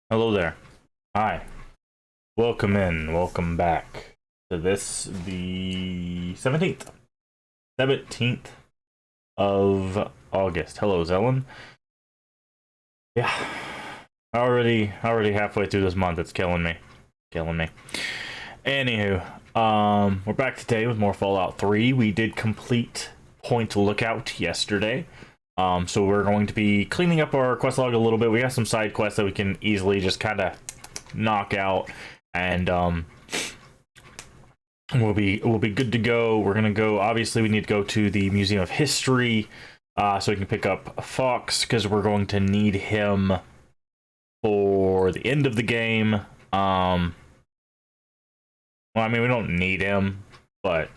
Hello there. Hi. Welcome in. Welcome back to this, the 17th. 17th of August. Hello, Zellen. Yeah. Already halfway through this month. It's killing me. Killing me. Anywho, we're back today with more Fallout 3. We did complete Point Lookout yesterday. So we're going to be cleaning up our quest log a little bit. We got some side quests that we can easily just kind of knock out, and we'll be good to go. We're gonna go. Obviously, we need to go to the Museum of History, so we can pick up Fox because we're going to need him for the end of the game. Well, I mean, we don't need him, but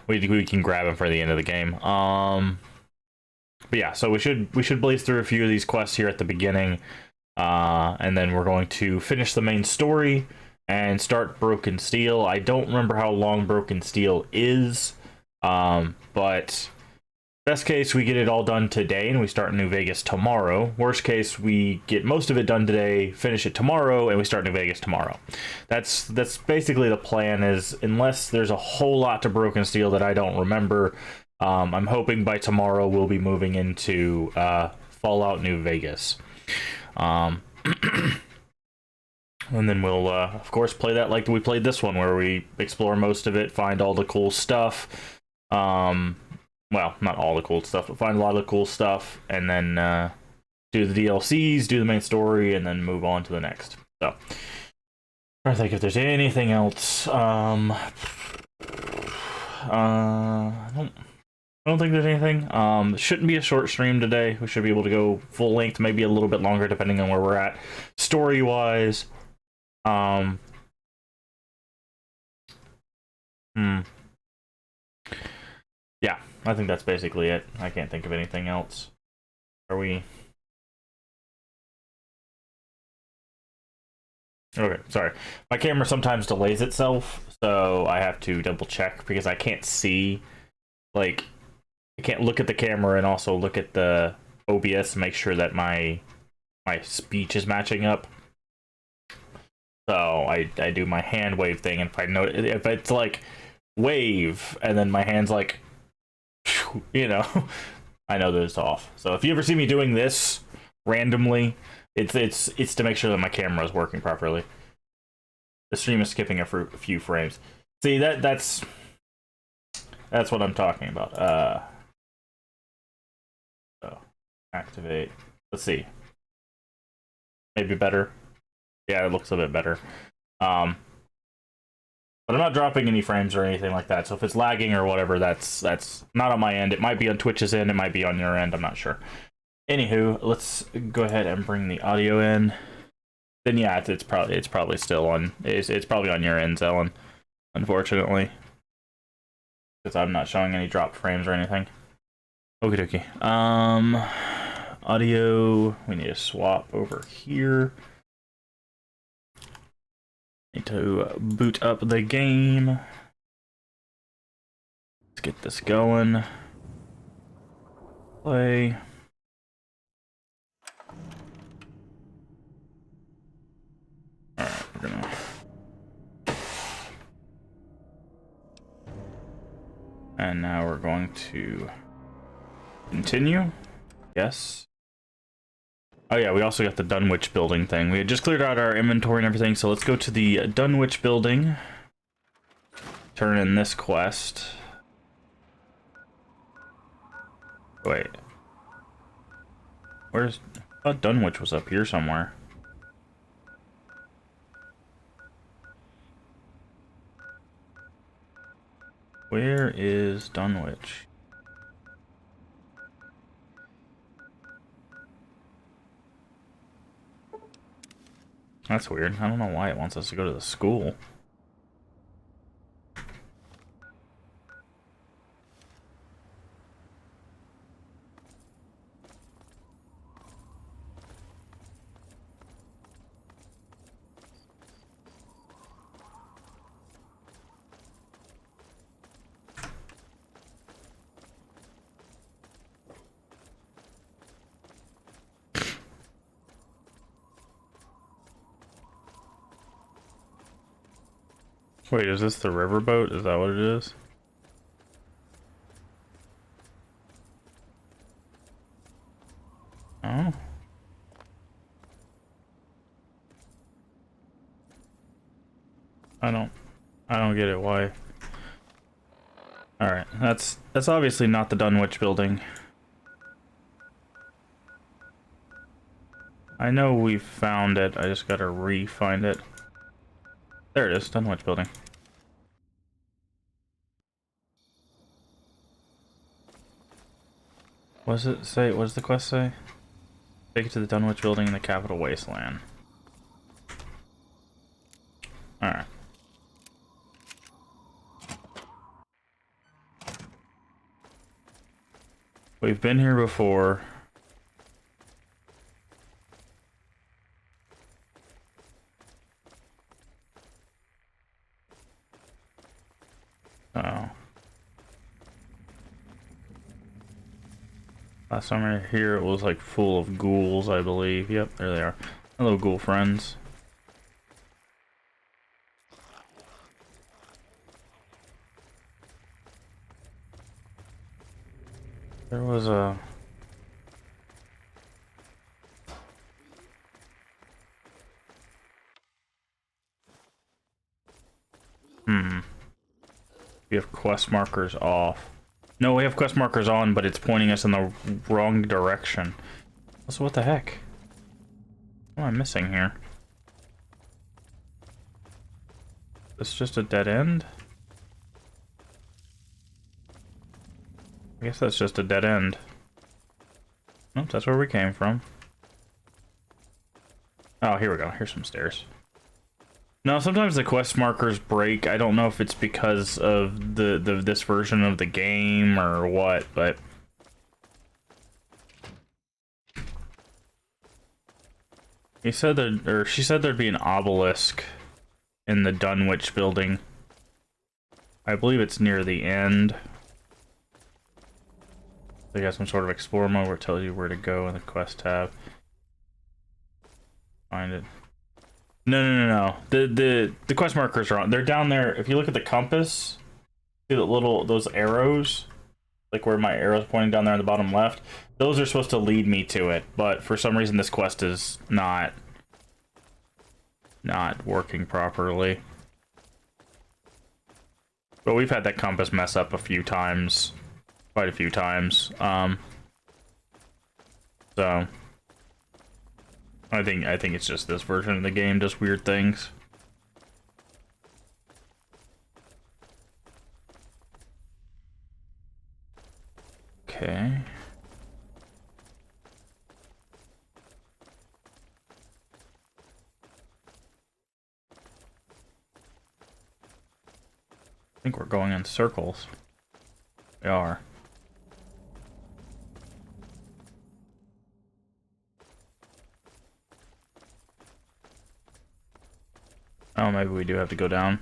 we can grab him for the end of the game. But yeah, so we should blaze through a few of these quests here at the beginning, and then we're going to finish the main story and start Broken Steel. I don't remember how long Broken Steel is, but best case we get it all done today and we start New Vegas tomorrow. Worst case we get most of it done today, finish it tomorrow, and we start New Vegas tomorrow. That's basically the plan. Is unless there's a whole lot to Broken Steel that I don't remember. I'm hoping by tomorrow we'll be moving into Fallout New Vegas. And then we'll, of course, play that like we played this one, where we explore most of it, find all the cool stuff. Well, not all the cool stuff, but find a lot of the cool stuff, and then do the DLCs, do the main story, and then move on to the next. So, trying to think if there's anything else. I don't think there's anything. It shouldn't be a short stream today. We should be able to go full length, maybe a little bit longer, depending on where we're at story wise. Yeah, I think that's basically it. I can't think of anything else. Are we? Okay, sorry. My camera sometimes delays itself, so I have to double check because I can't see, like, I can't look at the camera and also look at the OBS to make sure that my speech is matching up. So I do my hand wave thing, and if it's like wave and then my hand's like, you know, I know that it's off. So if you ever see me doing this randomly, it's to make sure that my camera is working properly. The stream is skipping a few frames. See, that's what I'm talking about. So activate. Let's see. Maybe better. Yeah, it looks a bit better. But I'm not dropping any frames or anything like that. So if it's lagging or whatever, that's not on my end. It might be on Twitch's end. It might be on your end. I'm not sure. Anywho, let's go ahead and bring the audio in. Then yeah, it's probably still on. It's probably on your end, Zellen. Unfortunately, because I'm not showing any dropped frames or anything. Okie dokie. Audio. We need to swap over here. Need to boot up the game. Let's get this going. Play. Alright, we're gonna... And now we're going to continue. Yes. Oh yeah, we also got the Dunwich building thing. We had just cleared out our inventory and everything, so let's go to the Dunwich building. Turn in this quest. Wait. Where's... I thought Dunwich was up here somewhere. Where is Dunwich? That's weird. I don't know why it wants us to go to the school. Wait, is this the riverboat? Is that what it is? Oh. I don't get it. Why? Alright, that's obviously not the Dunwich building. I know we found it, I just gotta re-find it. There it is, Dunwich building. What does it say? What does the quest say? Take it to the Dunwich building in the capital wasteland. Alright. We've been here before. Oh. Last time I were here, it was like full of ghouls, I believe. Yep, there they are. Hello, ghoul friends. There was a... We have quest markers off. No, we have quest markers on, but it's pointing us in the wrong direction. So what the heck? What am I missing here? It's just a dead end? I guess that's just a dead end. Nope, that's where we came from. Oh, here we go. Here's some stairs. No, sometimes the quest markers break. I don't know if it's because of this version of the game or what, but... He said that, or she said there'd be an obelisk in the Dunwich building. I believe it's near the end. They got some sort of explore mode where it tells you where to go in the quest tab. Find it. No. The quest markers are on. They're down there. If you look at the compass, see the little those arrows, like where my arrow's pointing down there on the bottom left. Those are supposed to lead me to it, but for some reason this quest is not working properly. But we've had that compass mess up a few times, quite a few times. So I think it's just this version of the game does weird things. Okay. I think we're going in circles. We are. Oh, maybe we do have to go down.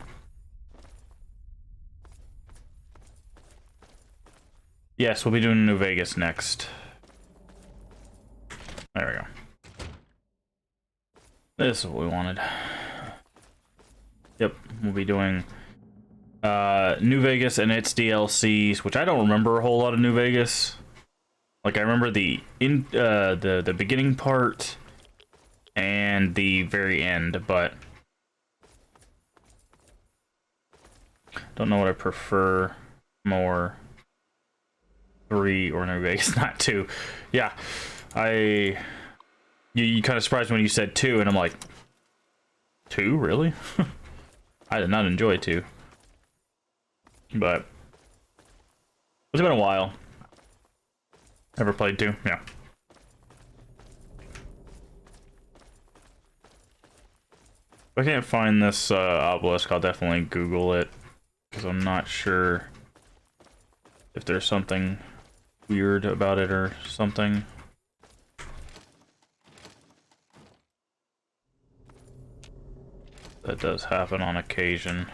Yes, we'll be doing New Vegas next. There we go. This is what we wanted. Yep, we'll be doing New Vegas and its DLCs, which I don't remember a whole lot of New Vegas. Like I remember the beginning part and the very end, but don't know what I prefer more. 3 or New Vegas, not 2. Yeah, you kind of surprised me when you said 2, and I'm like, 2, really? I did not enjoy 2, but it's been a while. Ever played 2? Yeah. If I can't find this obelisk, I'll definitely Google it, because I'm not sure if there's something weird about it or something. That does happen on occasion.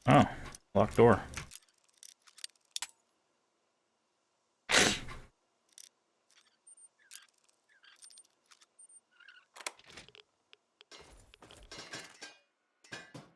Oh, locked door.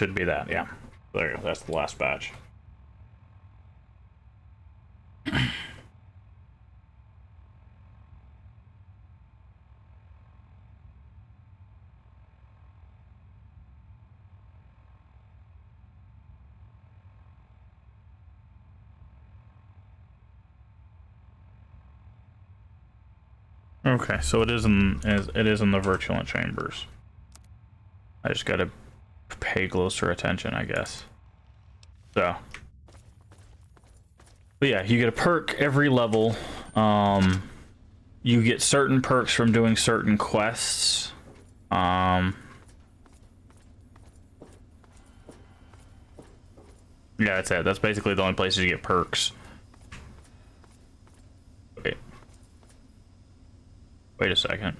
should be that, yeah. There you go, that's the last batch. Okay, so it is in the virulent chambers. I just gotta pay closer attention, I guess. So, but yeah, you get a perk every level. You get certain perks from doing certain quests. Yeah, that's it. That's basically the only places you get perks. Okay. Wait a second.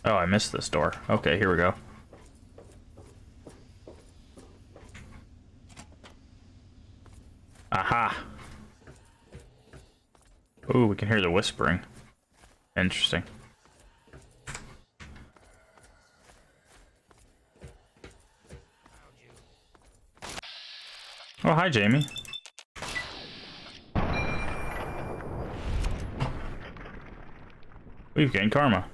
Oh, I missed this door. Okay, here we go. Aha! Ooh, we can hear the whispering. Interesting. Oh, hi, Jamie. We've gained karma.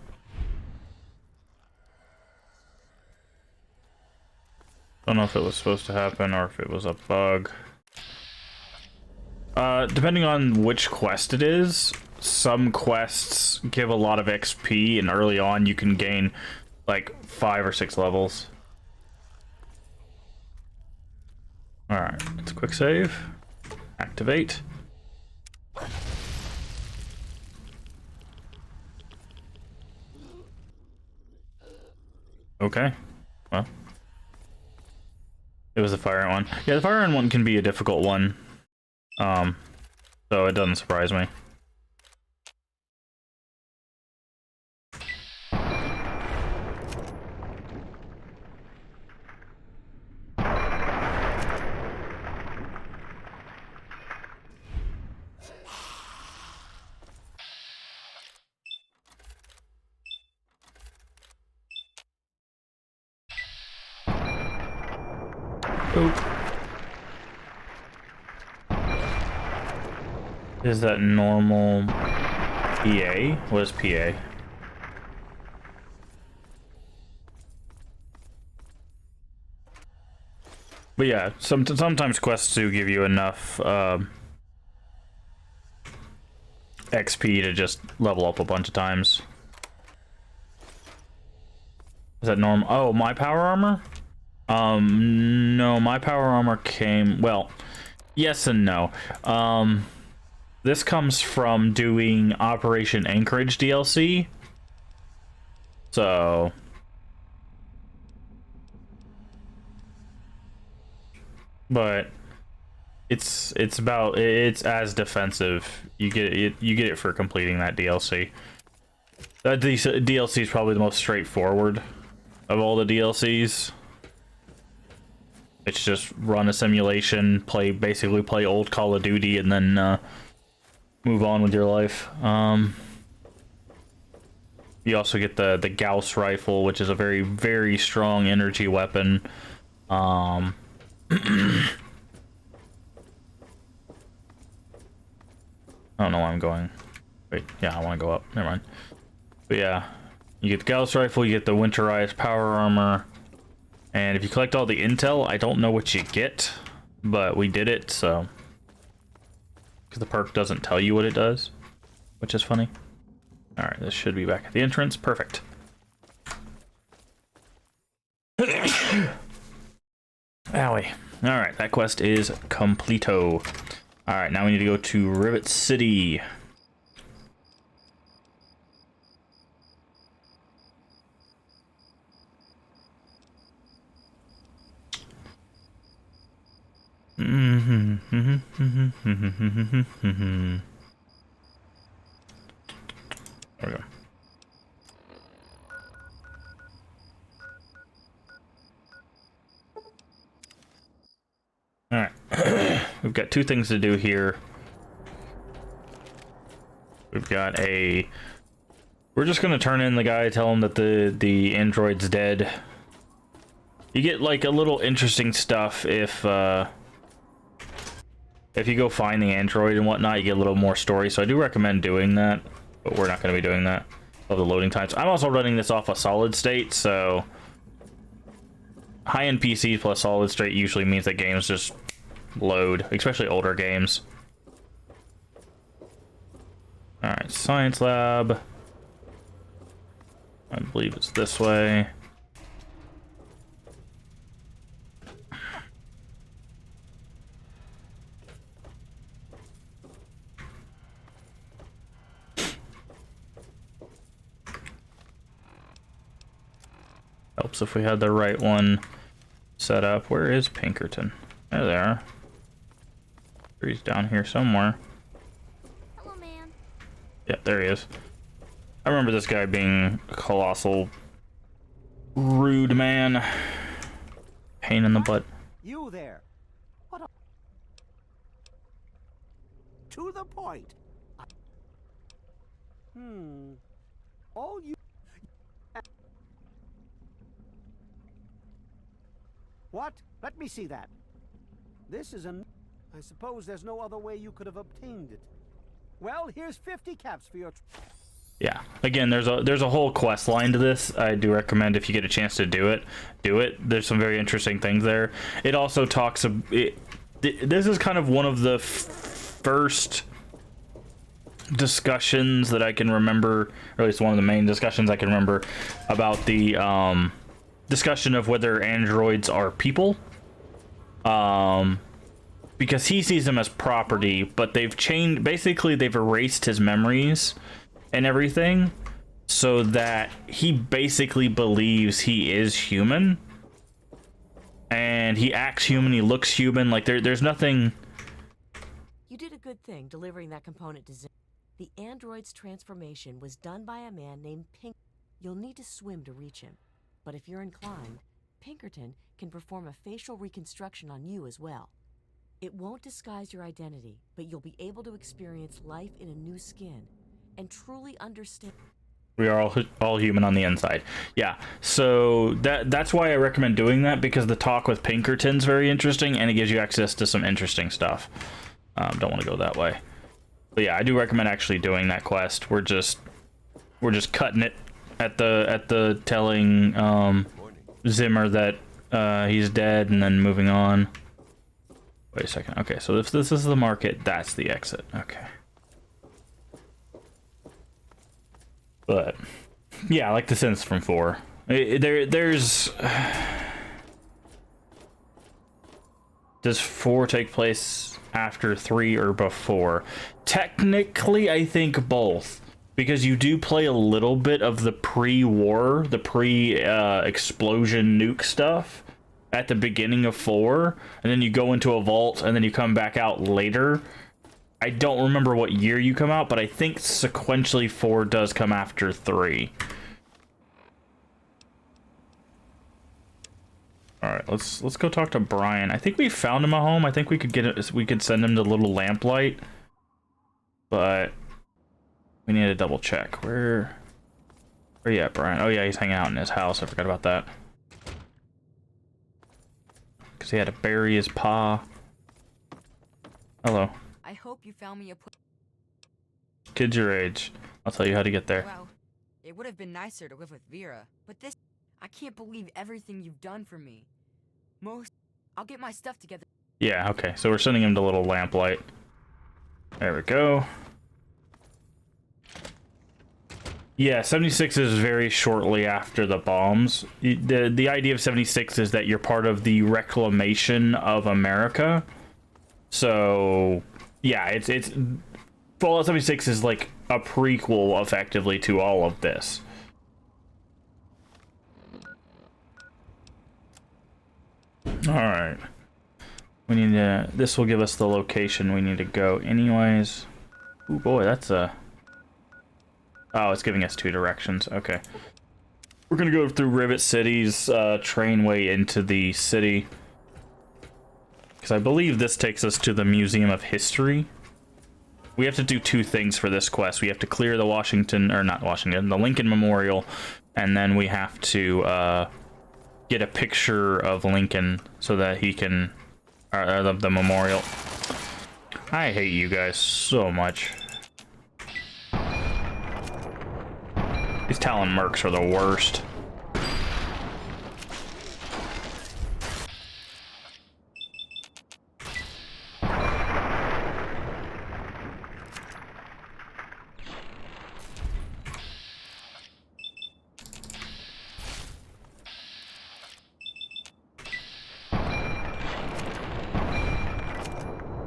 Don't know if it was supposed to happen or if it was a bug. Depending on which quest it is, some quests give a lot of XP, and early on you can gain like 5 or 6 levels. Alright, let's quick save. Activate. Okay. Well. It was the fire ant one. Yeah, the fire ant one can be a difficult one. So it doesn't surprise me. Oop. Is that normal PA? What is PA? But yeah, sometimes quests do give you enough XP to just level up a bunch of times. Is that normal? Oh, my power armor? No, my power armor came... Well, yes and no. This comes from doing Operation Anchorage DLC. So... But... It's as defensive. You get it for completing that DLC. That DLC is probably the most straightforward of all the DLCs. It's just run a simulation, basically play old Call of Duty, and then move on with your life. You also get the Gauss rifle, which is a very, very strong energy weapon. I don't know why I'm going. Wait, yeah, I want to go up. Never mind. But yeah, you get the Gauss rifle, you get the winterized power armor. And if you collect all the intel, I don't know what you get, but we did it, so... Because the perk doesn't tell you what it does, which is funny. Alright, this should be back at the entrance. Perfect. Owie. Alright, that quest is completo. Alright, now we need to go to Rivet City. There we go. Alright. We've got 2 things to do here. We've got a We're just gonna turn in the guy, tell him that the android's dead. You get like a little interesting stuff if you go find the android and whatnot. You get a little more story, so I do recommend doing that. But we're not going to be doing that. Of the loading times. I'm also running this off a solid state, so high-end PCs plus solid state usually means that games just load, especially older games. All right, science lab. I believe it's this way. Helps if we had the right one set up. Where is Pinkerton? There they are. He's down here somewhere. Hello, man. Yeah, there he is. I remember this guy being a colossal rude man. Pain in the butt. You there. What a... To the point. All you... What? Let me see that. This is an... I suppose there's no other way you could have obtained it. Well, here's 50 caps for your... Yeah. Again, there's a whole quest line to this. I do recommend if you get a chance to do it. There's some very interesting things there. It also talks this is kind of one of the first discussions that I can remember, or at least one of the main discussions I can remember about the discussion of whether androids are people. Because he sees them as property, but they've changed, basically they've erased his memories and everything so that he basically believes he is human and he acts human, he looks human. Like there's nothing. You did a good thing delivering that component to Zim. The android's transformation was done by a man named Pink. You'll need to swim to reach him, but if you're inclined, Pinkerton can perform a facial reconstruction on you as well. It won't disguise your identity, but you'll be able to experience life in a new skin and truly understand. We are all human on the inside. Yeah, so that's why I recommend doing that, because the talk with Pinkerton's very interesting and it gives you access to some interesting stuff. Don't want to go that way, but yeah, I do recommend actually doing that quest. We're just cutting it at the telling Zimmer that he's dead and then moving on. Wait a second. Okay, so if this is the market, that's the exit. Okay. But yeah, I like the sense from 4. There's does 4 take place after 3 or before? Technically, I think both, because you do play a little bit of the pre-war, the pre-explosion nuke stuff at the beginning of 4, and then you go into a vault, and then you come back out later. I don't remember what year you come out, but I think sequentially 4 does come after 3. All right, let's go talk to Brian. I think we found him a home. I think we could send him the little lamplight, but we need to double check. Where you at, Brian? Oh yeah, he's hanging out in his house. I forgot about that. Because he had to bury his pa. Hello. I hope you found me a Kid's your age. I'll tell you how to get there. Well, it would have been nicer to live with Vera, but this... I can't believe everything you've done for me. I'll get my stuff together. Yeah, okay. So we're sending him the little lamplight. There we go. Yeah, 76 is very shortly after the bombs. The idea of 76 is that you're part of the reclamation of America. So, yeah, it's Fallout 76 is like a prequel, effectively, to all of this. Alright. We need to... This will give us the location we need to go anyways. Oh boy, that's a... Oh, it's giving us 2 directions. Okay. We're gonna go through Rivet City's trainway into the city. Because I believe this takes us to the Museum of History. we have to do two things for this quest. We have to clear the Washington, or not Washington, the Lincoln Memorial, and then we have to get a picture of Lincoln so that he can, the memorial. I hate you guys so much. These Talon Mercs are the worst.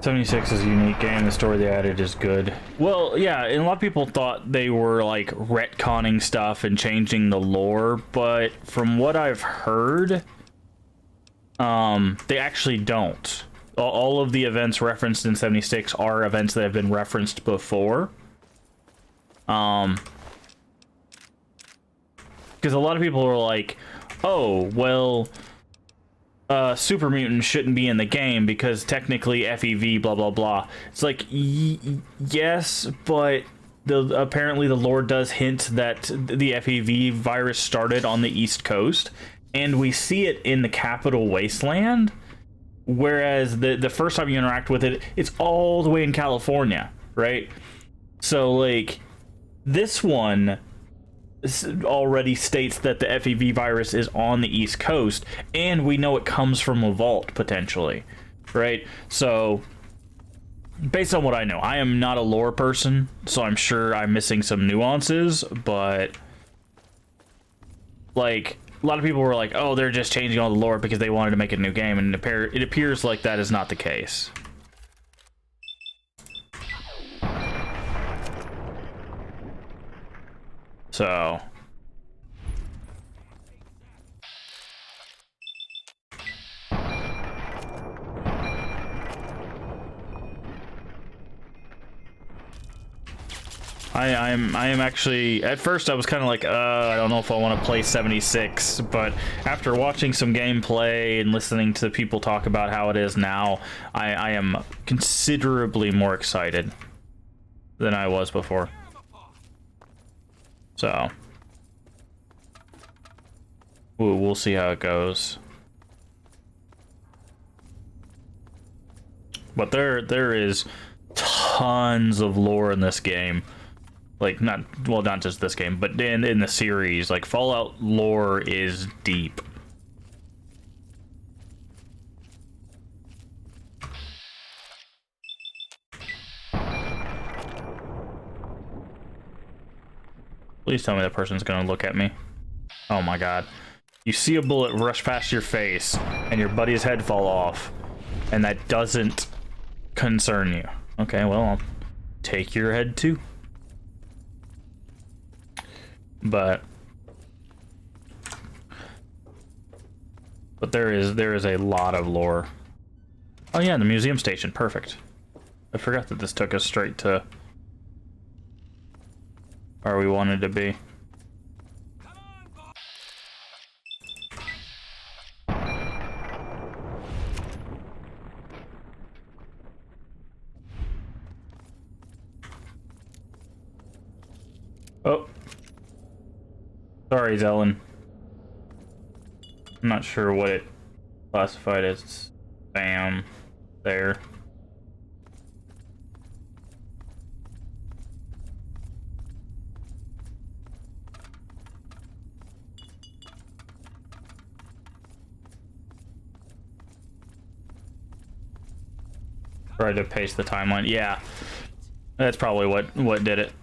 '76 is a unique game. The story they added is good. Well, yeah, and a lot of people thought they were like retconning stuff and changing the lore, but from what I've heard, they actually don't. All of the events referenced in 76 are events that have been referenced before. Because a lot of people were like, oh, well, super mutants shouldn't be in the game because technically FEV blah blah blah. It's like yes, but apparently the lore does hint that the FEV virus started on the East Coast, and we see it in the Capital Wasteland, whereas the first time you interact with it, it's all the way in California, right? So like this one already states that the FEV virus is on the East Coast, and we know it comes from a vault, potentially, right? So, based on what I know, I am not a lore person, so I'm sure I'm missing some nuances, but, like, a lot of people were like, oh, they're just changing all the lore because they wanted to make a new game, and it appears like that is not the case. So I am actually, at first I was kind of like, I don't know if I want to play 76, but after watching some gameplay and listening to people talk about how it is now, I am considerably more excited than I was before. So, we'll see how it goes. But there is tons of lore in this game. Like, not just this game, but in the series. Like, Fallout lore is deep. Please tell me that person's gonna look at me. Oh my god. You see a bullet rush past your face, and your buddy's head fall off, and that doesn't concern you. Okay, well, I'll take your head too. But there is a lot of lore. Oh yeah, the museum station, perfect. I forgot that this took us straight to where we wanted to be. Oh. Sorry, Zelen. I'm not sure what it classified as spam there. Tried to paste the timeline. Yeah, that's probably what did it.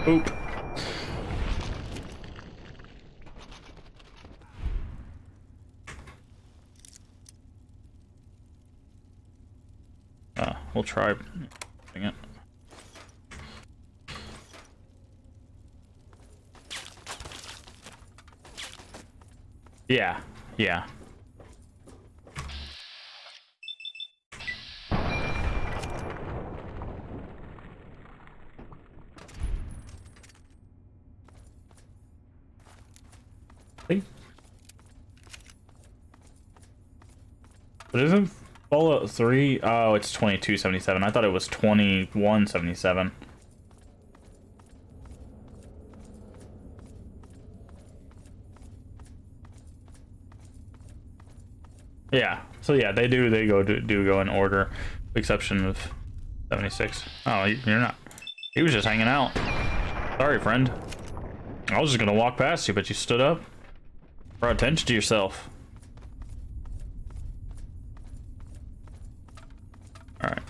Oop. We'll try it. Yeah, yeah. What is it? Fallout 3? Oh, it's 2277. I thought it was 2177. Yeah. So yeah, they do go in order, with the exception of 76. Oh, you're not. He was just hanging out. Sorry, friend. I was just gonna walk past you, but you stood up. Brought attention to yourself. Alright.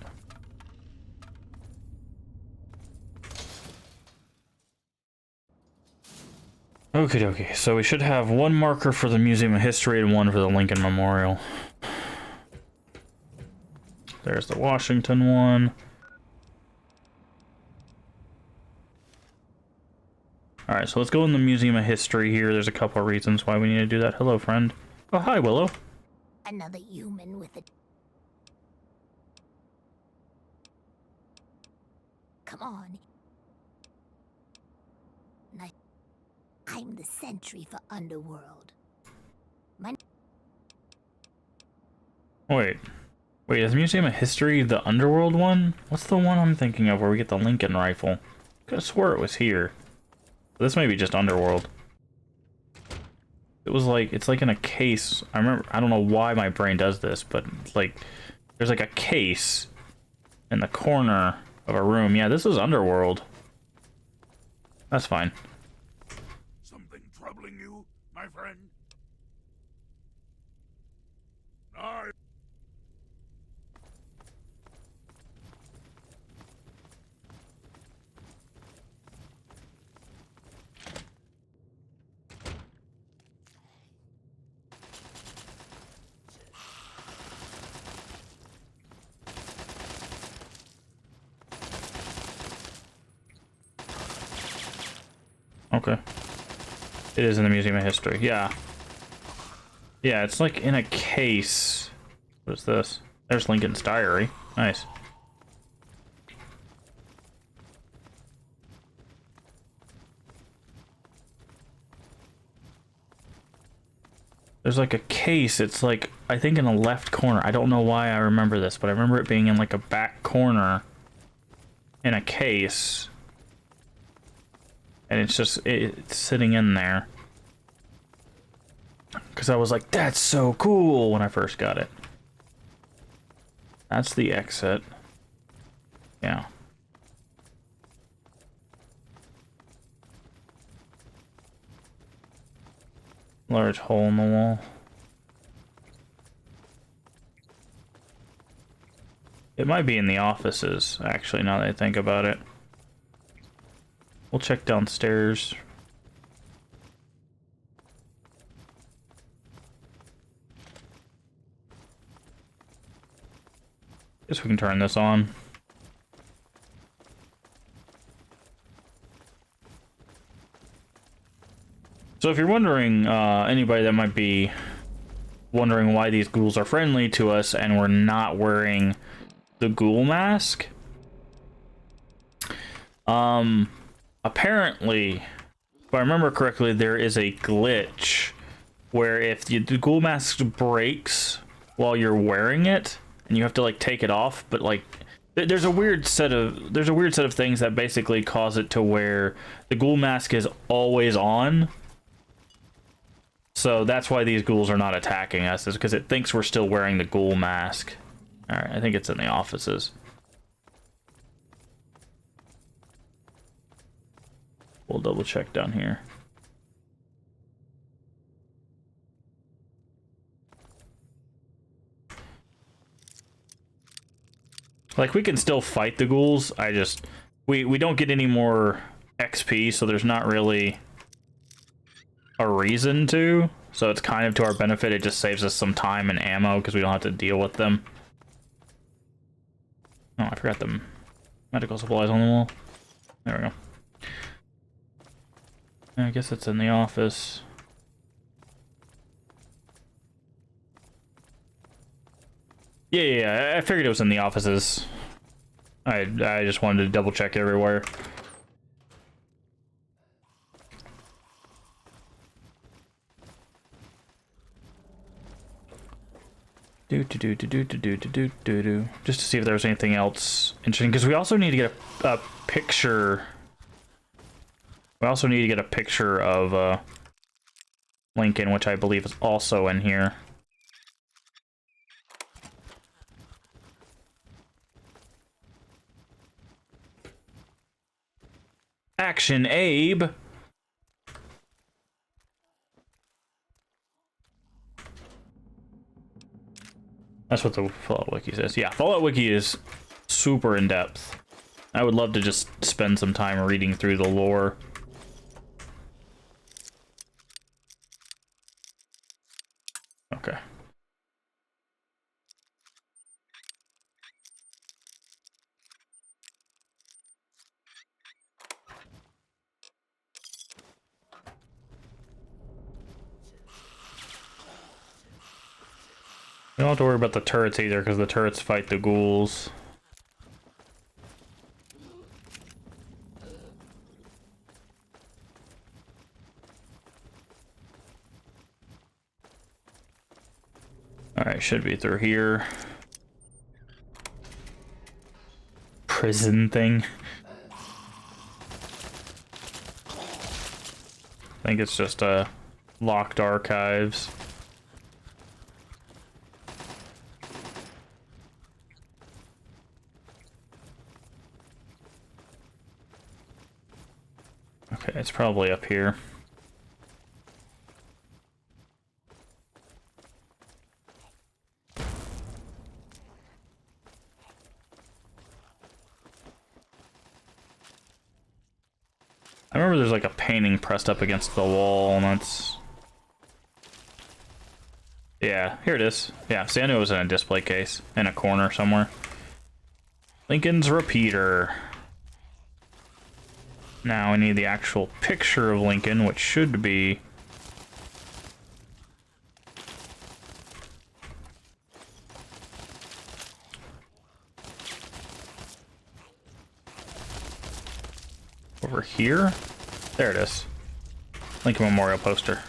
Okay, so we should have one marker for the Museum of History and one for the Lincoln Memorial. There's the Washington one. Alright, so let's go in the Museum of History here. There's a couple of reasons why we need to do that. Hello, friend. Oh, hi, Willow. Another human with a... Come on. I'm the sentry for Underworld. Wait, is Museum of History the Underworld one? What's the one I'm thinking of where we get the Lincoln rifle? I could have swore it was here. This may be just Underworld. It was like, it's like in a case. I remember, I don't know why my brain does this, but it's like, there's like a case in the corner of a room. Yeah, this is Underworld. That's fine. Something troubling you, my friend? I... Okay. It is in the Museum of History. Yeah. Yeah, it's like in a case. What is this? There's Lincoln's diary. Nice. There's like a case. It's like, I think in the left corner. I don't know why I remember this, but I remember it being in like a back corner in a case. And it's just, it's sitting in there. Because I was like, that's so cool when I first got it. That's the exit. Yeah. Large hole in the wall. It might be in the offices, actually, now that I think about it. We'll check downstairs. Guess we can turn this on. So if you're wondering, anybody that might be wondering why these ghouls are friendly to us and we're not wearing the ghoul mask, apparently, if I remember correctly, there is a glitch where if the ghoul mask breaks while you're wearing it, and you have to like take it off, but like there's a weird set of things that basically cause it to where the ghoul mask is always on. So that's why these ghouls are not attacking us, is because it thinks we're still wearing the ghoul mask. All right, I think it's in the offices. We'll double check down here. Like, we can still fight the ghouls. We don't get any more XP, so there's not really a reason to. So it's kind of to our benefit. It just saves us some time and ammo because we don't have to deal with them. Oh, I forgot the medical supplies on the wall. There we go. I guess it's in the office. Yeah, I figured it was in the offices. I just wanted to double check everywhere. Just to see if there's anything else interesting, because we also need to get a picture. We also need to get a picture of Lincoln, which I believe is also in here. Action, Abe! That's what the Fallout Wiki says. Yeah, Fallout Wiki is super in-depth. I would love to just spend some time reading through the lore. Okay. You don't have to worry about the turrets either, because the turrets fight the ghouls. Alright, should be through here. Prison thing. I think it's just locked archives. Okay, it's probably up here. I remember there's like a painting pressed up against the wall, and that's... Yeah, here it is. Yeah, see, I knew it was in a display case, in a corner somewhere. Lincoln's repeater. Now we need the actual picture of Lincoln, which should be... over here? There it is. Lincoln Memorial poster.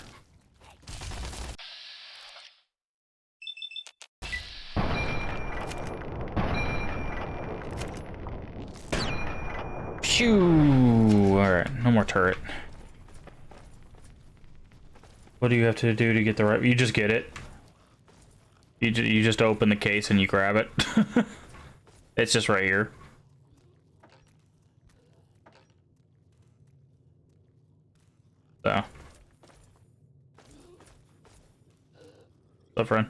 Phew! Alright, no more turret. What do you have to do to get the right... You just get it. You just open the case and you grab it. It's just right here. So. What's up, friend?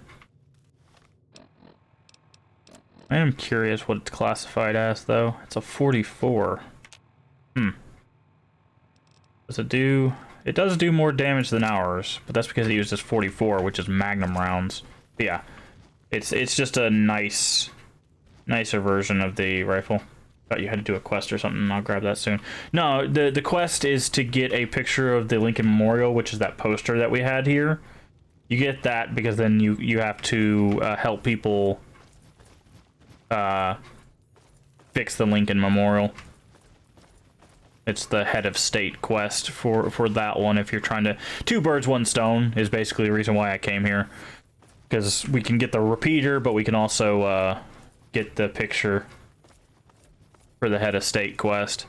I am curious what it's classified as, though. It's a 44. Does it do... It does do more damage than ours, but that's because it uses 44, which is magnum rounds. But yeah, it's just a nicer version of the rifle. Thought you had to do a quest or something. I'll grab that soon. No, the quest is to get a picture of the Lincoln Memorial, which is that poster that we had here. You get that because then you have to help people fix the Lincoln Memorial. It's the head of state quest for that one. If you're trying to... Two birds, one stone is basically the reason why I came here. Because we can get the repeater, but we can also get the picture for the head of state quest.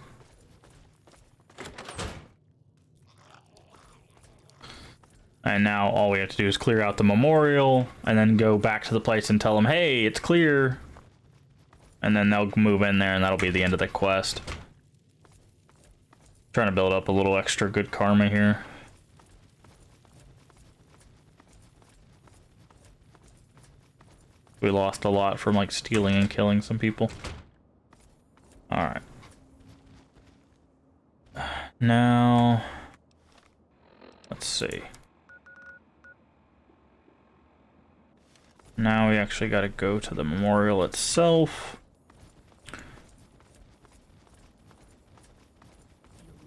And now all we have to do is clear out the memorial and then go back to the place and tell them, hey, it's clear. And then they'll move in there and that'll be the end of the quest. Trying to build up a little extra good karma here. We lost a lot from like stealing and killing some people. Alright. Now, let's see. Now we actually got to go to the memorial itself.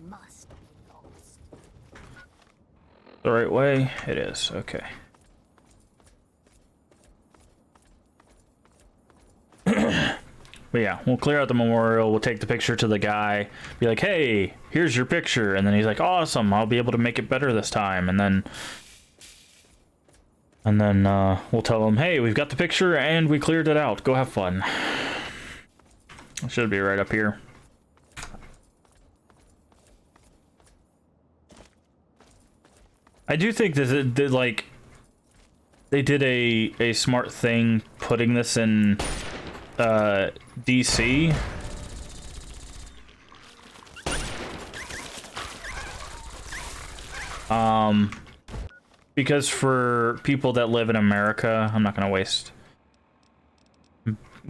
You must be lost. The right way? It is. Okay. But yeah, we'll clear out the memorial, we'll take the picture to the guy, be like, hey, here's your picture, and then he's like, awesome, I'll be able to make it better this time, and then And then we'll tell them, hey, we've got the picture and we cleared it out. Go have fun. It should be right up here. I do think that like they did a smart thing putting this in DC. Because for people that live in America, I'm not gonna waste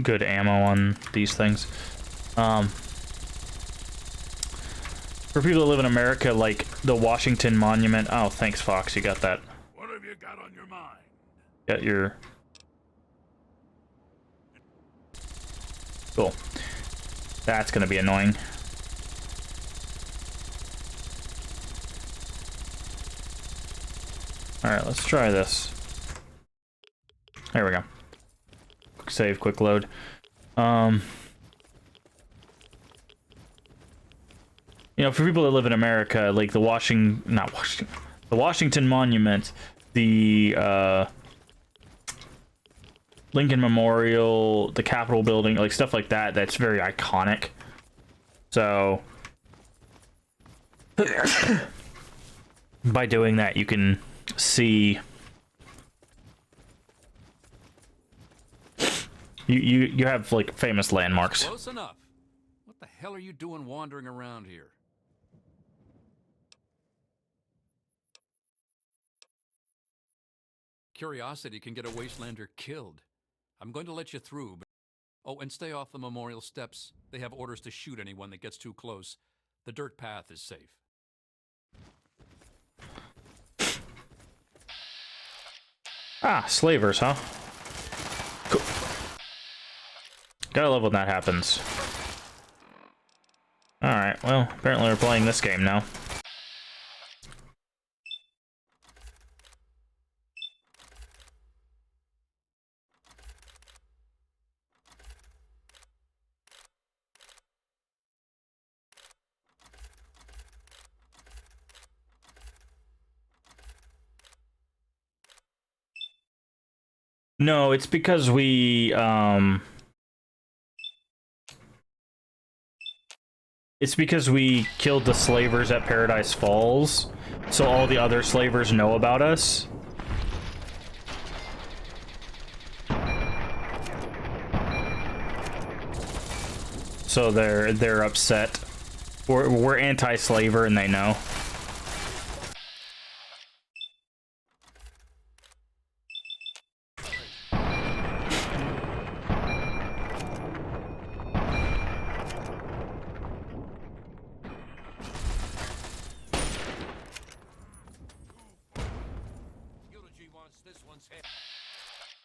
good ammo on these things. For people that live in America, like the Washington Monument. Oh, thanks, Fox. You got that. What have you got on your mind? Got your. Cool. That's gonna be annoying. Alright, let's try this. There we go. Quick save, quick load. You know, for people that live in America, like the the Washington Monument, the Lincoln Memorial, the Capitol Building, like stuff like that, that's very iconic. So by doing that, you can see you have like famous landmarks. Close enough. What the hell are you doing wandering around here? Curiosity can get a wastelander killed. I'm going to let you through, but... Oh, and stay off the memorial steps. They have orders to shoot anyone that gets too close. The dirt path is safe. Ah, slavers, huh? Cool. Gotta love when that happens. Alright, well, apparently we're playing this game now. No, it's because we, it's because we killed the slavers at Paradise Falls, so all the other slavers know about us. So they're upset. We're anti-slaver and they know.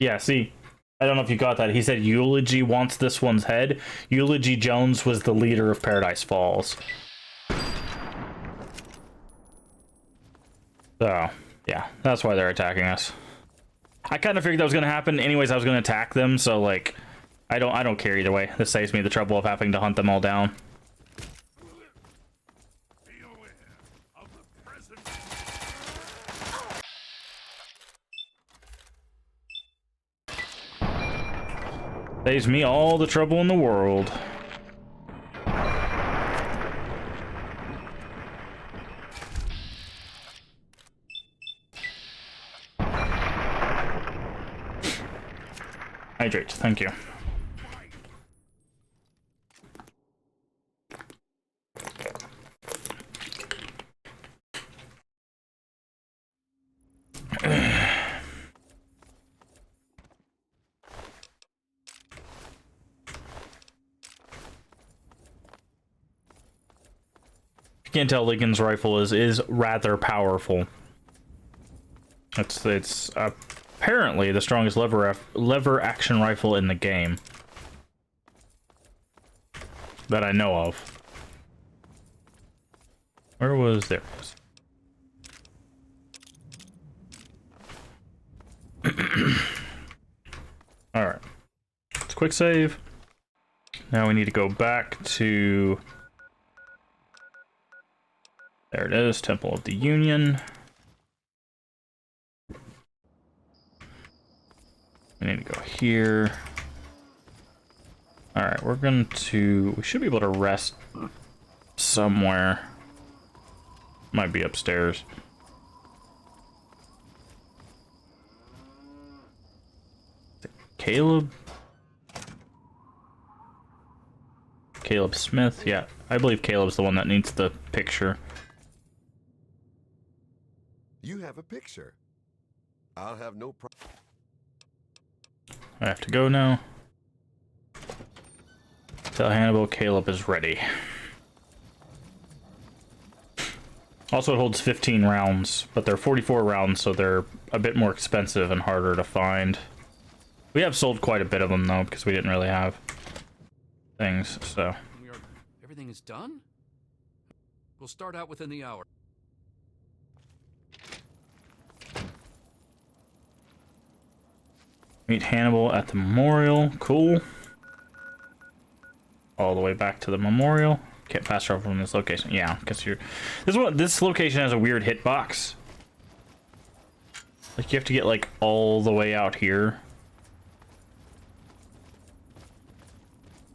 Yeah, see, I don't know if you got that. He said Eulogy wants this one's head. Eulogy Jones was the leader of Paradise Falls. So, yeah, that's why they're attacking us. I kind of figured that was going to happen. Anyways, I was going to attack them, so, like, I don't care either way. This saves me the trouble of having to hunt them all down. Be aware of the present. Saves me all the trouble in the world. Hydrate, thank you. You can't tell, Lincoln's rifle is rather powerful. It's apparently the strongest lever action rifle in the game that I know of. Where was there? All right, let's quick save. Now we need to go back to. There it is, Temple of the Union. need to go here. Alright, we should be able to rest somewhere. Might be upstairs. Caleb? Caleb Smith? Yeah, I believe Caleb's the one that needs the picture. You have a picture. I'll have no problem. I have to go now. Tell Hannibal Caleb is ready. Also, it holds 15 rounds, but they're 44 rounds, so they're a bit more expensive and harder to find. We have sold quite a bit of them, though, because we didn't really have things, so... Everything is done? We'll start out within the hour. Meet Hannibal at the memorial. Cool. All the way back to the memorial. Can't pass over from this location. Yeah, because you're... This location has a weird hitbox. Like, you have to get, like, all the way out here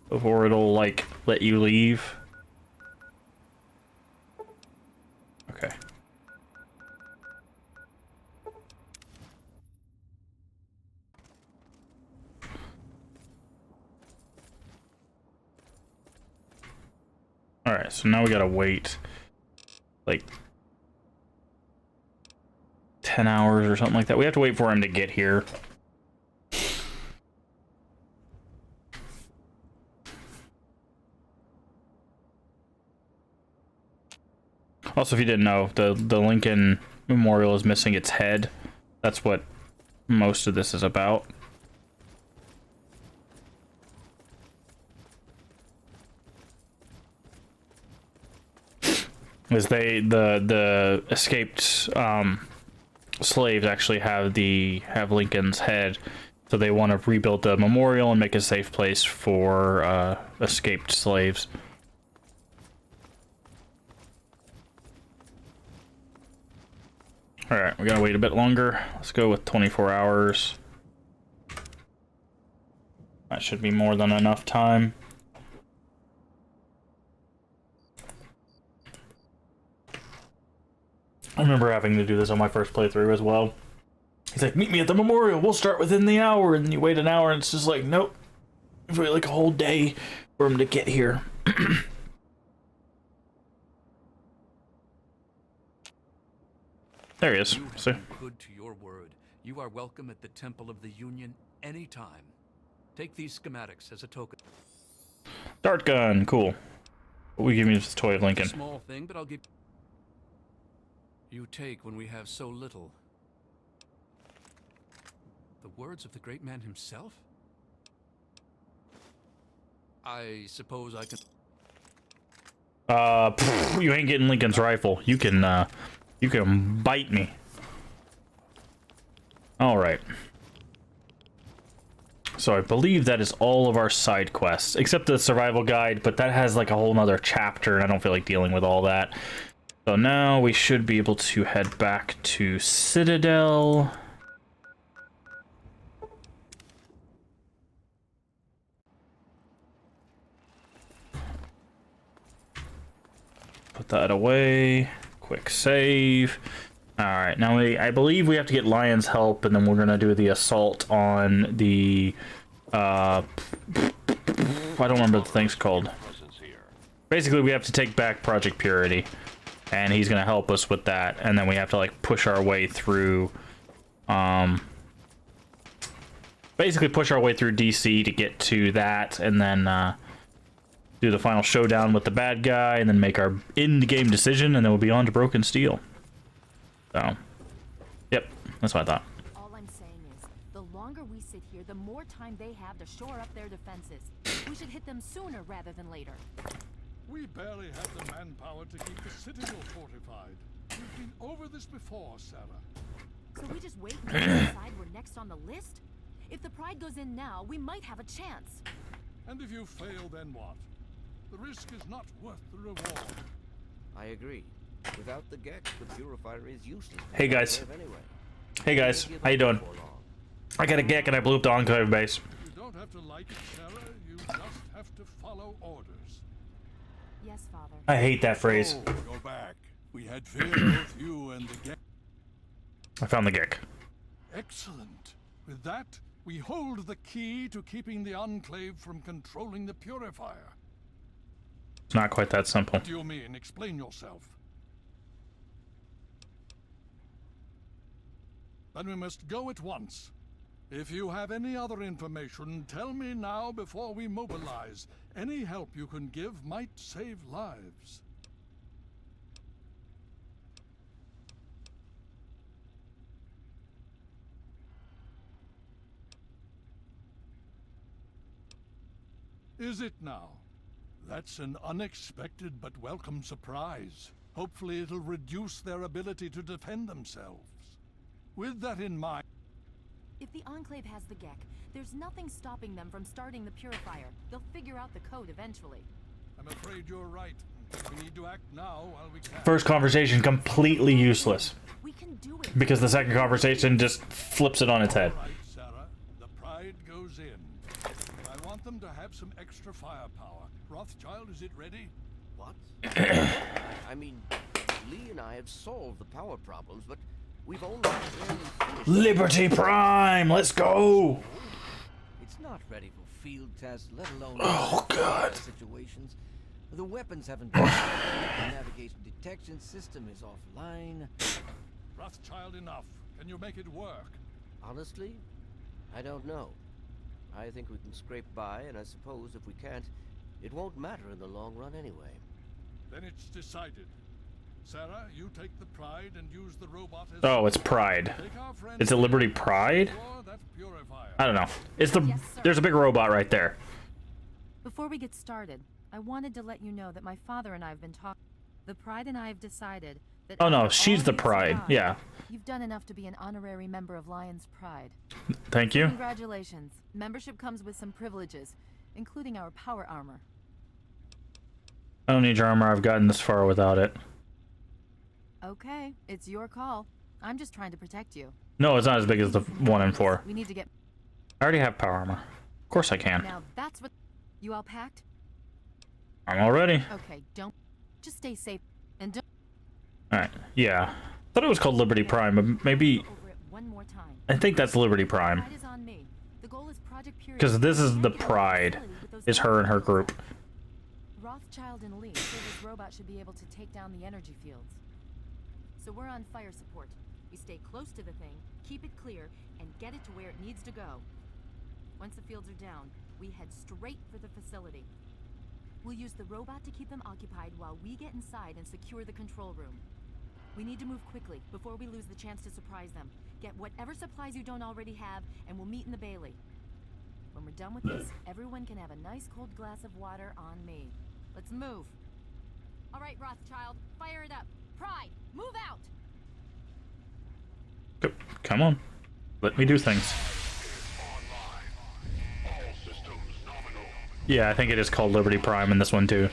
before it'll, like, let you leave. Okay. Alright, so now we gotta wait, like, 10 hours or something like that. We have to wait for him to get here. Also, if you didn't know, the Lincoln Memorial is missing its head. That's what most of this is about. Is the escaped slaves actually have Lincoln's head, so they want to rebuild the memorial and make a safe place for escaped slaves. All right, we gotta wait a bit longer. Let's go with 24 hours. That should be more than enough time. I remember having to do this on my first playthrough as well. He's like, meet me at the memorial, we'll start within the hour, and then you wait an hour and it's just like, nope. You wait like a whole day for him to get here. There he is. You have See? been good to your word. You are welcome at the Temple of the Union anytime. Take these schematics as a token. Dart gun, cool. We give you this toy of Lincoln. Small thing, but I'll give you take when we have so little. The words of the great man himself? I suppose I can... You ain't getting Lincoln's rifle. You can bite me. Alright. So I believe that is all of our side quests, except the survival guide, but that has like a whole nother chapter, and I don't feel like dealing with all that. So now we should be able to head back to Citadel. Put that away. Quick save. Alright, now I believe we have to get Lion's help, and then we're gonna do the assault on the... I don't remember the thing's called. Basically, we have to take back Project Purity, and he's gonna help us with that, and then we have to, like, push our way through... basically push our way through DC to get to that, and then, do the final showdown with the bad guy, and then make our in-game decision, and then we'll be on to Broken Steel. So, yep, that's what I thought. All I'm saying is, the longer we sit here, the more time they have to shore up their defenses. We should hit them sooner rather than later. We barely have the manpower to keep the citadel fortified. We've been over this before, Sarah. So we just wait until we decide we're next on the list? If the Pride goes in now, we might have a chance. And if you fail, then what? The risk is not worth the reward. I agree. Without the Gex, the purifier is useless. Hey guys. Anyway. Hey guys, how you doing? I got a Gek and I blew up the Enclave base. You don't have to like it, Sarah. You just have to follow orders. Yes, Father. I hate that phrase. Oh, go back. We had fear both you and the Gek. I found the Gek. Excellent. With that, we hold the key to keeping the Enclave from controlling the Purifier. It's not quite that simple. What do you mean? Explain yourself. Then we must go at once. If you have any other information, tell me now before we mobilize. Any help you can give might save lives. Is it now? That's an unexpected but welcome surprise. Hopefully it'll reduce their ability to defend themselves. With that in mind... If the Enclave has the Gek, there's nothing stopping them from starting the Purifier. They'll figure out the code eventually. I'm afraid you're right. We need to act now while we can. First conversation completely useless. We can do it. Because the second conversation just flips it on its head. All right, Sarah. The Pride goes in. I want them to have some extra firepower. Rothschild, is it ready? What? I mean, Lee and I have solved the power problems, but we've only barely finished. Liberty Prime, let's go! It's not ready for field tests, let alone God. situations. The weapons haven't been the navigation detection system is offline. Rothschild, enough. Can you make it work? Honestly, I don't know. I think we can scrape by, and I suppose if we can't, it won't matter in the long run anyway. Then it's decided. Sarah, you take the Pride and use the robot as... Oh, it's Pride. Take our friend Is it Liberty Pride? explore that Purifier. I don't know. It's the... Yes, sir. There's a big robot right there. Before we get started, I wanted to let you know that my father and I have been talking. The Pride and I have decided that... Oh no, after she's all the you've Pride. done, Yeah. You've done enough to be an honorary member of Lion's Pride. Thank you. Congratulations. Membership comes with some privileges, including our power armor. I don't need your armor. I've gotten this far without it. Okay, it's your call. I'm just trying to protect you. No, it's not as big as the 1 and 4. We need to get... I already have power armor. Of course I can. Now that's what... You all packed? I'm all ready. Okay, don't... Just stay safe, and don't... Alright, yeah. I thought it was called Liberty Prime, but maybe... Over it one more time. I think that's Liberty Prime. Pride is on me. The goal is Project Purity. Because this is the Get out of Pride. facility with those Is her and her group. Rothschild and Lee say this robot should be able to take down the energy fields. So we're on fire support. We stay close to the thing, keep it clear, and get it to where it needs to go. Once the fields are down, we head straight for the facility. We'll use the robot to keep them occupied while we get inside and secure the control room. We need to move quickly before we lose the chance to surprise them. Get whatever supplies you don't already have, and we'll meet in the Bailey. When we're done with this, everyone can have a nice cold glass of water on me. Let's move. All right, Rothschild, fire it up. Pride, move out! Come on. Let me do things. Yeah, I think it is called Liberty Prime in this one too.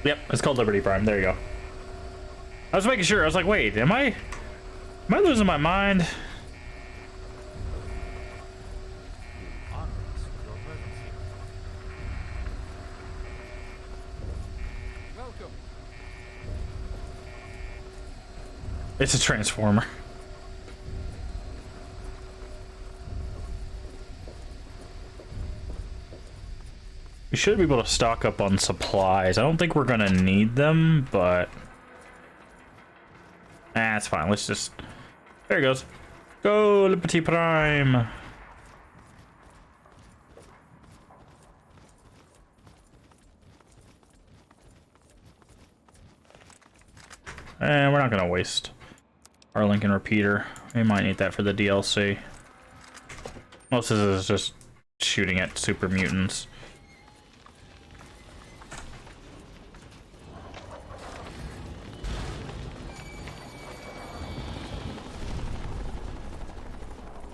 Yep, it's called Liberty Prime. There you go. I was making sure. I was like, wait, am I losing my mind? Welcome. It's a transformer. We should be able to stock up on supplies. I don't think we're gonna need them, but it's fine. Let's just... There it goes. Go, Liberty Prime. And we're not gonna waste our Lincoln repeater. We might need that for the DLC. Most of this is just shooting at super mutants.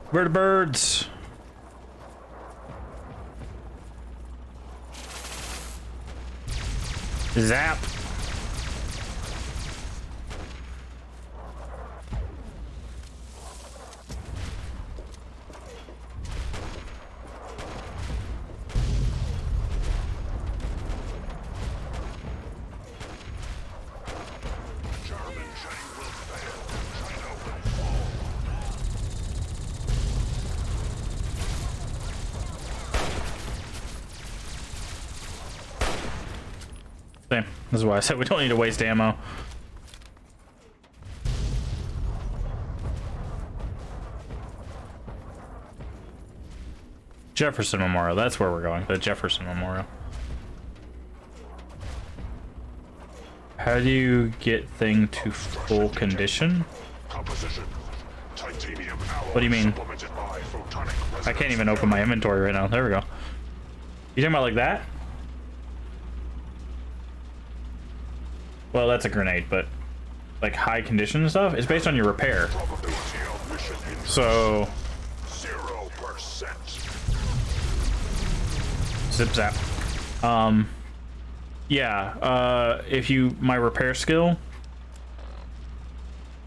Where are the birds? Zap. Same. This is why I said we don't need to waste ammo. Jefferson Memorial. That's where we're going. The Jefferson Memorial. How do you get thing to full condition? What do you mean? I can't even open my inventory right now. There we go. You talking about like that? Well, that's a grenade, but like high condition and stuff, it's based on your repair. So 0%. Zip zap. Yeah, if you, my repair skill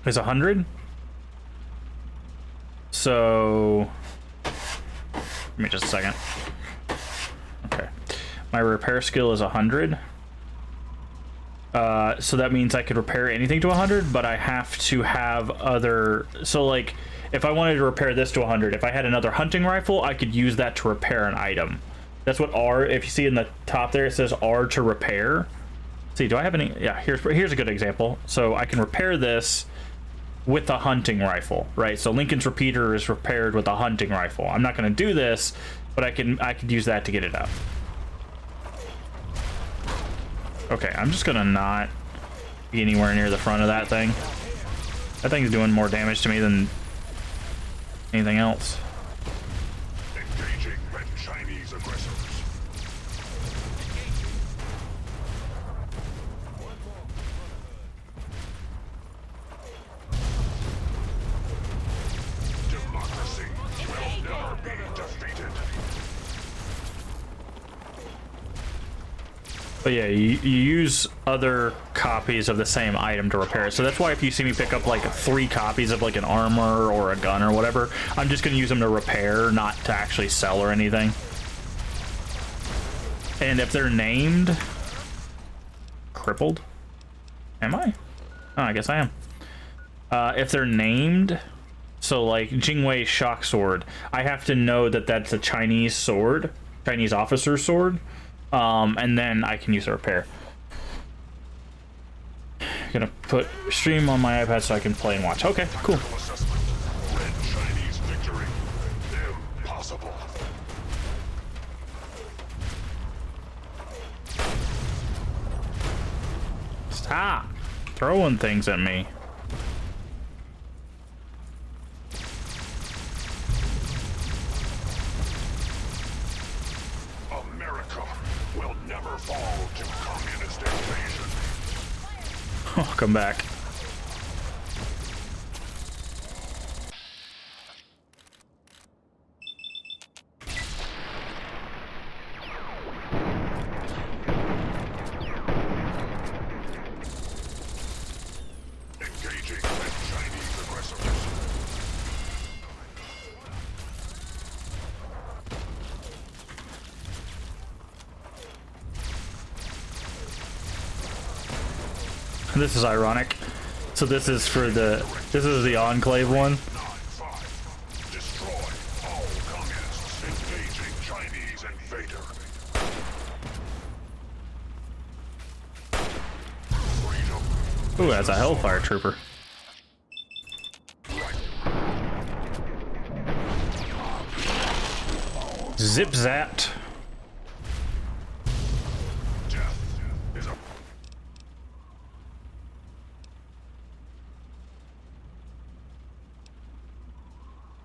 is 100. So give me just a second. Okay. My repair skill is 100. So that means I could repair anything to 100, but I have to have other, so like if I wanted to repair this to 100, if I had another hunting rifle, I could use that to repair an item. That's what R, if you see in the top there, it says R to repair. See, do I have any? Yeah, here's a good example. So I can repair this with a hunting rifle, right? So Lincoln's repeater is repaired with a hunting rifle. I'm not going to do this, but I could use that to get it up. Okay, I'm just gonna not be anywhere near the front of that thing. That thing's doing more damage to me than anything else. Engaging red Chinese aggressors. Democracy will never be defeated. But yeah, you use other copies of the same item to repair it. So that's why if you see me pick up like 3 copies of like an armor or a gun or whatever, I'm just going to use them to repair, not to actually sell or anything. And if they're named crippled, am I? Oh, I guess I am. If they're named, so like Jingwei shock sword, I have to know that that's a Chinese sword, Chinese officer's sword. And then I can use a repair. Gonna put stream on my iPad so I can play and watch. Okay, cool. Red Chinese victory. Impossible. Stop throwing things at me. America will never fall to communist invasion. Oh, come back. Engaging red Chinese aggressors. This is ironic. So this is the Enclave one. 9-5. Destroy all communists. Engaging Chinese invader. Freedom. Ooh, that's a Hellfire Trooper. Zip zapped. Death is a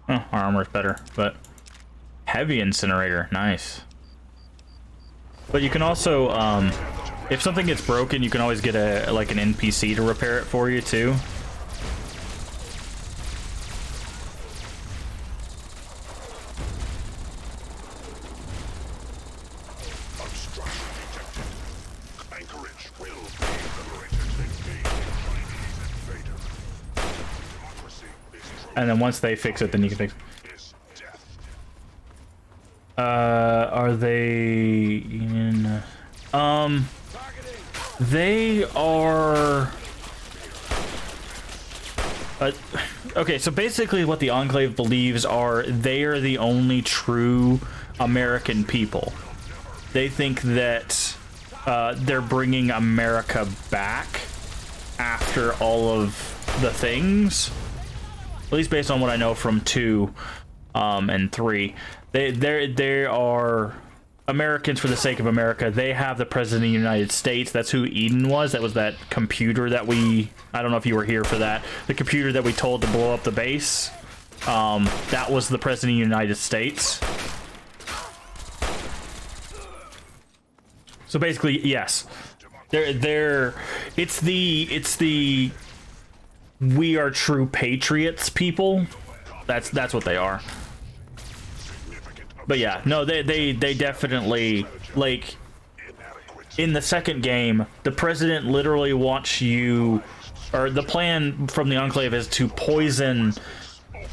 Oh, armor's better, but heavy incinerator, nice. But you can also, if something gets broken, you can always get like an NPC to repair it for you too. obstruction detected. Anchorage And then once they fix it, then you can fix it. Are they in... They are... okay, so basically what the Enclave believes are they are the only true American people. They think that they're bringing America back after all of the things. At least based on what I know from 2 and 3. They are Americans for the sake of America. They have the President of the United States. That's who Eden was. That was that computer that we... I don't know if you were here for that. The computer that we told to blow up the base. That was the President of the United States. So basically, yes. It's the we are true patriots people. That's what they are. But yeah, no, they definitely, like, in the second game, the president literally wants you, or the plan from the Enclave is to poison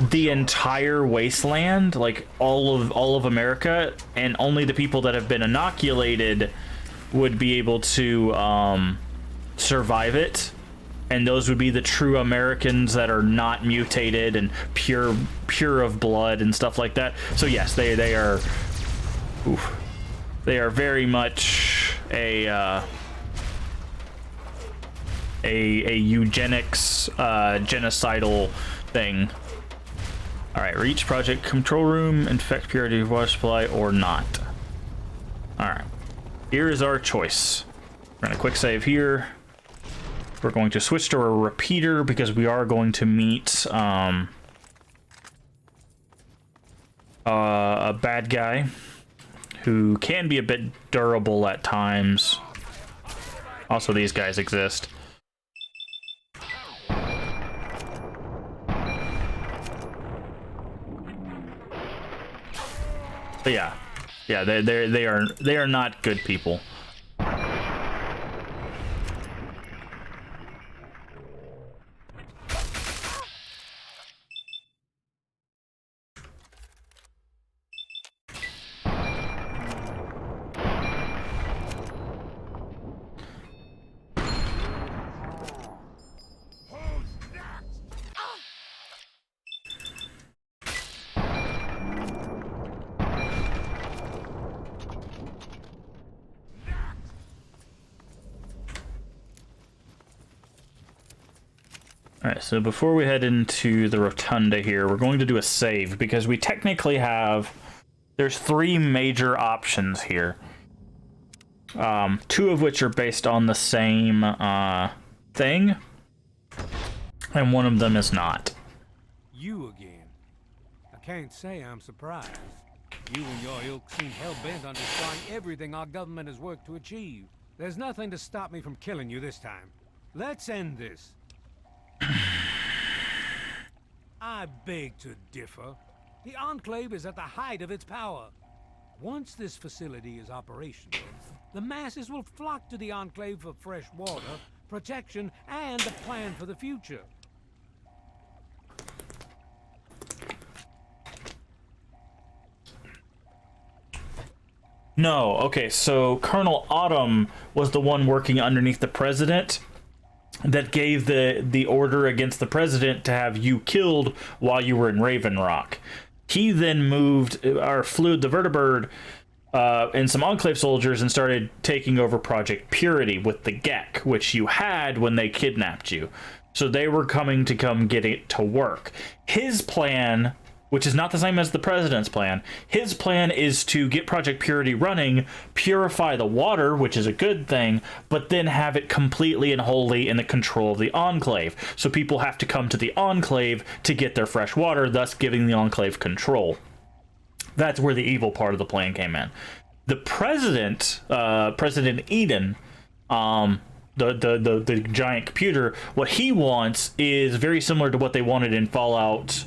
the entire wasteland, like all of America, and only the people that have been inoculated would be able to survive it. And those would be the true Americans that are not mutated and pure of blood and stuff like that. So yes, they are very much a eugenics genocidal thing. All right, reach project control room, infect purity water supply or not. All right, here is our choice. We're gonna quick save here. We're going to switch to a repeater because we are going to meet a bad guy who can be a bit durable at times. Also, these guys exist. But yeah, they are not good people. Alright, so before we head into the rotunda here, we're going to do a save, because we technically have... There's 3 major options here. 2 of which are based on the same thing, and 1 of them is not. You again. I can't say I'm surprised. You and your ilk seem hell-bent on destroying everything our government has worked to achieve. There's nothing to stop me from killing you this time. Let's end this. I beg to differ. The Enclave is at the height of its power. Once this facility is operational, the masses will flock to the Enclave for fresh water, protection, and a plan for the future. No, okay, so Colonel Autumn was the one working underneath the president that gave the order against the president to have you killed while you were in Raven Rock. He then moved, or flew the Vertibird and some Enclave soldiers and started taking over Project Purity with the Gek, which you had when they kidnapped you. So they were coming to come get it to work. His plan, which is not the same as the president's plan, his plan is to get Project Purity running, purify the water, which is a good thing, but then have it completely and wholly in the control of the Enclave. So people have to come to the Enclave to get their fresh water, thus giving the Enclave control. That's where the evil part of the plan came in. The president, President Eden, the giant computer, what he wants is very similar to what they wanted in Fallout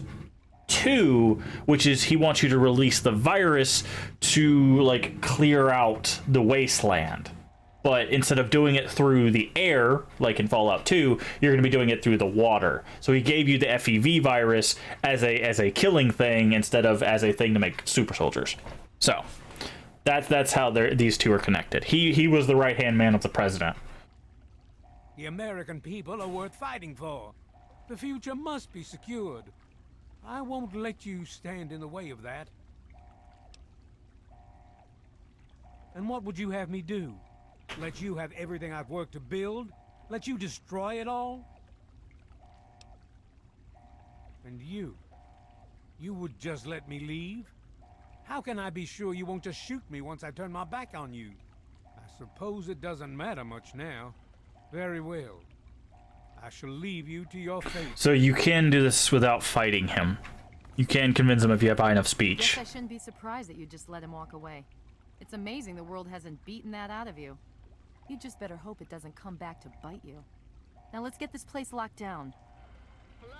2, which is he wants you to release the virus to, like, clear out the wasteland. but instead of doing it through the air, like in Fallout 2, you're going to be doing it through the water. So he gave you the FEV virus as a killing thing instead of as a thing to make super soldiers. So that's how these two are connected. He was the right-hand man of the president. The American people are worth fighting for. The future must be secured. I won't let you stand in the way of that. And what would you have me do? Let you have everything I've worked to build? Let you destroy it all? And you would just let me leave? How can I be sure you won't just shoot me once I turn my back on you? I suppose it doesn't matter much now. Very well. I shall leave you to your fate. So you can do this without fighting him. You can convince him if you have high enough speech. Guess I shouldn't be surprised that you just let him walk away. It's amazing the world hasn't beaten that out of you. You just better hope it doesn't come back to bite you. Now let's get this place locked down. Hello?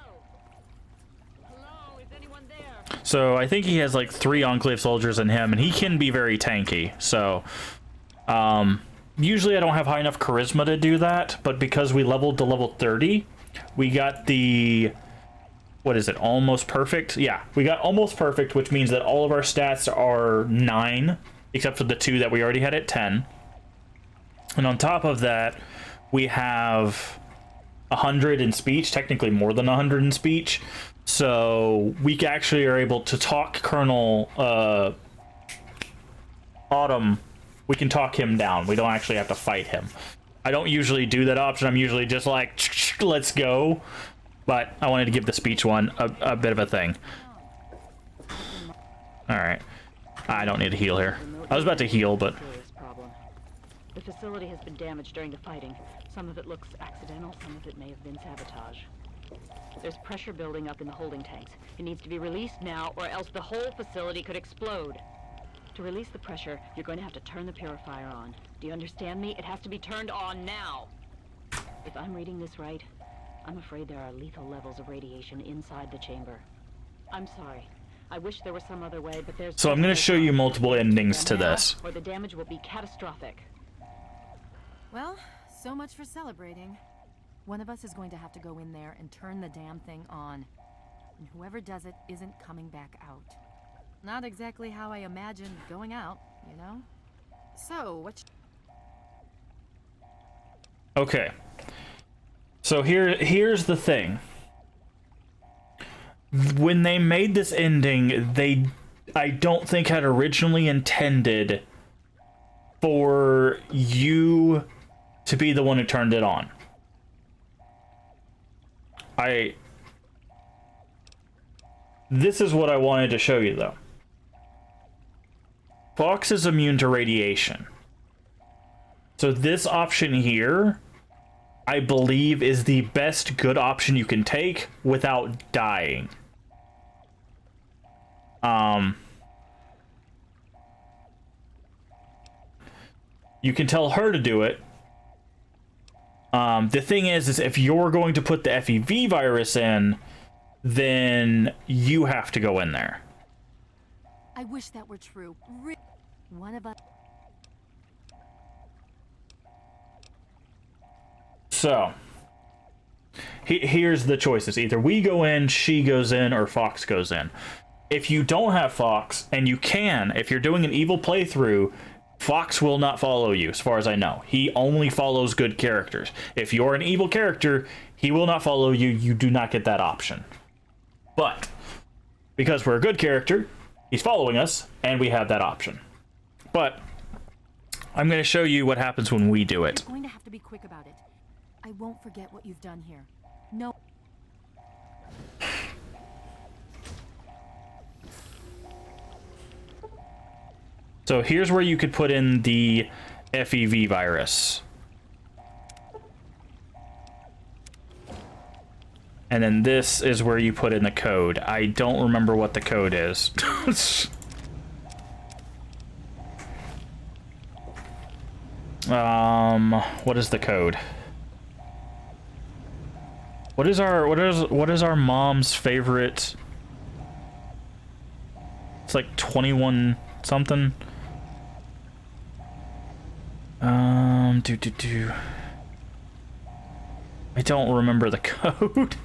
Hello? Is anyone there? So I think he has like 3 Enclave soldiers in him, and he can be very tanky. So, usually I don't have high enough charisma to do that, but because we leveled to level 30, we got the... What is it? Almost perfect? Yeah, we got almost perfect, which means that all of our stats are 9, except for the 2 that we already had at 10. And on top of that, we have 100 in speech, technically more than 100 in speech. So we actually are able to talk Colonel Autumn. We can talk him down. We don't actually have to fight him. I don't usually do that option. I'm usually just like, let's go. But I wanted to give the speech one a bit of a thing. Alright. I don't need to heal here. I was about to heal, but... The facility has been damaged during the fighting. Some of it looks accidental, some of it may have been sabotage. There's pressure building up in the holding tanks. It needs to be released now, or else the whole facility could explode. To release the pressure, you're going to have to turn the purifier on. Do you understand me? It has to be turned on now! If I'm reading this right, I'm afraid there are lethal levels of radiation inside the chamber. I'm sorry. I wish there was some other way, but there's... So I'm going to show you multiple endings to this. Or the damage will be catastrophic. Well, so much for celebrating. One of us is going to have to go in there and turn the damn thing on. And whoever does it isn't coming back out. Not exactly how I imagined going out, you know? So, what... Okay. So here's the thing. When they made this ending, I don't think had originally intended for you to be the one who turned it on. This is what I wanted to show you, though. Fox is immune to radiation. So this option here, I believe, is the best good option you can take without dying. You can tell her to do it. The thing is if you're going to put the FEV virus in, then you have to go in there. I wish that were true. One of us... So, here's the choices. Either we go in, she goes in, or Fox goes in. If you don't have Fox, and you can, if you're doing an evil playthrough, Fox will not follow you, as far as I know. He only follows good characters. If you're an evil character, he will not follow you. You do not get that option. But, because we're a good character, he's following us, and we have that option. But, I'm going to show you what happens when we do it. You're going to have to be quick about it. I won't forget what you've done here. No. So here's where you could put in the FEV virus. And then this is where you put in the code. I don't remember what the code is. What is the code? What is our mom's favorite? It's like 21 something. I don't remember the code.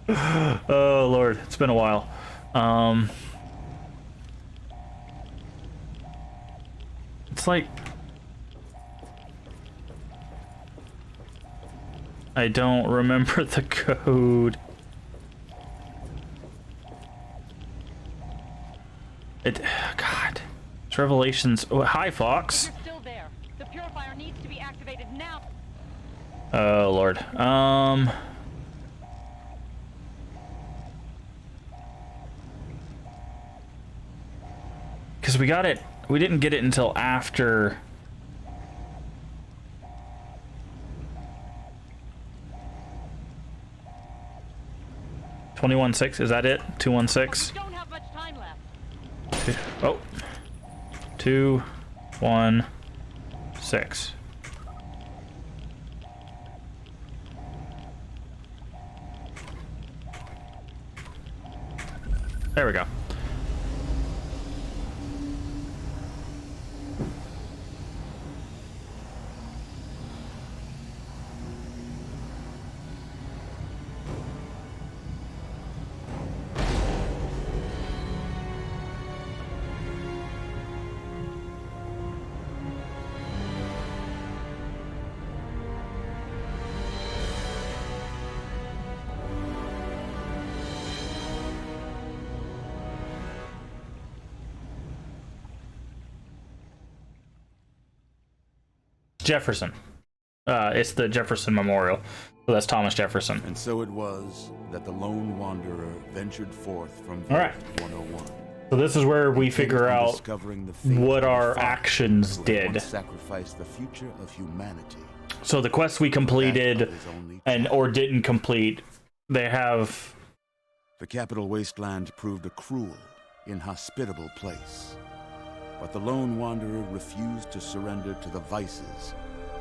Oh Lord, it's been a while. It's like I don't remember the code. God. It's Revelations. Oh, hi, Fox. You're still there. The purifier needs to be activated now. Oh, Lord. Because we got it. We didn't get it until after. $21.6, is that it? 216? Don't have much time left. Oh. 216. There we go. Jefferson. It's the Jefferson Memorial. So that's Thomas Jefferson. And so it was that the lone wanderer ventured forth from All right. 101. So this is where we figure out what our actions did. Sacrifice the future of humanity. So the quests we completed and or didn't complete, they have. The capital wasteland proved a cruel, inhospitable place. But the lone wanderer refused to surrender to the vices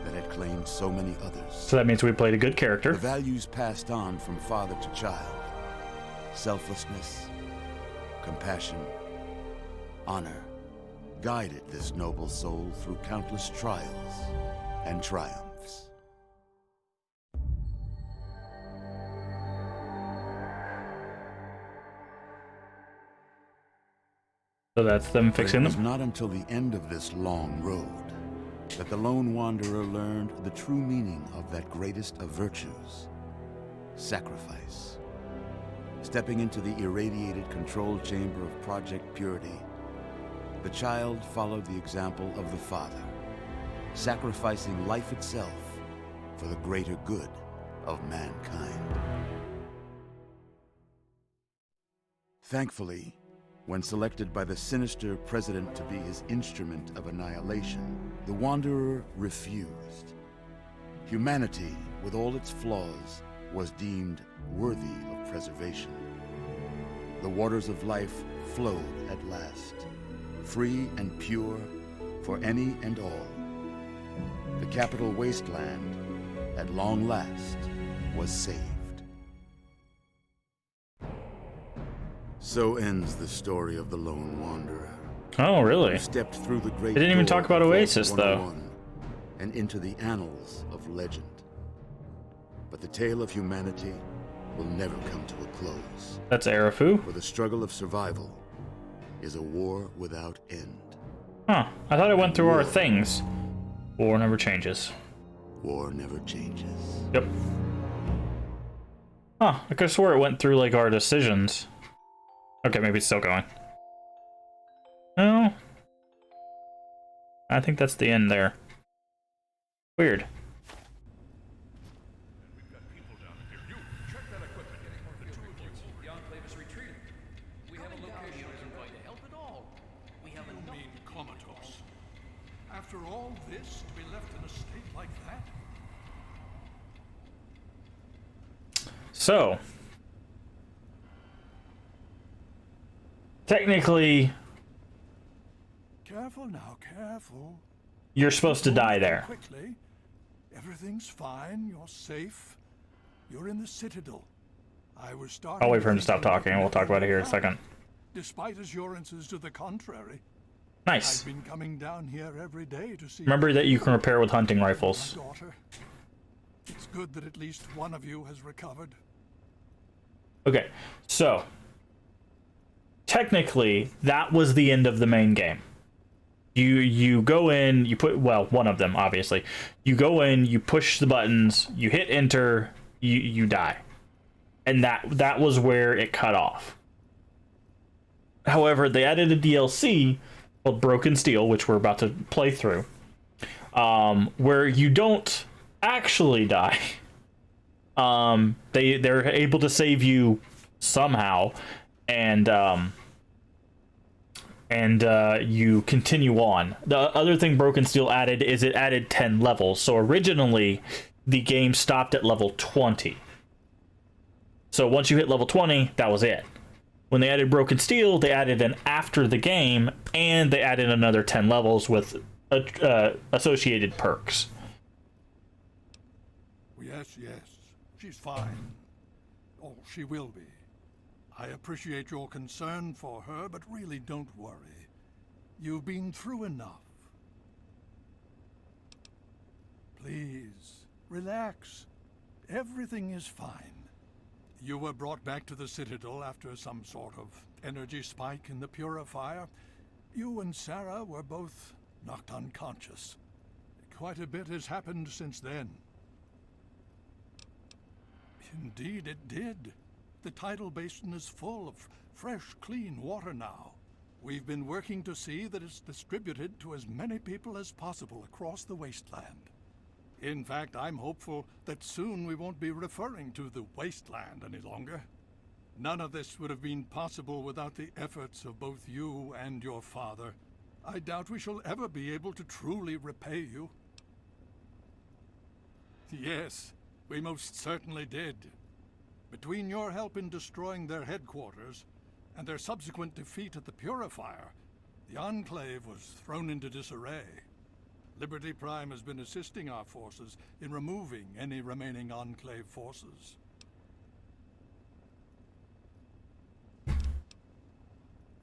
that had claimed so many others. So that means we played a good character. The values passed on from father to child. Selflessness, compassion, honor guided this noble soul through countless trials and triumphs. So that's them fixing them. It was not until the end of this long road that the lone wanderer learned the true meaning of that greatest of virtues, sacrifice. Stepping into the irradiated control chamber of Project Purity, the child followed the example of the father, sacrificing life itself for the greater good of mankind. Thankfully, when selected by the sinister president to be his instrument of annihilation, the Wanderer refused. Humanity, with all its flaws, was deemed worthy of preservation. The waters of life flowed at last, free and pure for any and all. The capital wasteland, at long last, was saved. So ends the story of the lone wanderer. Oh, really? Who stepped through the great They didn't even door talk about of Oasis, though. 101 and into the annals of legend. But the tale of humanity will never come to a close. That's Arafu. For the struggle of survival is a war without end. Huh. I thought it went through our things. War never changes. War never changes. Yep. Huh. I could have swore it went through, like, our decisions. Okay, maybe it's still going. No. I think that's the end there. Weird. After all this, to be left in a state like that? So, technically, Careful now, careful. you're supposed to die there. Quickly. Everything's fine. You're safe. You're in the Citadel. I was starting. I'll wait for him to stop talking and we'll talk about it here in a second. Despite assurances to the contrary. Nice. I've been coming down here every day to see. Remember that you can repair with hunting rifles. My daughter. It's good that at least one of you has recovered. Okay, so technically that was the end of the main game. You go in, you put, well, one of them obviously. You go in, you push the buttons, you hit enter, you die. And that was where it cut off. However, they added a DLC called Broken Steel, which we're about to play through, where you don't actually die. They're able to save you somehow, and you continue on. The other thing Broken Steel added is it added 10 levels. So originally, the game stopped at level 20. So once you hit level 20, that was it. When they added Broken Steel, they added an after the game, and they added another 10 levels with associated perks. Yes, she's fine. Oh, she will be. I appreciate your concern for her, but really don't worry. You've been through enough. Please, relax. Everything is fine. You were brought back to the Citadel after some sort of energy spike in the purifier. You and Sarah were both knocked unconscious. Quite a bit has happened since then. Indeed, it did. The tidal basin is full of fresh, clean water now. We've been working to see that it's distributed to as many people as possible across the wasteland. In fact, I'm hopeful that soon we won't be referring to the wasteland any longer. None of this would have been possible without the efforts of both you and your father. I doubt we shall ever be able to truly repay you. Yes, we most certainly did. Between your help in destroying their headquarters and their subsequent defeat at the Purifier, the Enclave was thrown into disarray. Liberty Prime has been assisting our forces in removing any remaining Enclave forces.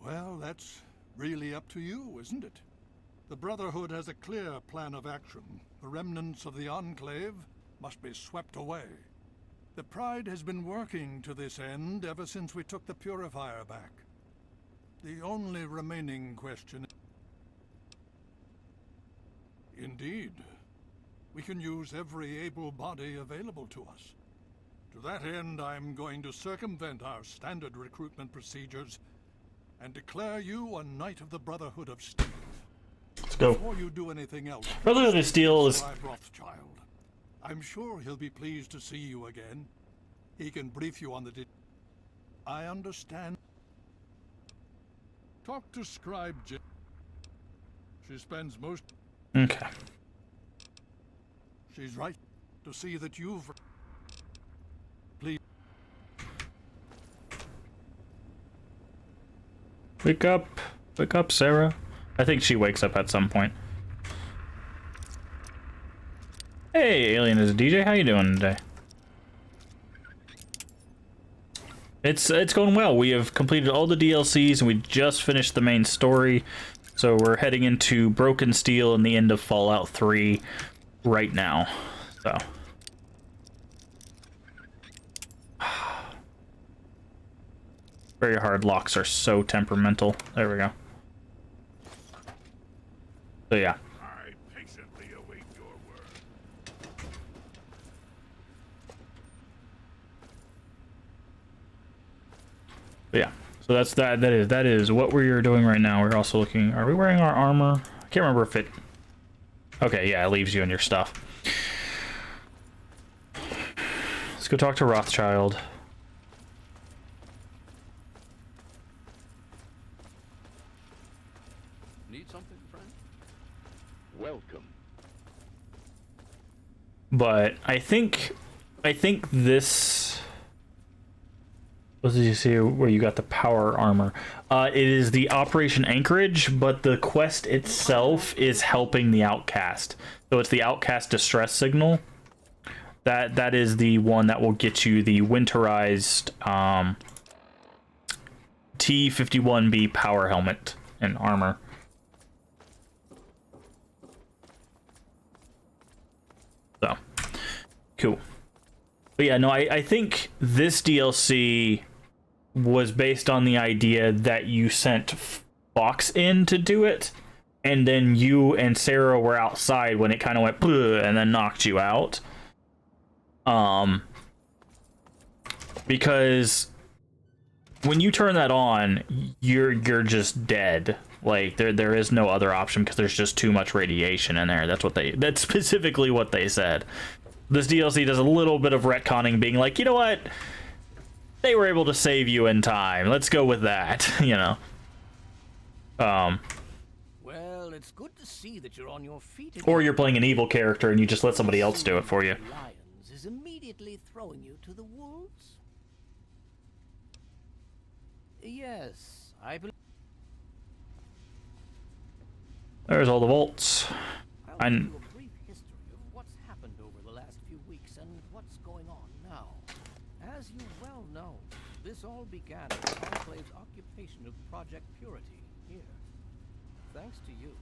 Well, that's really up to you, isn't it? The Brotherhood has a clear plan of action. The remnants of the Enclave must be swept away. The Pride has been working to this end ever since we took the Purifier back. The only remaining question... Indeed. We can use every able body available to us. To that end, I'm going to circumvent our standard recruitment procedures and declare you a Knight of the Brotherhood of Steel. Let's go. Before you do anything else, Brotherhood of Steel is... Rothschild. I'm sure he'll be pleased to see you again. He can brief you on the... I understand. Talk to Scribe J. She spends most... Okay. She's right to see that you've... Please. Wake up, Sarah. I think she wakes up at some point. Hey, Alien is a DJ. How you doing today? It's going well. We have completed all the DLCs and we just finished the main story. So we're heading into Broken Steel and the end of Fallout 3 right now. So very hard. Locks are so temperamental. There we go. So yeah. I patiently await your word. But yeah. So that's that is what we're doing right now. We're also looking, are we wearing our armor? I can't remember if it... Okay, yeah, it leaves you in your stuff. Let's go talk to Rothschild. Need something, friend? Welcome. But I think this... What did you see where you got the power armor? It is the Operation Anchorage, but the quest itself is helping the Outcast. So it's the Outcast distress signal. That is the one that will get you the winterized T-51B power helmet and armor. Cool. But yeah, no, I think this DLC was based on the idea that you sent Fox in to do it, and then you and Sarah were outside when it kind of went and then knocked you out. Because when you turn that on, you're just dead. Like there is no other option because there's just too much radiation in there. That's specifically what they said. This DLC does a little bit of retconning, being like, you know what? They were able to save you in time. Let's go with that, you know. Well, it's good to see that you're on your feet again. Or you're playing an evil character and you just let somebody else do it for you. Lions is immediately throwing you to the wolves? Yes, I believe. There's all the vaults. I'll give you a brief history of what's happened over the last few weeks and what's going on now. As you well know, this all began with the Enclave's occupation of Project Purity here. Thanks to you,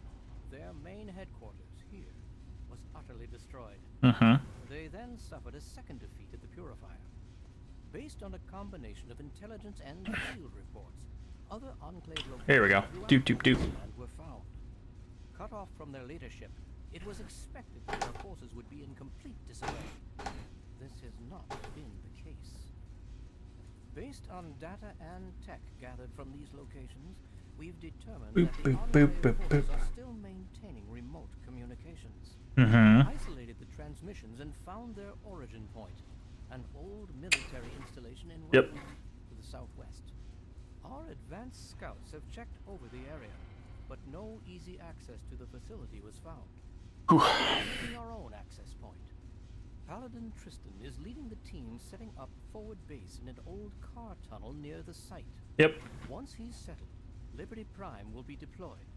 their main headquarters here was utterly destroyed. They then suffered a second defeat at the Purifier. Based on a combination of intelligence and field reports, other Enclave locations here we go. Doop doop doop. were found. Cut off from their leadership, it was expected that their forces would be in complete disarray. This has not been the case. Based on data and tech gathered from these locations, we've determined that the Enclave forces are still maintaining remote communications. Isolated the transmissions and found their origin point, an old military installation in Rome to the southwest. Our advanced scouts have checked over the area, but no easy access to the facility was found. Using our own access point. Paladin Tristan is leading the team setting up forward base in an old car tunnel near the site. Once he's settled, Liberty Prime will be deployed.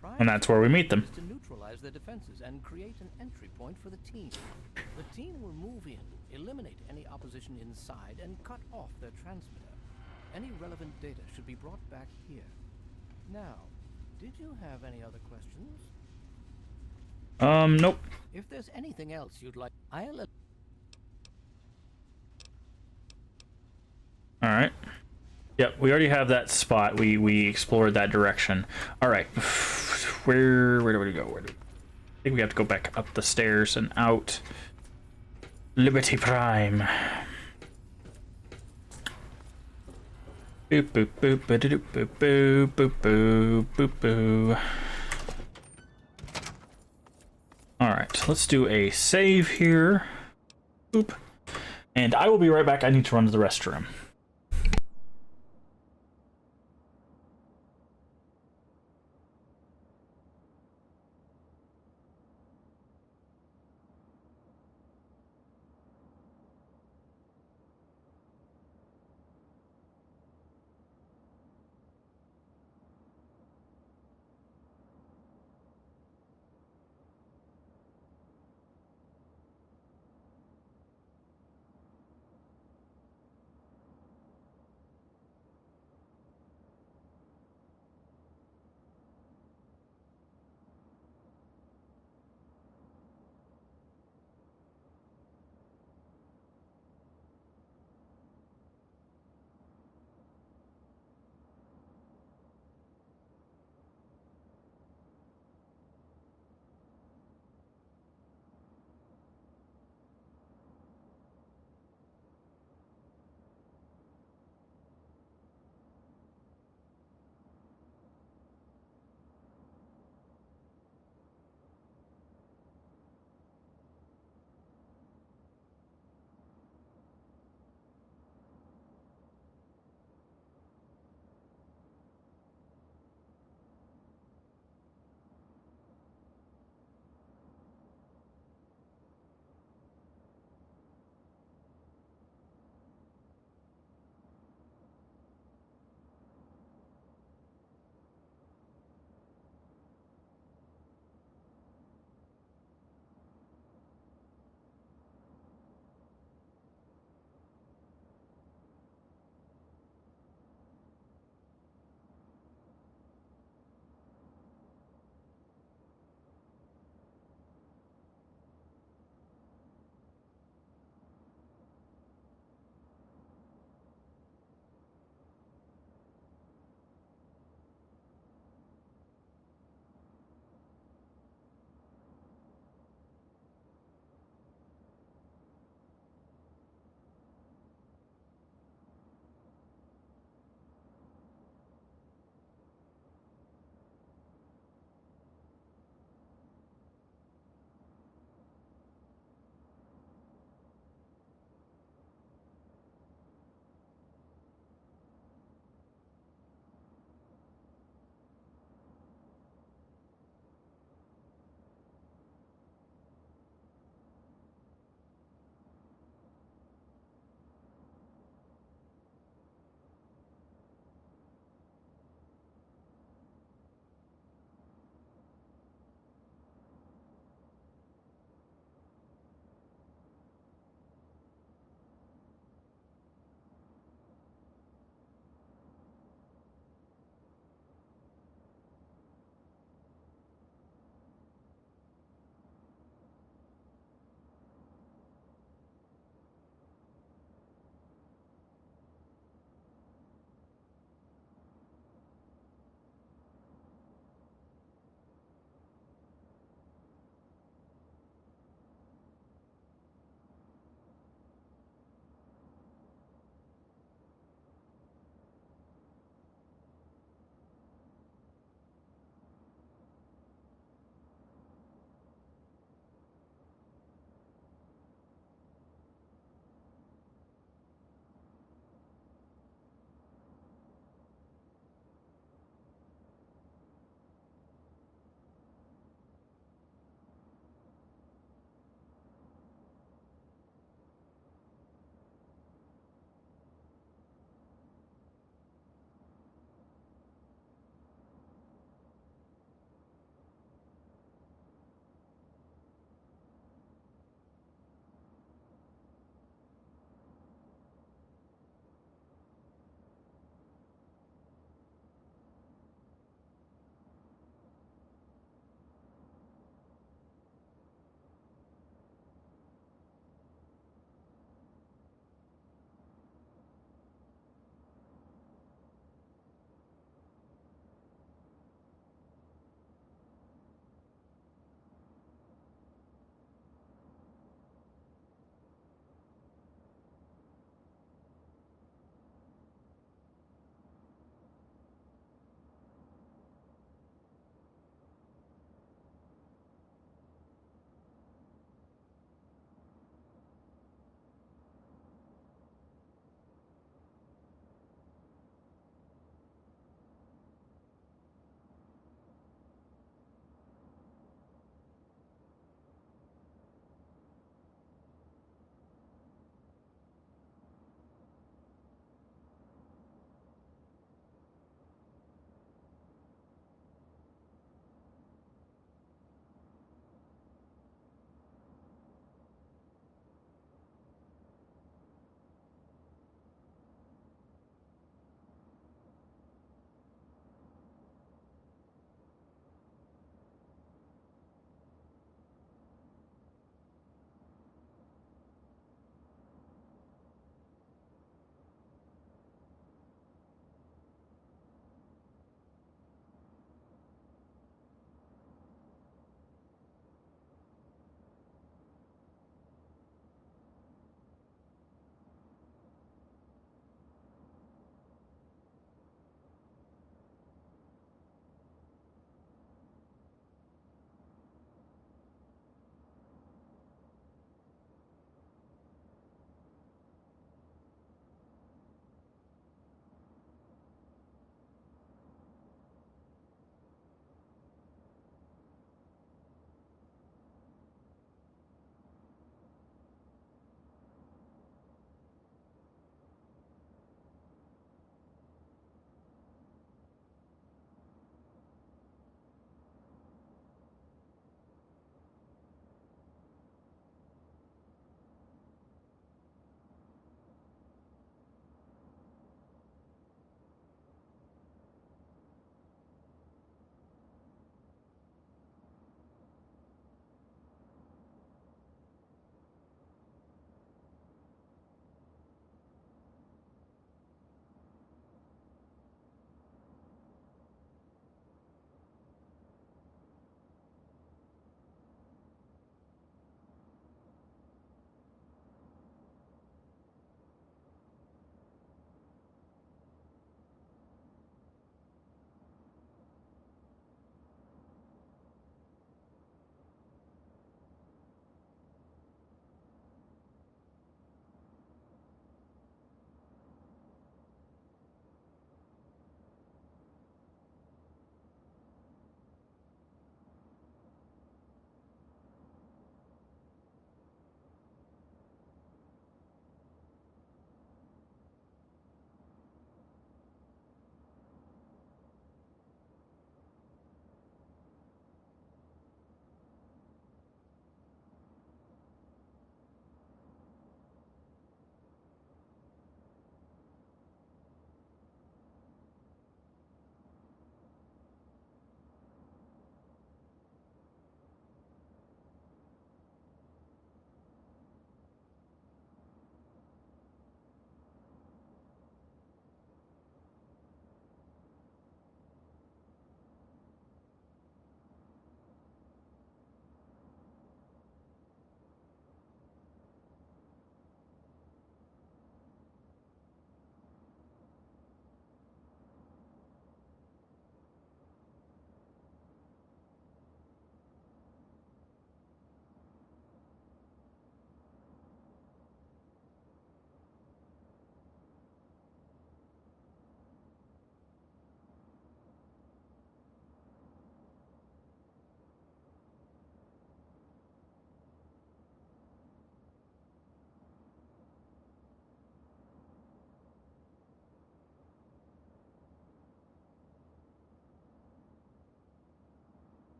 Prime And that's where we meet them. to neutralize their defenses and create an entry point for the team. The team will move in, eliminate any opposition inside, and cut off their transmitter. Any relevant data should be brought back here. Now, did you have any other questions? Nope. If there's anything else you'd like, I'll... Alright. Yep, we already have that spot. We explored that direction. Alright. Where do we go? I think we have to go back up the stairs and out. Liberty Prime. Boop boop boop boop boop boop boop boop boop boop. Alright, let's do a save here. Boop. And I will be right back. I need to run to the restroom.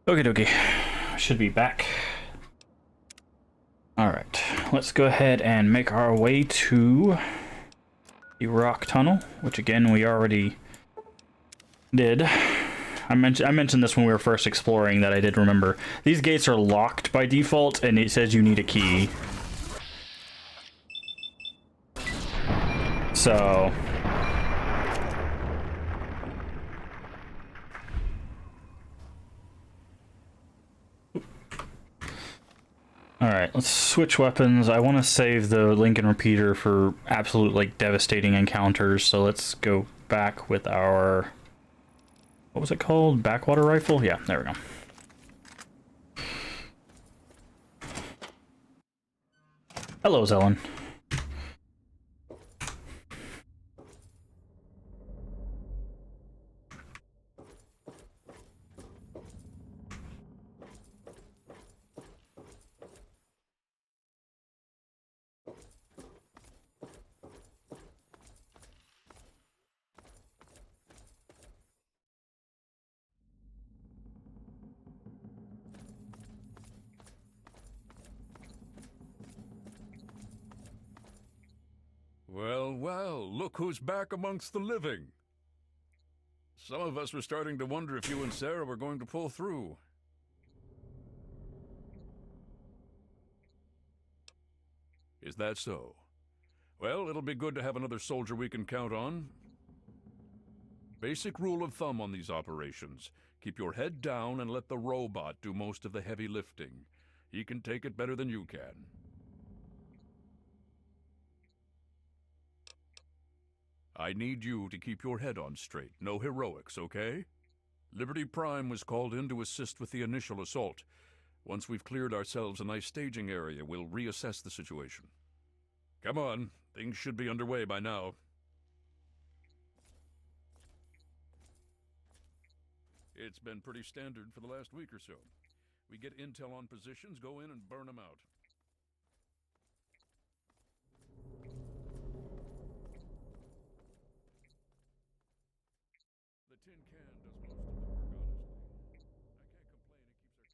Okie dokie. Should be back. Alright, let's go ahead and make our way to the rock tunnel, which again we already did. I mentioned this when we were first exploring, that I did remember. These gates are locked by default, and it says you need a key. So... Alright, let's switch weapons. I want to save the Lincoln Repeater for absolute, like, devastating encounters, so let's go back with our... What was it called? Backwater rifle? Yeah, there we go. Hello, Zelen. Well, well, look who's back amongst the living. Some of us were starting to wonder if you and Sarah were going to pull through. Is that so? Well, it'll be good to have another soldier we can count on. Basic rule of thumb on these operations. Keep your head down and let the robot do most of the heavy lifting. He can take it better than you can. I need you to keep your head on straight. No heroics, okay? Liberty Prime was called in to assist with the initial assault. Once we've cleared ourselves a nice staging area, we'll reassess the situation. Come on, things should be underway by now. It's been pretty standard for the last week or so. We get intel on positions, go in and burn them out. The tin can does most of the work, honestly. I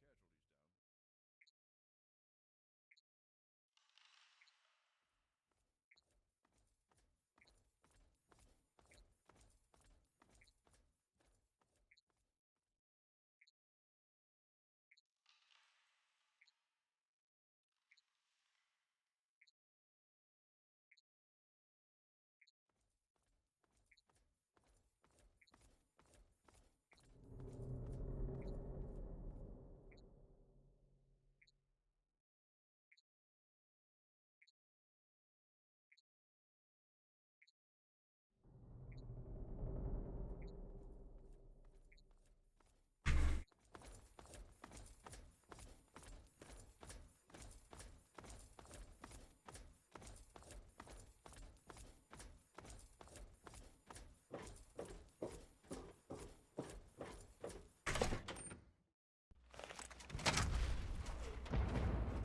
can't complain, it keeps our casualties down.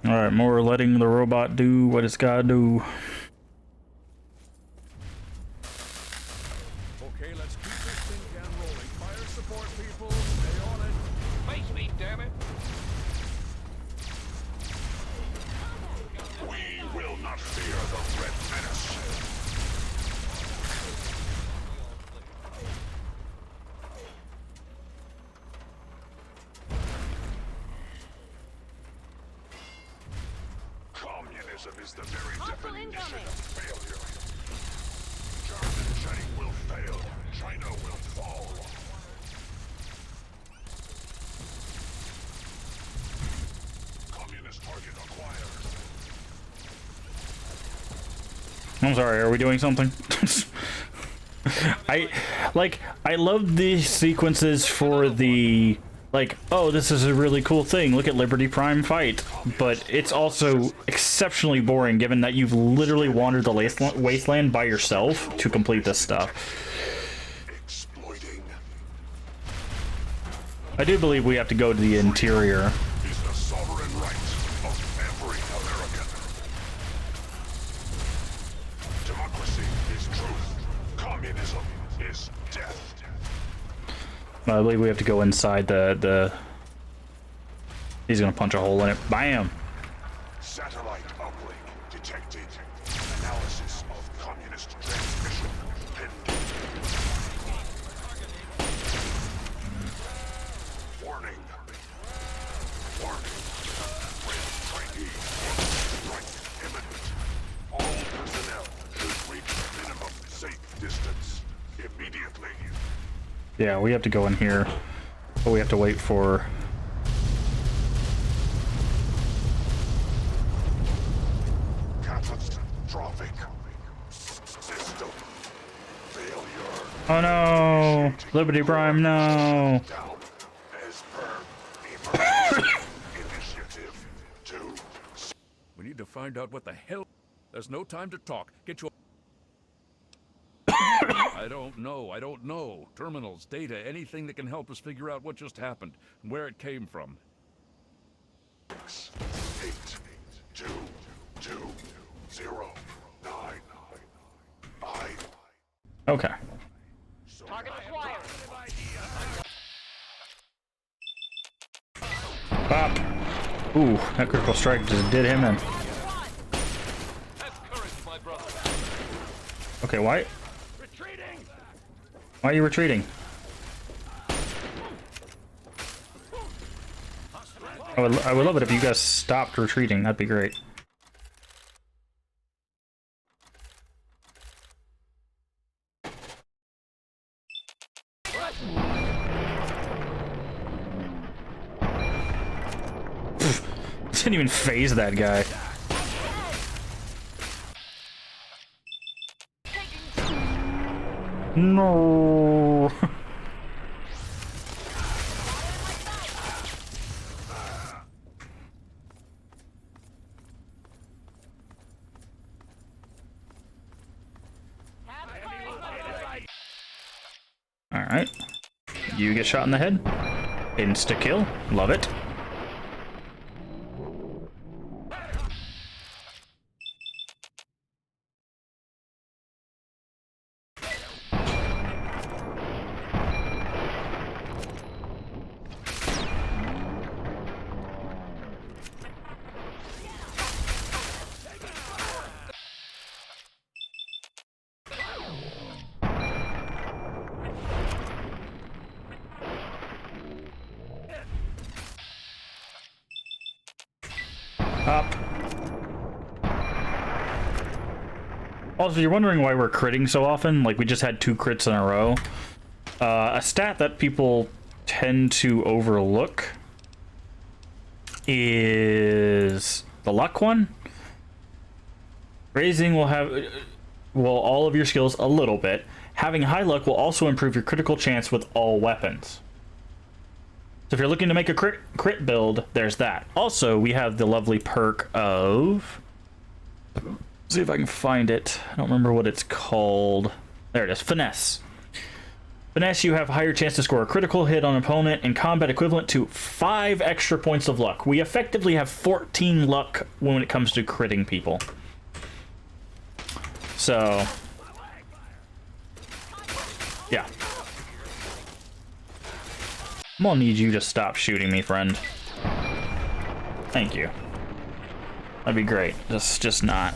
Alright, more letting the robot do what it's gotta do. Okay, let's keep this tin can rolling. Fire support, people. Stay on it. Face me, damn it. We will not fear the Red Menace. Communism is the very definition of failure. German will fail. China will fall. Communist target acquired. I'm sorry, are we doing something? I love these sequences for the, like, oh, this is a really cool thing, look at Liberty Prime fight, but it's also exceptionally boring given that you've literally wandered the wasteland by yourself to complete this stuff. Exploiting. I do believe we have to go to the interior. Is the sovereign right of every American. Democracy is truth. Communism is death. I believe we have to go inside the He's gonna punch a hole in it. Bam! Satellite uplink detected. Analysis of communist transmission pending. Warning. Warning. Trainee. Strike imminent. All personnel should reach minimum safe distance immediately. Yeah, we have to go in here, but we have to wait for... Catastrophic. System failure. Oh no! Liberty Prime, no! Down as per emergency initiative 2. We need to find out what the hell. There's no time to talk. Get your. I don't know. Terminals, data, anything that can help us figure out what just happened and where it came from. 8 2 2 0 9 5. Okay. Target acquired. Pop! Ooh, that critical strike just did him in. Okay, why? Why are you retreating? I would love it if you guys stopped retreating. That'd be great. Didn't even phase that guy. No. All right. You get shot in the head. Insta kill. Love it. Up. Also, you're wondering why we're critting so often? Like, we just had 2 crits in a row. A stat that people tend to overlook is the luck one. Raising will have all of your skills a little bit. Having high luck will also improve your critical chance with all weapons. So if you're looking to make a crit build, there's that. Also, we have the lovely perk of... see if I can find it. I don't remember what it's called. There it is. Finesse. Finesse, you have a higher chance to score a critical hit on an opponent in combat equivalent to 5 extra points of luck. We effectively have 14 luck when it comes to critting people. So... yeah. I'm gonna need you to stop shooting me, friend. Thank you. That'd be great. Just not.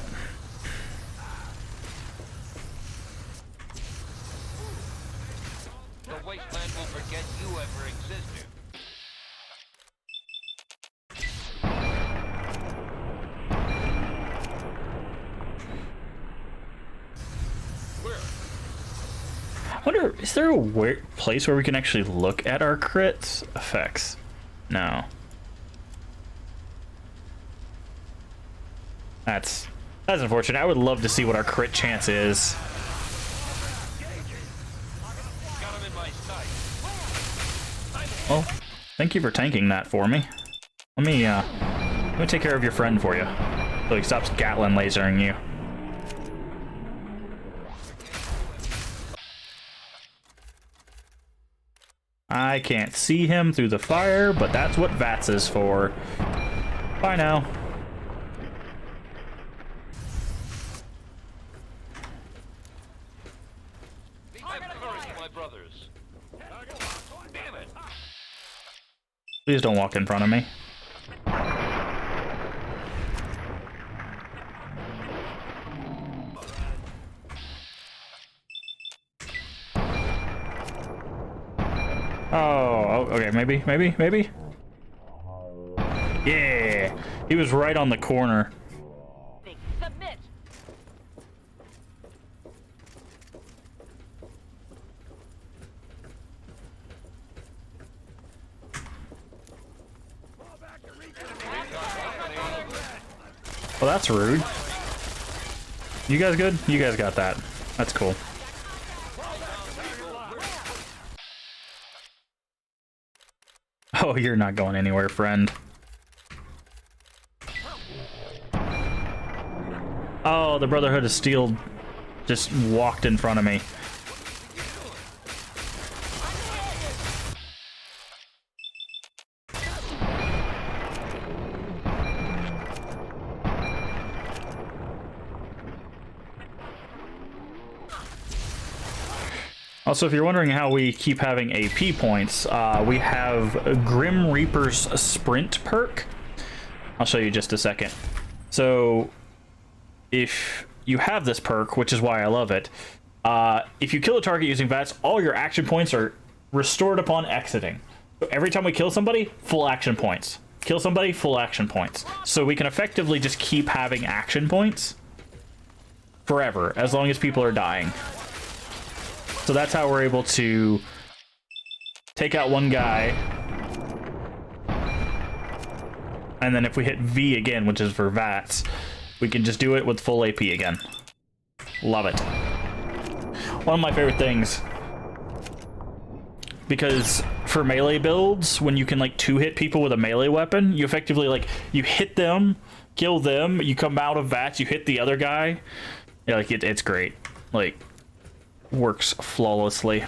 The wasteland will forget you ever existed. I wonder, is there a place where we can actually look at our crits effects? No. That's unfortunate. I would love to see what our crit chance is. Well, thank you for tanking that for me. Let me take care of your friend for you, so he stops Gatlin lasering you. I can't see him through the fire, but that's what VATS is for. Bye now. My brothers. Damn it. Please don't walk in front of me. Oh, okay, maybe. Yeah, he was right on the corner. Submit. Well, that's rude. You guys good? You guys got that. That's cool. Oh, you're not going anywhere, friend. Oh, the Brotherhood of Steel just walked in front of me. Also, if you're wondering how we keep having AP points, we have Grim Reaper's Sprint perk. I'll show you just a second. So, if you have this perk, which is why I love it, if you kill a target using VATS, all your action points are restored upon exiting. So every time we kill somebody, full action points. Kill somebody, full action points. So we can effectively just keep having action points forever, as long as people are dying. So that's how we're able to take out one guy. And then if we hit V again, which is for VATS, we can just do it with full AP again. Love it. One of my favorite things. Because for melee builds, when you can like two-hit people with a melee weapon, you effectively like, you hit them, kill them, you come out of VATS, you hit the other guy. Yeah, like it's great. Like, works flawlessly.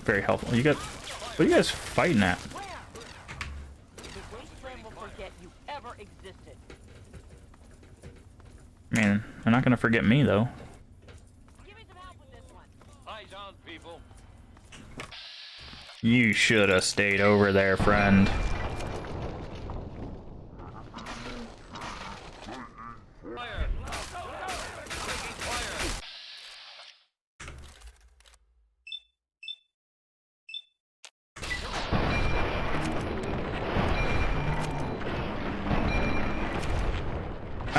Very helpful. You got, what are you guys fighting at? Man, they're not gonna forget me though. Eyes on, people. You should have stayed over there, friend. Fire! Taking fire!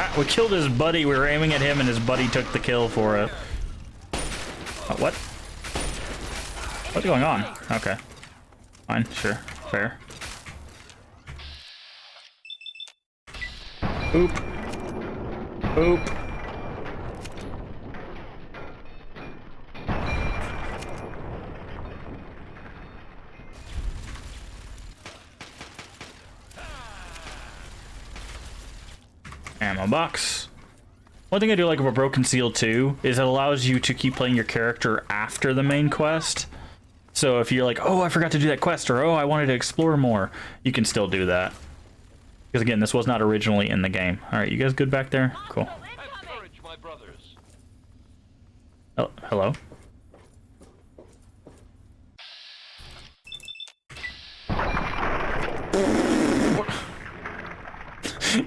Ah, we killed his buddy. We were aiming at him and his buddy took the kill for it. What? What's going on? Okay. Fine, sure. Fair. Oop. Oop. Ammo box. One thing I do like about Broken Seal 2 is it allows you to keep playing your character after the main quest. So if you're like, oh, I forgot to do that quest, or oh, I wanted to explore more, you can still do that. Because again, this was not originally in the game. Alright, you guys good back there? Cool. Courage, my brothers. Oh, hello?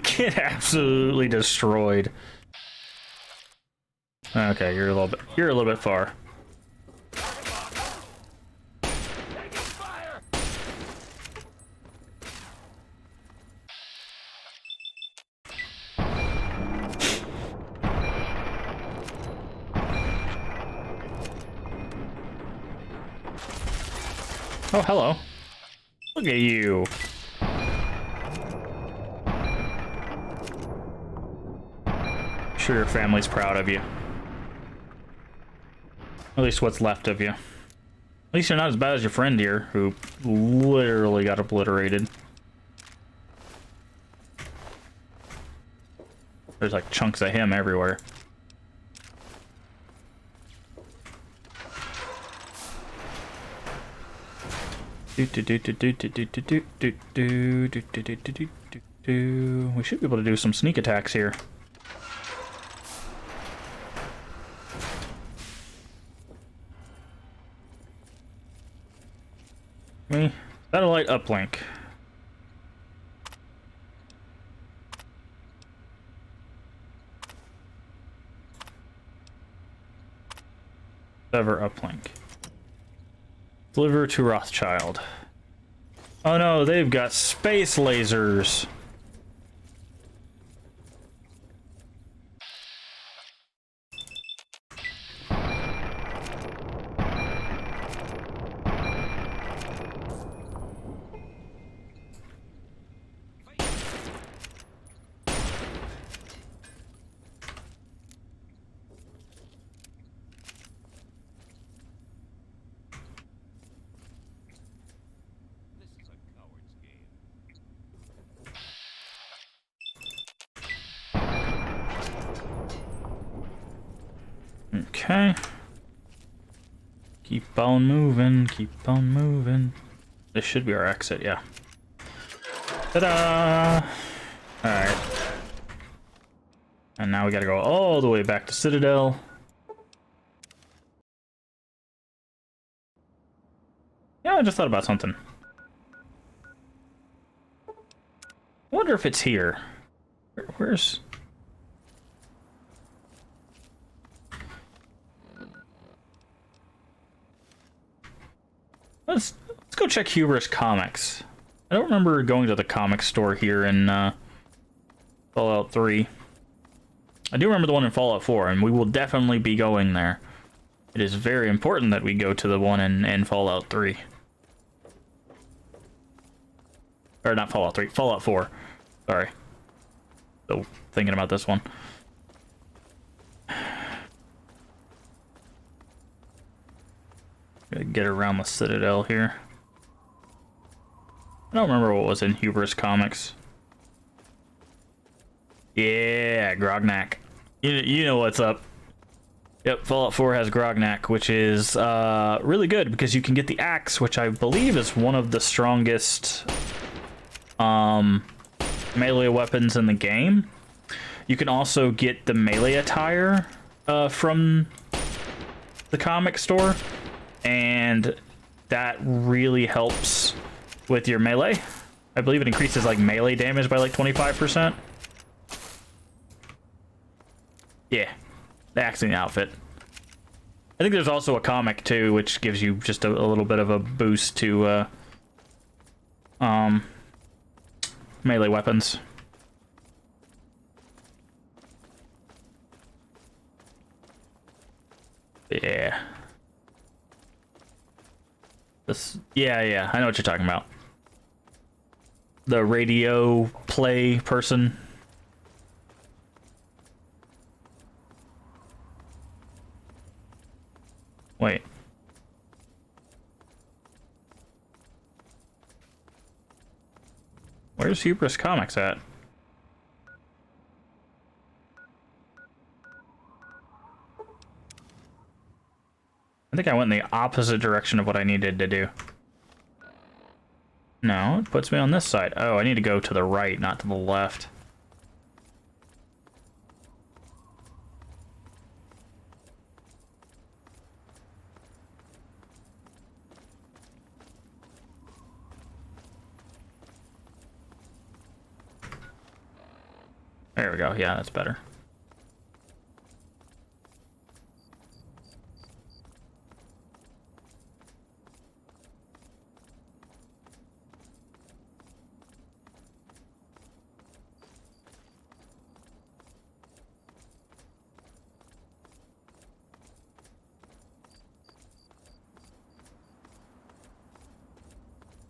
Get absolutely destroyed. Okay, you're a little bit far. Oh, hello. Look at you. I'm sure your family's proud of you. At least what's left of you. At least you're not as bad as your friend here, who literally got obliterated. There's like chunks of him everywhere. We should be able to do some sneak attacks here. Satellite uplink. Server uplink. Deliver to Rothschild. Oh no, they've got space lasers. Okay. Keep on moving, keep on moving. This should be our exit, yeah. Ta-da! Alright. And now we gotta go all the way back to Citadel. Yeah, I just thought about something. I wonder if it's here. Where's... Let's go check Hubris Comics. I don't remember going to the comic store here in Fallout 3. I do remember the one in Fallout 4, and we will definitely be going there. It is very important that we go to the one in Fallout 3. Or not Fallout 3, Fallout 4. Sorry. Still thinking about this one. Gotta get around the Citadel here. I don't remember what was in Hubris Comics. Yeah, Grognak. You know what's up. Yep, Fallout 4 has Grognak, which is really good because you can get the axe, which I believe is one of the strongest melee weapons in the game. You can also get the melee attire from the comic store, and that really helps with your melee. I believe it increases like melee damage by like 25%. Yeah, the axe in the outfit. I think there's also a comic too, which gives you just a little bit of a boost to melee weapons. Yeah. Yeah, I know what you're talking about. The radio play person. Wait. Where's Hubris Comics at? I think I went in the opposite direction of what I needed to do. No, it puts me on this side. Oh, I need to go to the right, not to the left. There we go. Yeah, that's better.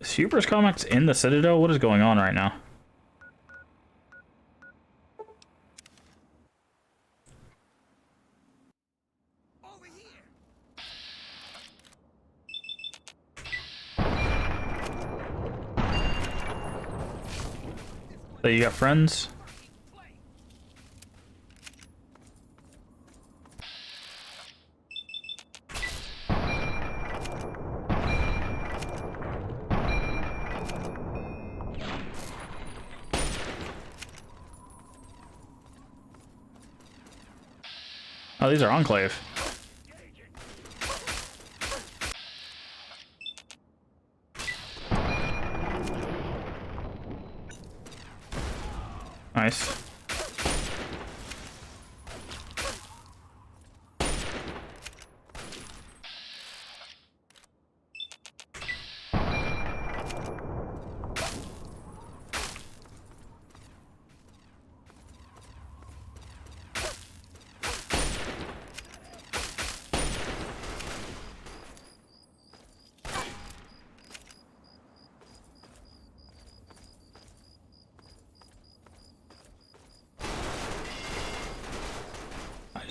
Is Hubris Comics in the Citadel? What is going on right now? So you got friends? Oh, these are Enclave. Nice.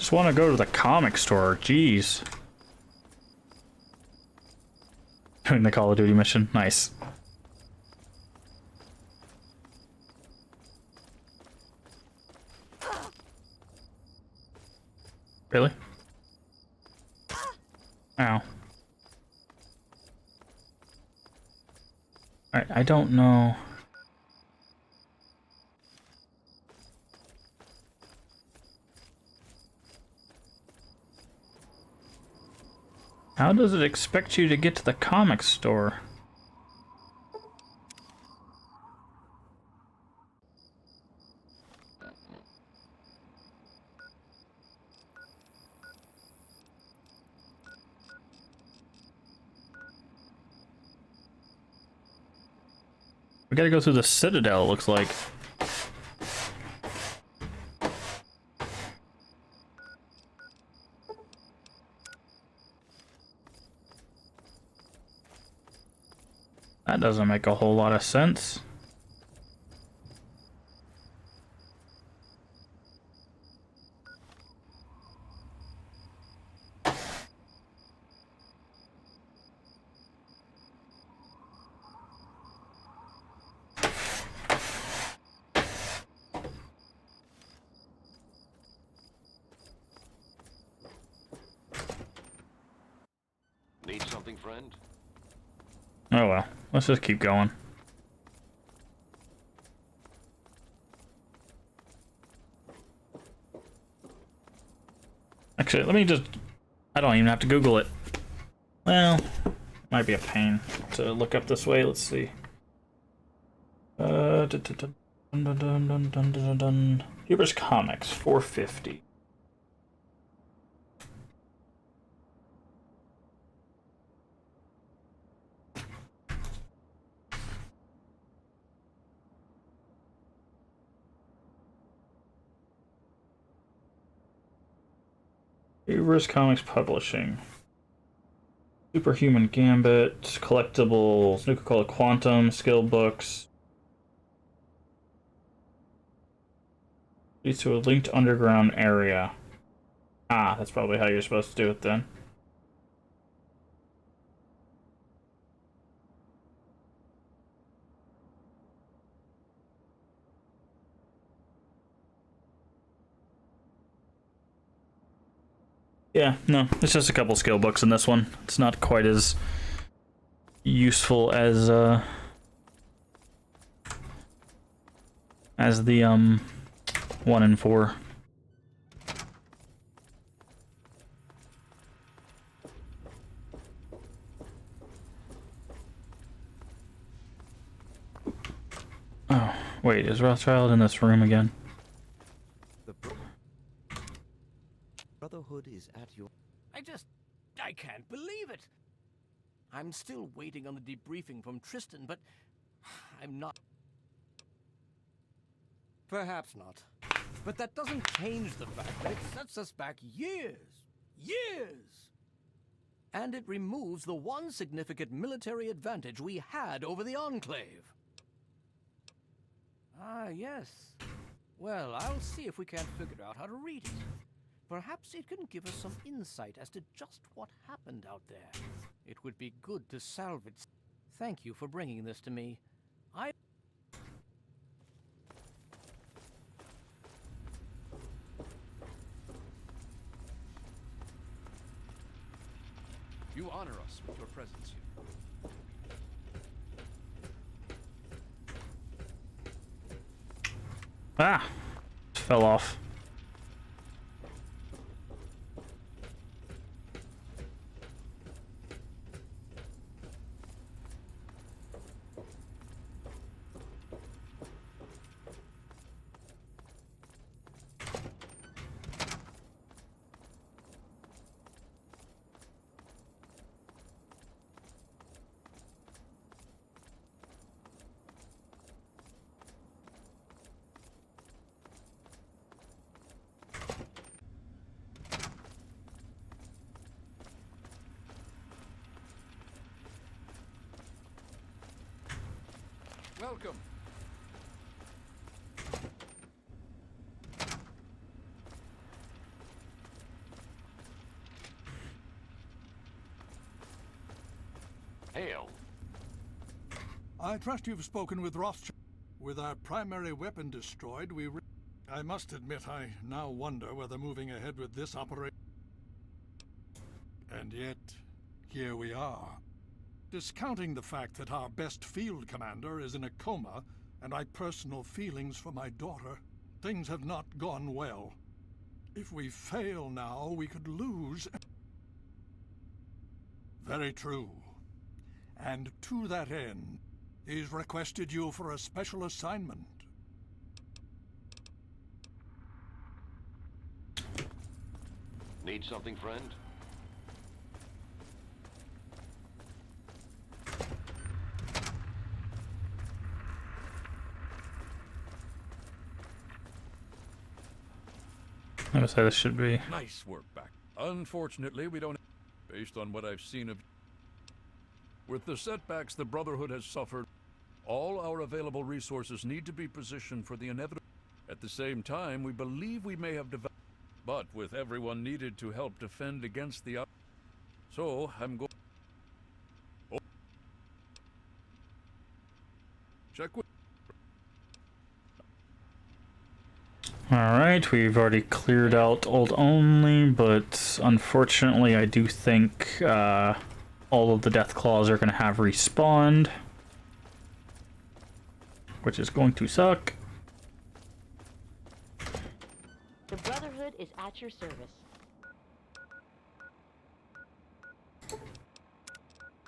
Just want to go to the comic store. Jeez. Doing the Call of Duty mission. Nice. Really? Ow. Alright, I don't know. How does it expect you to get to the comic store? We gotta go through the Citadel, it looks like. That doesn't make a whole lot of sense. Need something, friend? Oh well, let's just keep going. Actually, let me just... I don't even have to Google it. Well, it might be a pain to look up this way. Let's see. Huber's Comics, 450. Huber's Comics Publishing. Superhuman Gambit, collectibles, Nuka-Cola Quantum, skill books. Leads to a linked underground area. Ah, that's probably how you're supposed to do it then. Yeah, no, it's just a couple skill books in this one. It's not quite as useful as the 1 and 4. Oh, wait, is Rothschild in this room again? The Brotherhood is at your... I can't believe it! I'm still waiting on the debriefing from Tristan, but I'm not... Perhaps not. But that doesn't change the fact that it sets us back years. Years! And it removes the one significant military advantage we had over the Enclave. Ah, yes. Well, I'll see if we can't figure out how to read it. Perhaps it can give us some insight as to just what happened out there. It would be good to salvage... Thank you for bringing this to me. You honor us with your presence here. Ah! Fell off. Welcome. Hail. I trust you've spoken with Rothschild. With our primary weapon destroyed, I must admit I now wonder whether moving ahead with this operation... And yet, here we are. Discounting the fact that our best field commander is in a coma, and my personal feelings for my daughter, things have not gone well. If we fail now, we could lose... Very true. And to that end, he's requested you for a special assignment. Need something, friend? I would say this should be... Nice work back. Unfortunately, we don't... Based on what I've seen of... With the setbacks the Brotherhood has suffered, all our available resources need to be positioned for the inevitable. At the same time, we believe we may have developed... But with everyone needed to help defend against the... So, I'm going... Oh. Check with... Alright, we've already cleared out old only, but unfortunately I do think all of the death claws are going to have respawned, which is going to suck. The Brotherhood is at your service.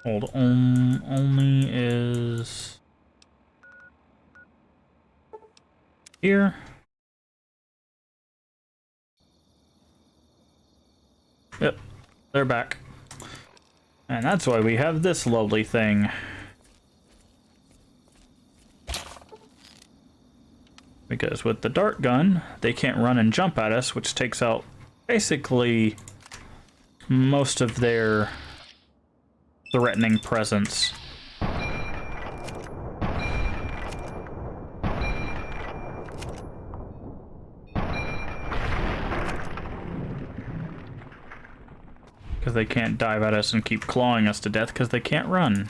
Old only is here. Yep, they're back. And that's why we have this lovely thing. Because with the dart gun, they can't run and jump at us, which takes out basically most of their threatening presence. Because they can't dive at us and keep clawing us to death because they can't run.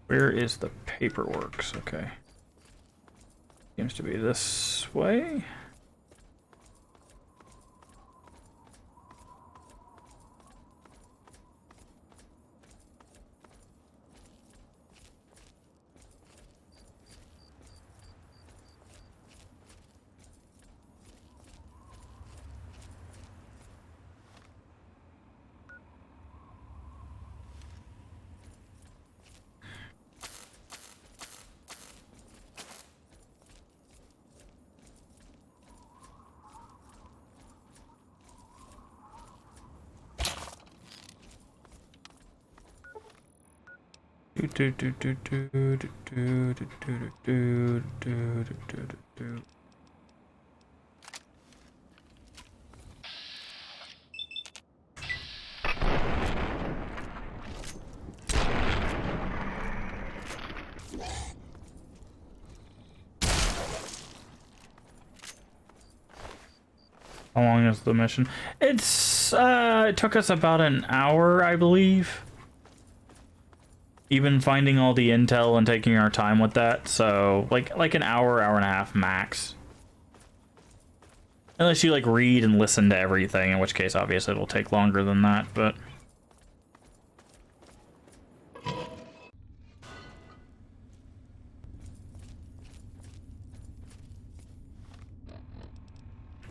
Where is the paperwork? Okay. Seems to be this way. How long is the mission? It took us about an hour, I believe. Even finding all the intel and taking our time with that, so like an hour, hour and a half max. Unless you like read and listen to everything, in which case obviously it'll take longer than that, but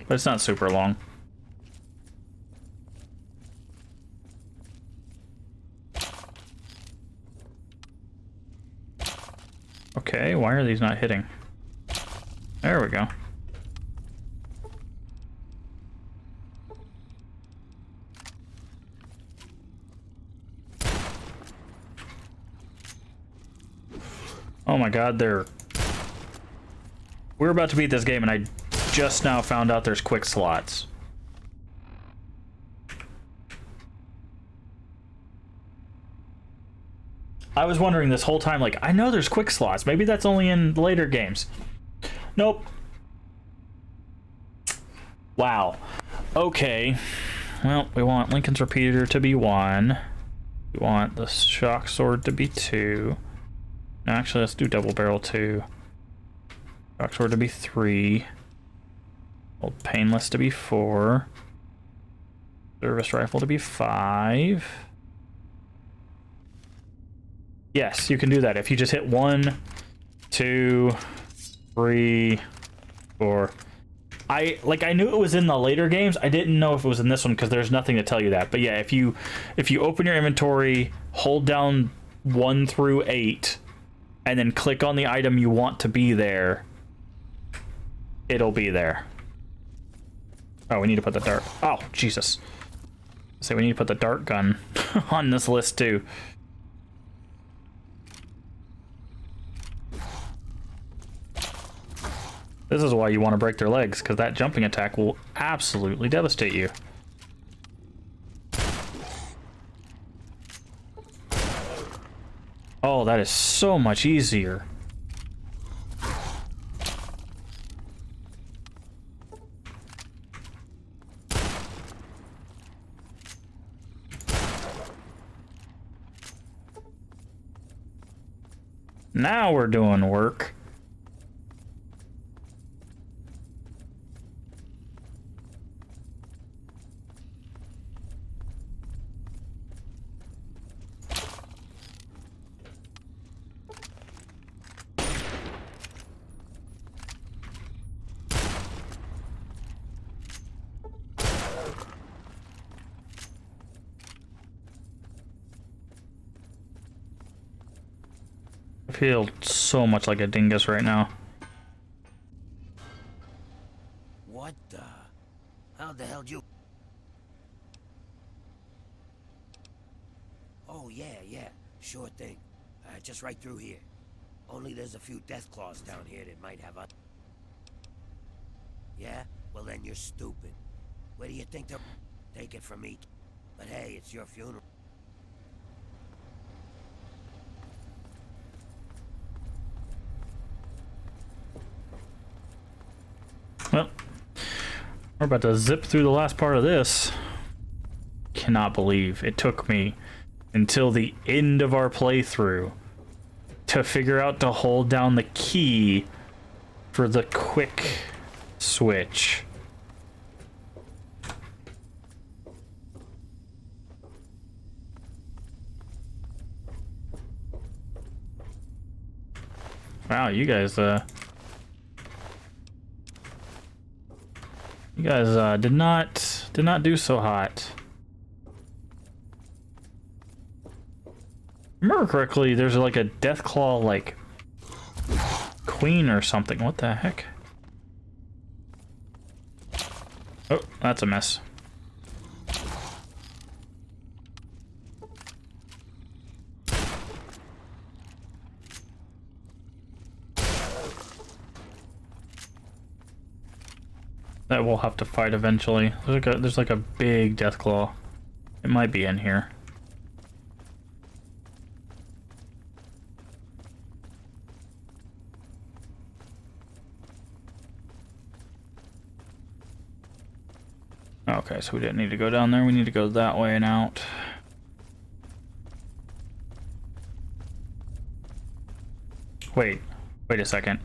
it's not super long. Okay, why are these not hitting? There we go. Oh my god, we're about to beat this game and I just now found out there's quick slots. I was wondering this whole time, like, I know there's quick slots. Maybe that's only in later games. Nope. Wow. Okay. well, we want Lincoln's repeater to be 1. We want the shock sword to be 2. No, actually, let's do double barrel 2. Shock sword to be 3. Old painless to be 4. Service rifle to be 5. Yes, you can do that. If you just hit 1, 2, 3, 4. I knew it was in the later games. I didn't know if it was in this one because there's nothing to tell you that. But yeah, if you open your inventory, hold down 1 through 8, and then click on the item you want to be there, it'll be there. Oh, we need to put the dart. Oh, Jesus. So we need to put the dart gun on this list too. This is why you want to break their legs, because that jumping attack will absolutely devastate you. Oh, that is so much easier. Now we're doing work. I feel so much like a dingus right now. What the? How the hell you? Oh, yeah, sure thing. Just right through here. Only there's a few death claws down here that might have a... Yeah? Well, then you're stupid. Where do you think they'll... Take it from me. But hey, it's your funeral. Well, we're about to zip through the last part of this. Cannot believe it took me until the end of our playthrough to figure out to hold down the key for the quick switch. Wow, you guys did not do so hot. Remember correctly, there's like a Deathclaw like queen or something. What the heck? Oh, that's a mess. That we'll have to fight eventually. There's like a big Deathclaw. It might be in here. Okay, so we didn't need to go down there. We need to go that way and out. Wait a second.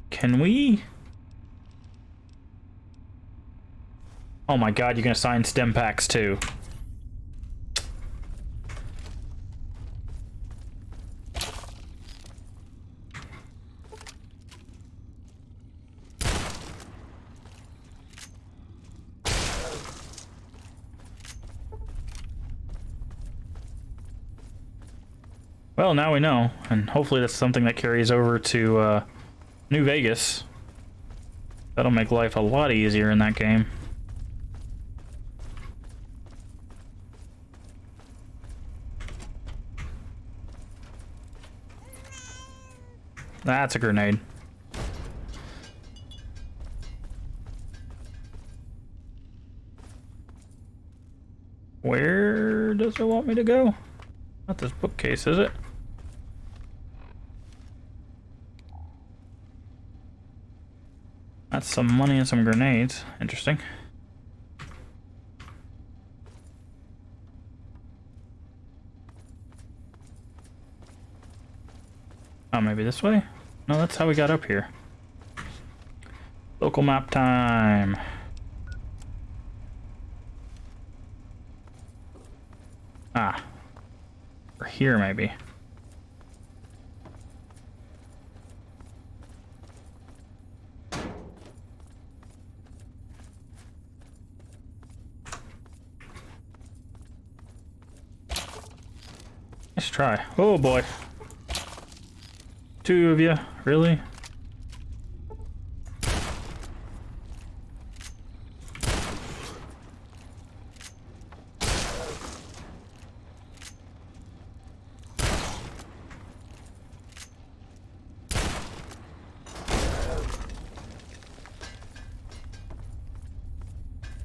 Can we? Oh my god, you can assign stem packs too. Well, now we know, and hopefully that's something that carries over to New Vegas. That'll make life a lot easier in that game. That's a grenade. Where does it want me to go? Not this bookcase, is it? Got some money and some grenades. Interesting. Oh, maybe this way? No, that's how we got up here. Local map time. Ah. Or here, maybe. Nice try. Oh boy. Two of you, really?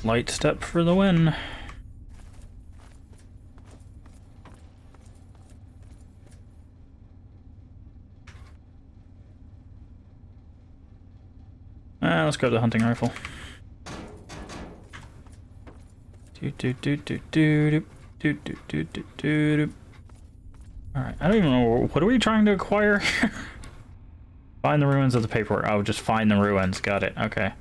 Light step for the win. Let's grab the hunting rifle. Alright, I don't even know, what are we trying to acquire? Find the ruins of the paperwork. Oh, just find the ruins. Got it. Okay.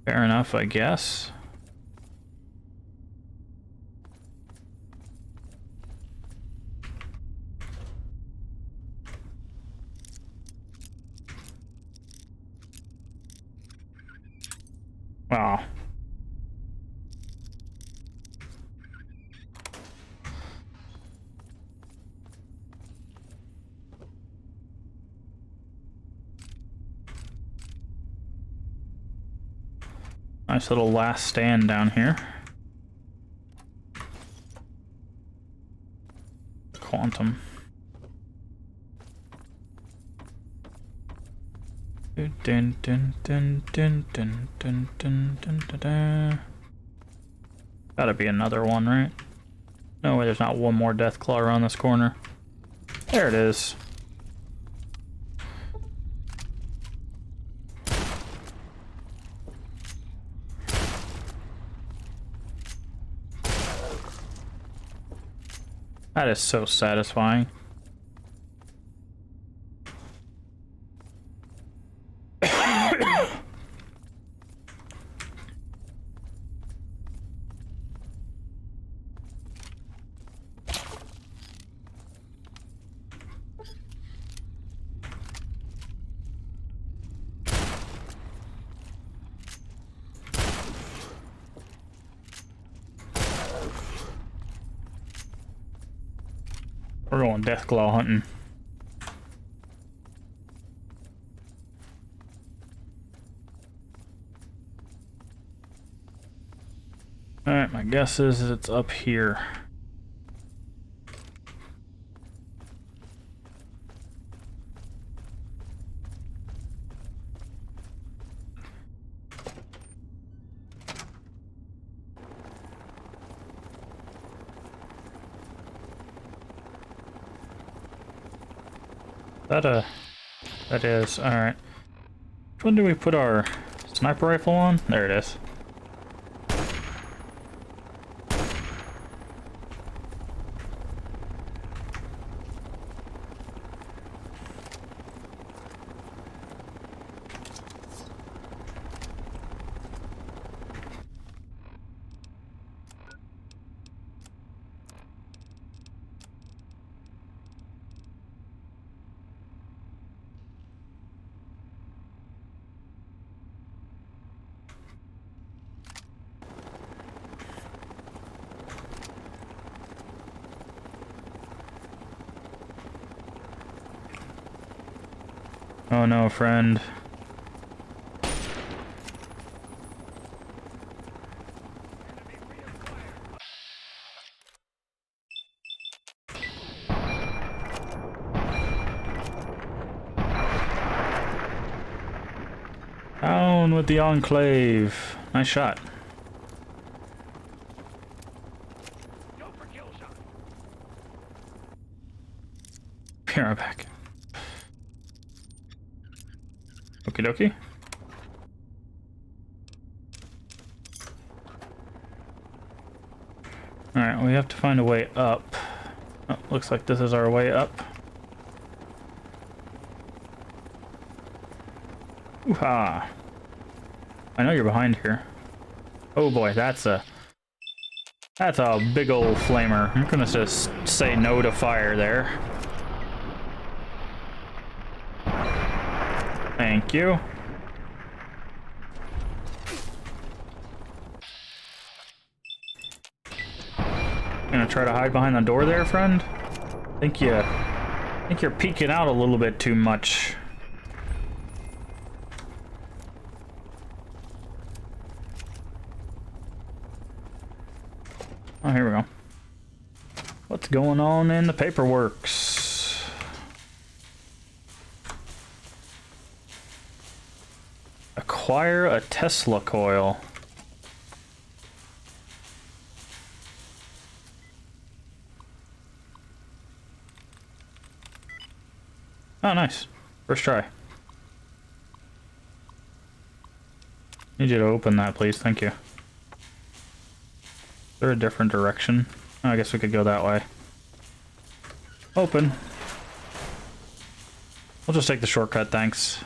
Fair enough, I guess. Wow. Nice little last stand down here. Quantum. Dun, dun, dun, dun, dun, dun, dun, dun, dun, dun. Gotta be another one, right? No way, there's not one more Deathclaw around this corner. There it is. That is so satisfying. We're going Deathclaw hunting. Alright, my guess is it's up here. That is, alright. Which one do we put our sniper rifle on? There it is. Oh no, friend. Down with the Enclave. Nice shot. Be right back. Okie dokie. Alright, we have to find a way up. Oh, looks like this is our way up. Ooh-ha! I know you're behind here. Oh boy, that's a big old flamer. I'm gonna just say no to fire there. Thank you. Gonna try to hide behind the door there, friend? Think you're peeking out a little bit too much. Oh, here we go. What's going on in the paperworks? Acquire a Tesla coil. Oh, nice. First try. Need you to open that, please. Thank you. Is there a different direction? Oh, I guess we could go that way. Open. We'll just take the shortcut, thanks.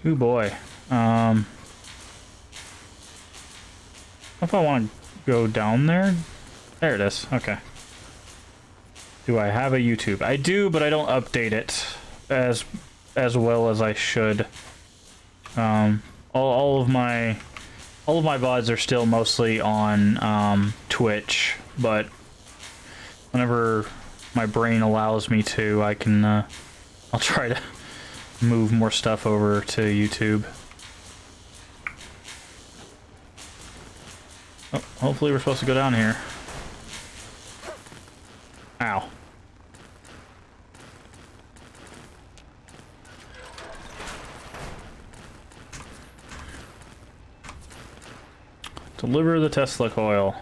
Ooh, boy. If I want to go down there? There it is. Okay. Do I have a YouTube? I do, but I don't update it as well as I should. All of my VODs are still mostly on Twitch, but whenever my brain allows me to, I can I'll try to move more stuff over to YouTube. Oh, hopefully we're supposed to go down here. Ow. Deliver the Tesla coil.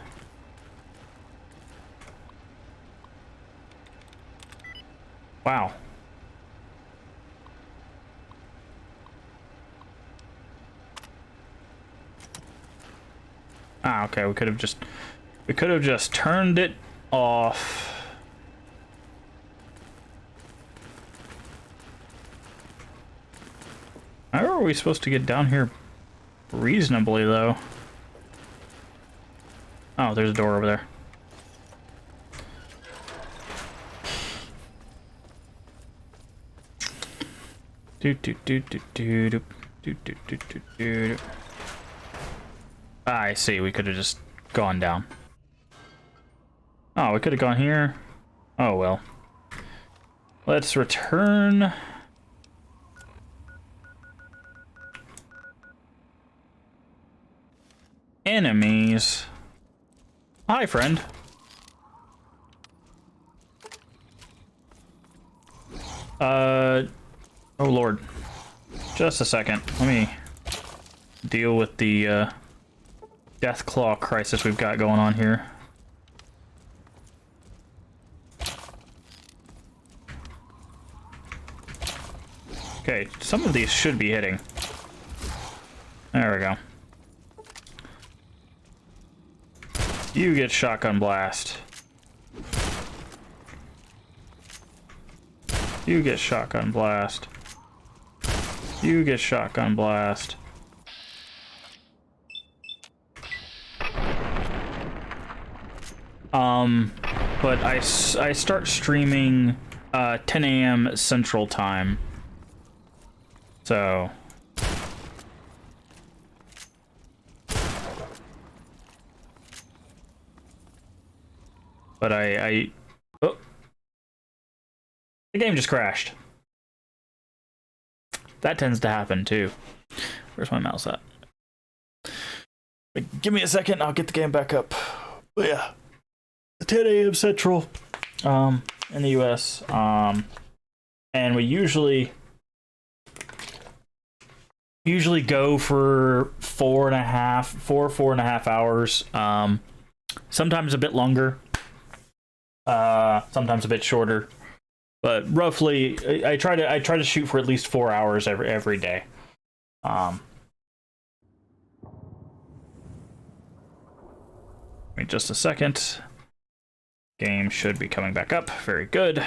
Wow. Ah, okay, we could have just turned it off. How are we supposed to get down here reasonably, though? Oh, there's a door over there. I see, we could have just gone down. Oh, we could have gone here. Oh, well. Let's return. Enemies. Hi, friend. Oh lord. Just a second. Let me deal with the Deathclaw crisis we've got going on here. Okay, some of these should be hitting. There we go. You get shotgun blast. You get shotgun blast. You get shotgun blast. But I start streaming 10 a.m. Central Time. So but oh, the game just crashed. That tends to happen too. Where's my mouse at? Give me a second, I'll get the game back up. But yeah, 10 a.m. Central, in the US, and we usually go for 4.5 hours. Sometimes a bit longer, sometimes a bit shorter. But roughly, I try to shoot for at least 4 hours every day. Wait just a second. Game should be coming back up. Very good.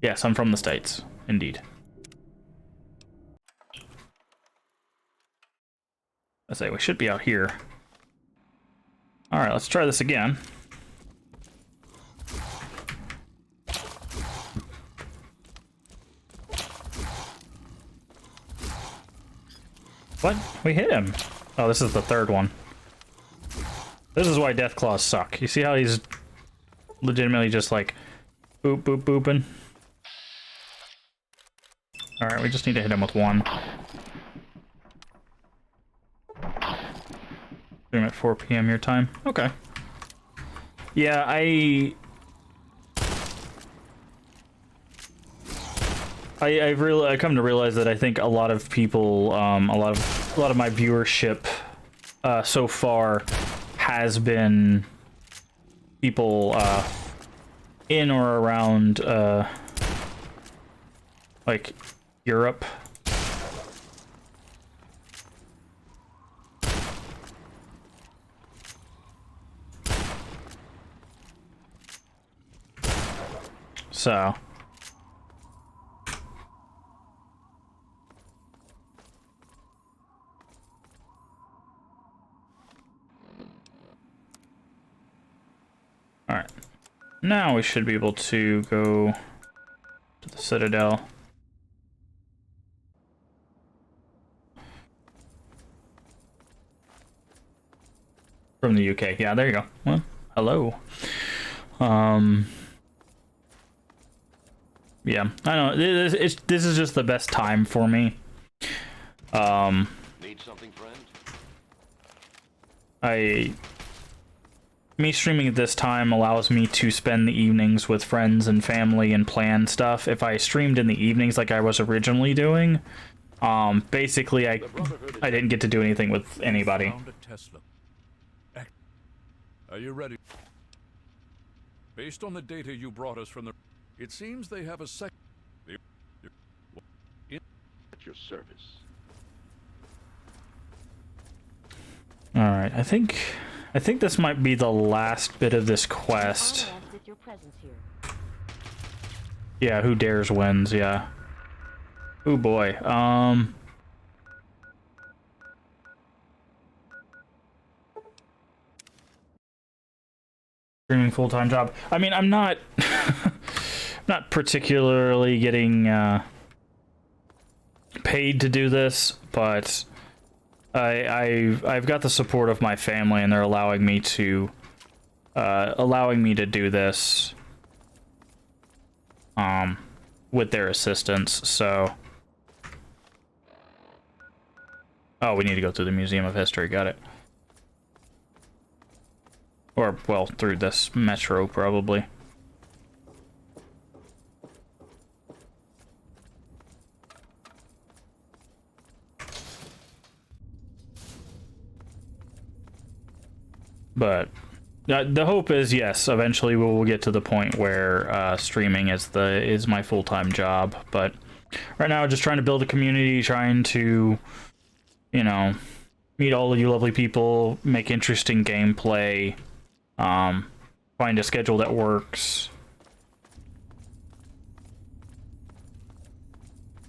Yes, I'm from the States, indeed. I say we should be out here. All right, let's try this again. What? We hit him. Oh, this is the third one. This is why Deathclaws suck. You see how he's legitimately just like boop, boop, booping? Alright, we just need to hit him with one. Stream at 4 p.m. your time. Okay. Yeah, I've come to realize that I think a lot of people, a lot of my viewership so far has been people in or around like Europe. So alright. Now we should be able to go to the Citadel. From the UK. Yeah, there you go. Well, hello. Yeah, I know. This is just the best time for me. Need something, friend? Me streaming at this time allows me to spend the evenings with friends and family and plan stuff. If I streamed in the evenings like I was originally doing, basically I didn't get to do anything with anybody. Are you ready? Based on the data you brought us from the... It seems they have a At your service. Alright, I think this might be the last bit of this quest. Yeah, who dares wins, yeah. Oh boy, streaming full-time job. I mean, I'm not not particularly getting paid to do this, but I've got the support of my family, and they're allowing me to do this with their assistance. So, oh, we need to go through the Museum of History. Got it. Or, well, through this metro, probably. But the hope is, yes, eventually we will get to the point where streaming is my full-time job. But right now, just trying to build a community, trying to, you know, meet all of you lovely people, make interesting gameplay, find a schedule that works.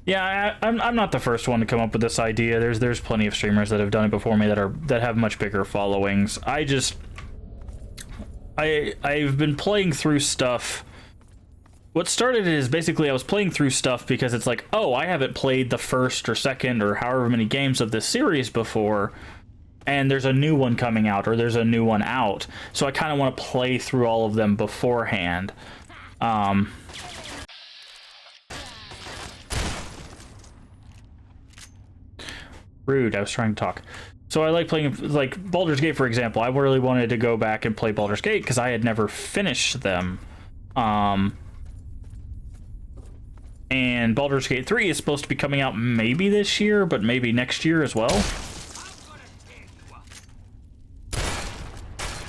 Yeah, I'm not the first one to come up with this idea. There's plenty of streamers that have done it before me that have much bigger followings. I've been playing through stuff. What started it is basically I was playing through stuff because it's like, oh, I haven't played the first or second or however many games of this series before, and there's a new one coming out or there's a new one out, so I kind of want to play through all of them beforehand. Rude, I was trying to talk. So I like playing, like, Baldur's Gate, for example. I really wanted to go back and play Baldur's Gate because I had never finished them. And Baldur's Gate 3 is supposed to be coming out maybe this year, but maybe next year as well.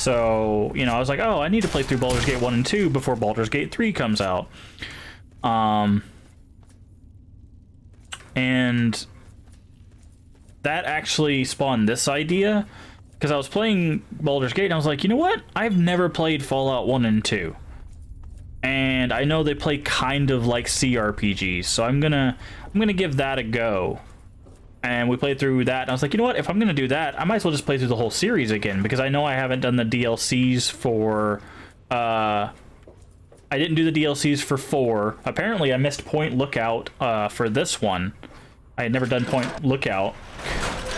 So, you know, I was like, oh, I need to play through Baldur's Gate 1 and 2 before Baldur's Gate 3 comes out. And that actually spawned this idea, because I was playing Baldur's Gate and I was like, you know what? I've never played Fallout 1 and 2. And I know they play kind of like CRPGs, so I'm gonna give that a go. And we played through that, and I was like, you know what? If I'm gonna do that, I might as well just play through the whole series again, because I know I haven't done the DLCs for I didn't do the DLCs for 4. Apparently I missed Point Lookout for this one. I had never done Point Lookout.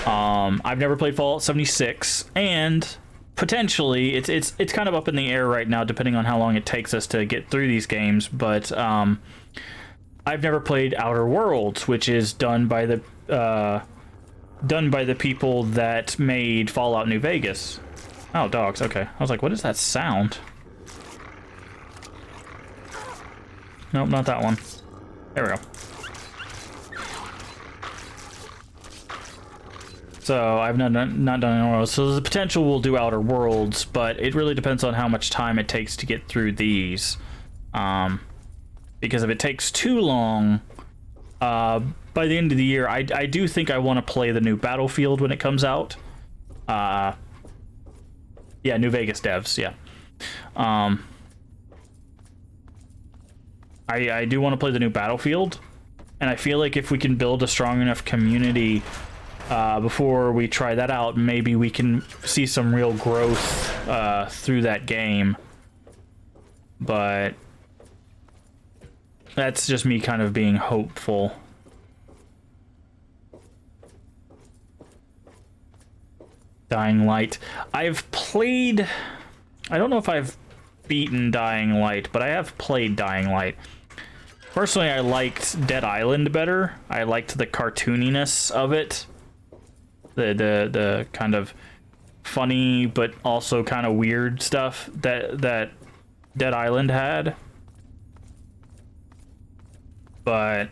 I've never played Fallout 76, and potentially it's kind of up in the air right now, depending on how long it takes us to get through these games. But I've never played Outer Worlds, which is done by the people that made Fallout New Vegas. Oh, dogs. Okay, I was like, what is that sound? Nope, not that one. There we go. So I've not done Outer Worlds. So there's a potential we'll do Outer Worlds, but it really depends on how much time it takes to get through these. Because if it takes too long, by the end of the year, I do think I want to play the new Battlefield when it comes out. Yeah, New Vegas devs, yeah. I do want to play the new Battlefield, and I feel like if we can build a strong enough community before we try that out, maybe we can see some real growth through that game. But that's just me kind of being hopeful. Dying Light. I've played... I don't know if I've beaten Dying Light, but I have played Dying Light. Personally, I liked Dead Island better. I liked the cartooniness of it. The kind of funny but also kind of weird stuff that Dead Island had. But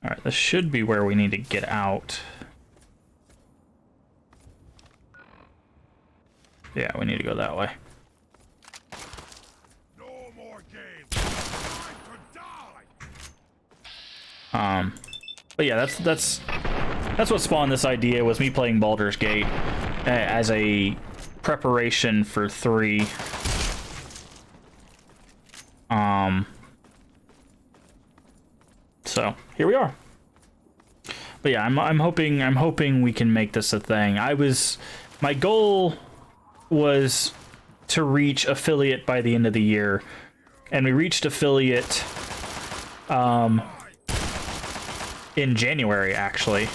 all right, this should be where we need to get out. Yeah, we need to go that way. No more games. Time to die. But yeah, that's what spawned this idea, was me playing Baldur's Gate as a preparation for 3. So here we are. But yeah, I'm hoping we can make this a thing. My goal was to reach affiliate by the end of the year, and we reached affiliate in January, actually.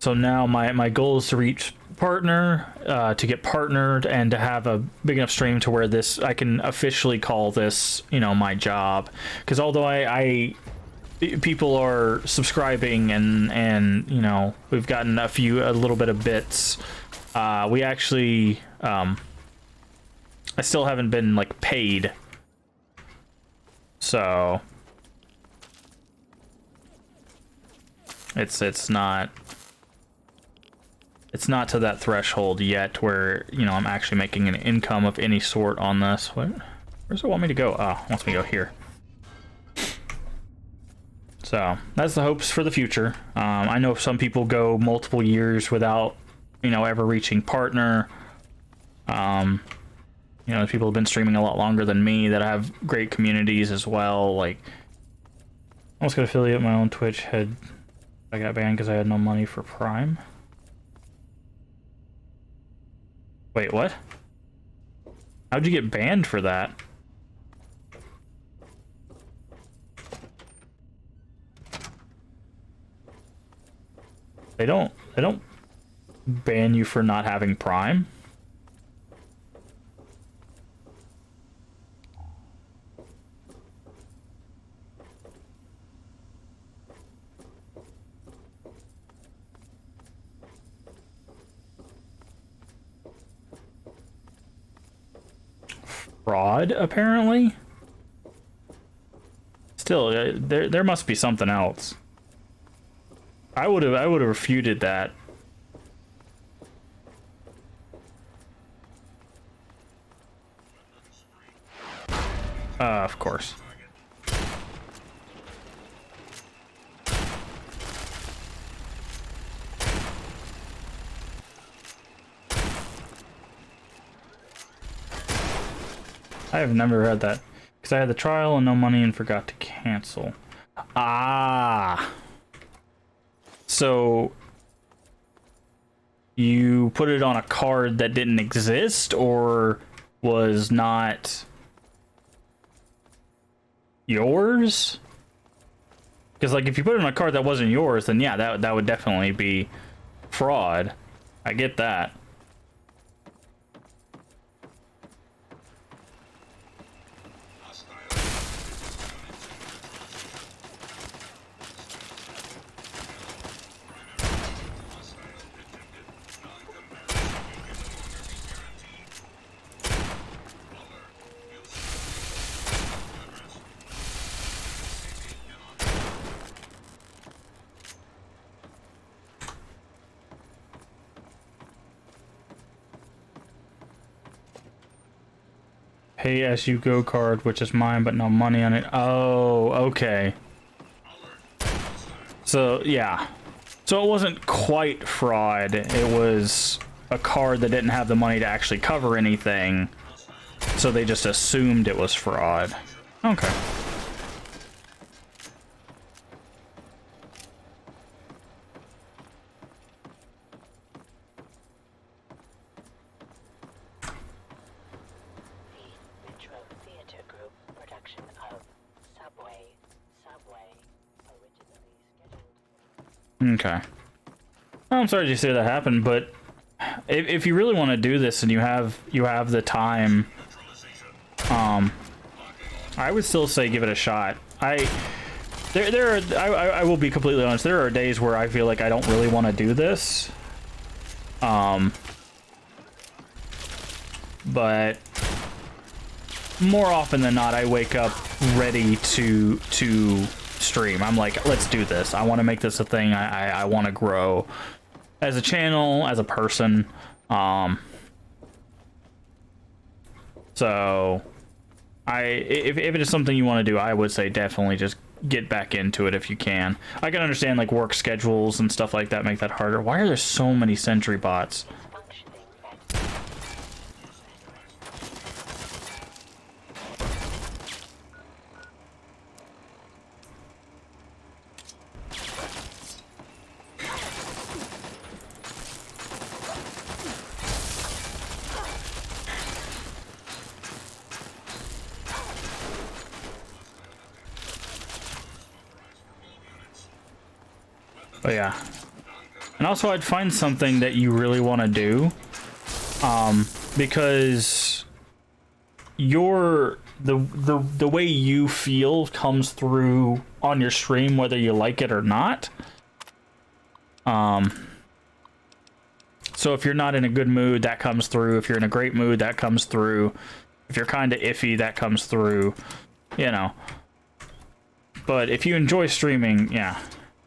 So now my goal is to reach partner, to get partnered, and to have a big enough stream to where I can officially call this, you know, my job. Because although people are subscribing and you know, we've gotten a little bit of bits, we actually I still haven't been like paid. So it's not to that threshold yet where, you know, I'm actually making an income of any sort on this. Where does it want me to go? Oh, it wants me to go here. So that's the hopes for the future. I know some people go multiple years without, you know, ever reaching partner. You know, people have been streaming a lot longer than me that have great communities as well. Like, I almost got affiliate my own Twitch. I got banned because I had no money for Prime. Wait, what? How'd you get banned for that? They don't ban you for not having Prime. fraud, apparently. Still, there must be something else. I would have refuted that. Of course. I have never had that. Because I had the trial and no money and forgot to cancel. Ah. So you put it on a card that didn't exist or was not yours? Because like if you put it on a card that wasn't yours, then yeah, that would definitely be fraud. I get that. Pay as you go card, which is mine, but no money on it. Oh, okay. So, yeah. So it wasn't quite fraud. It was a card that didn't have the money to actually cover anything. So they just assumed it was fraud. Okay. Okay. I'm sorry to see that happen, but if you really want to do this and you have the time, I would still say give it a shot. I will be completely honest. There are days where I feel like I don't really want to do this, but more often than not, I wake up ready to stream. I'm like, let's do this. I want to make this a thing. I want to grow as a channel, as a person. So if it is something you want to do, I would say definitely just get back into it if you can. I can understand like work schedules and stuff like that make that harder. Why are there so many sentry bots? But yeah, and also I'd find something that you really want to do, because the way you feel comes through on your stream whether you like it or not. So if you're not in a good mood, that comes through. If you're in a great mood, that comes through. If you're kind of iffy, that comes through, you know. But if you enjoy streaming, yeah.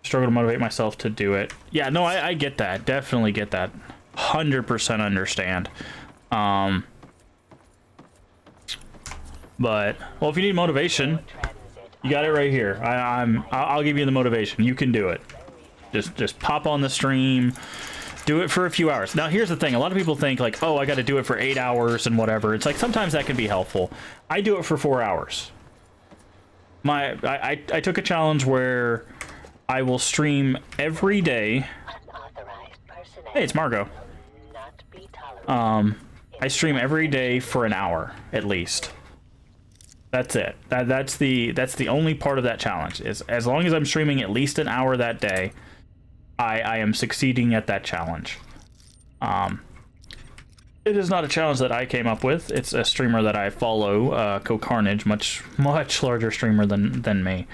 Struggle to motivate myself to do it. Yeah, no, I get that. Definitely get that. 100% understand. But well, if you need motivation, you got it right here. I'll give you the motivation. You can do it. Just pop on the stream. Do it for a few hours. Now, here's the thing. A lot of people think like, oh, I got to do it for 8 hours and whatever. It's like sometimes that can be helpful. I do it for 4 hours. I took a challenge where I will stream every day. Hey, it's Margot. I stream every day for an hour at least. That's it. That's the only part of that challenge. Is as long as I'm streaming at least an hour that day, I am succeeding at that challenge. It is not a challenge that I came up with. It's a streamer that I follow, Co-Carnage, much larger streamer than me.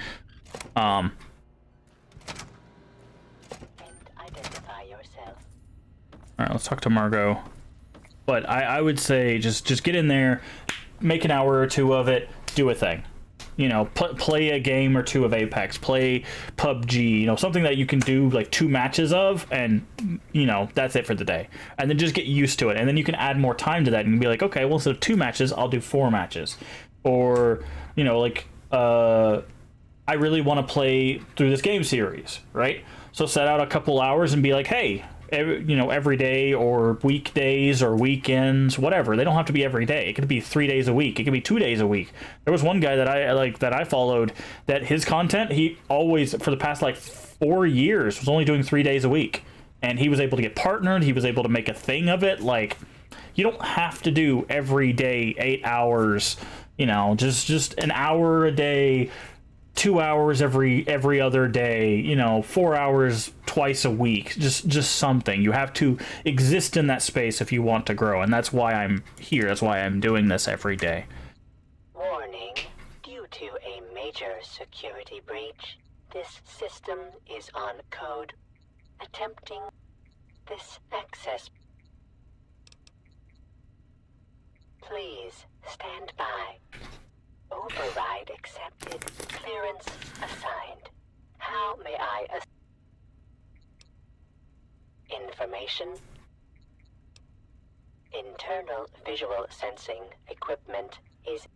Alright, let's talk to Margot. But I would say just get in there, make an hour or two of it, do a thing. You know, play a game or two of Apex, play PUBG, you know, something that you can do like 2 matches of, and, you know, that's it for the day. And then just get used to it. And then you can add more time to that and be like, okay, well, instead of 2 matches, I'll do 4 matches. Or, you know, like, I really want to play through this game series, right? So set out a couple hours and be like, hey, every day or weekdays or weekends, whatever. They don't have to be every day. It could be 3 days a week. It could be 2 days a week. There was one guy that I followed that his content, he always, for the past like 4 years, was only doing 3 days a week. And he was able to get partnered. He was able to make a thing of it. Like, you don't have to do every day 8 hours, you know, just an hour a day, 2 hours every other day, you know, 4 hours twice a week, just something. You have to exist in that space if you want to grow, and that's why I'm here. That's why I'm doing this every day. Warning, due to a major security breach, this system is on code. Attempting this access. Please stand by. Override accepted. Clearance assigned. How may I information? Internal visual sensing equipment is...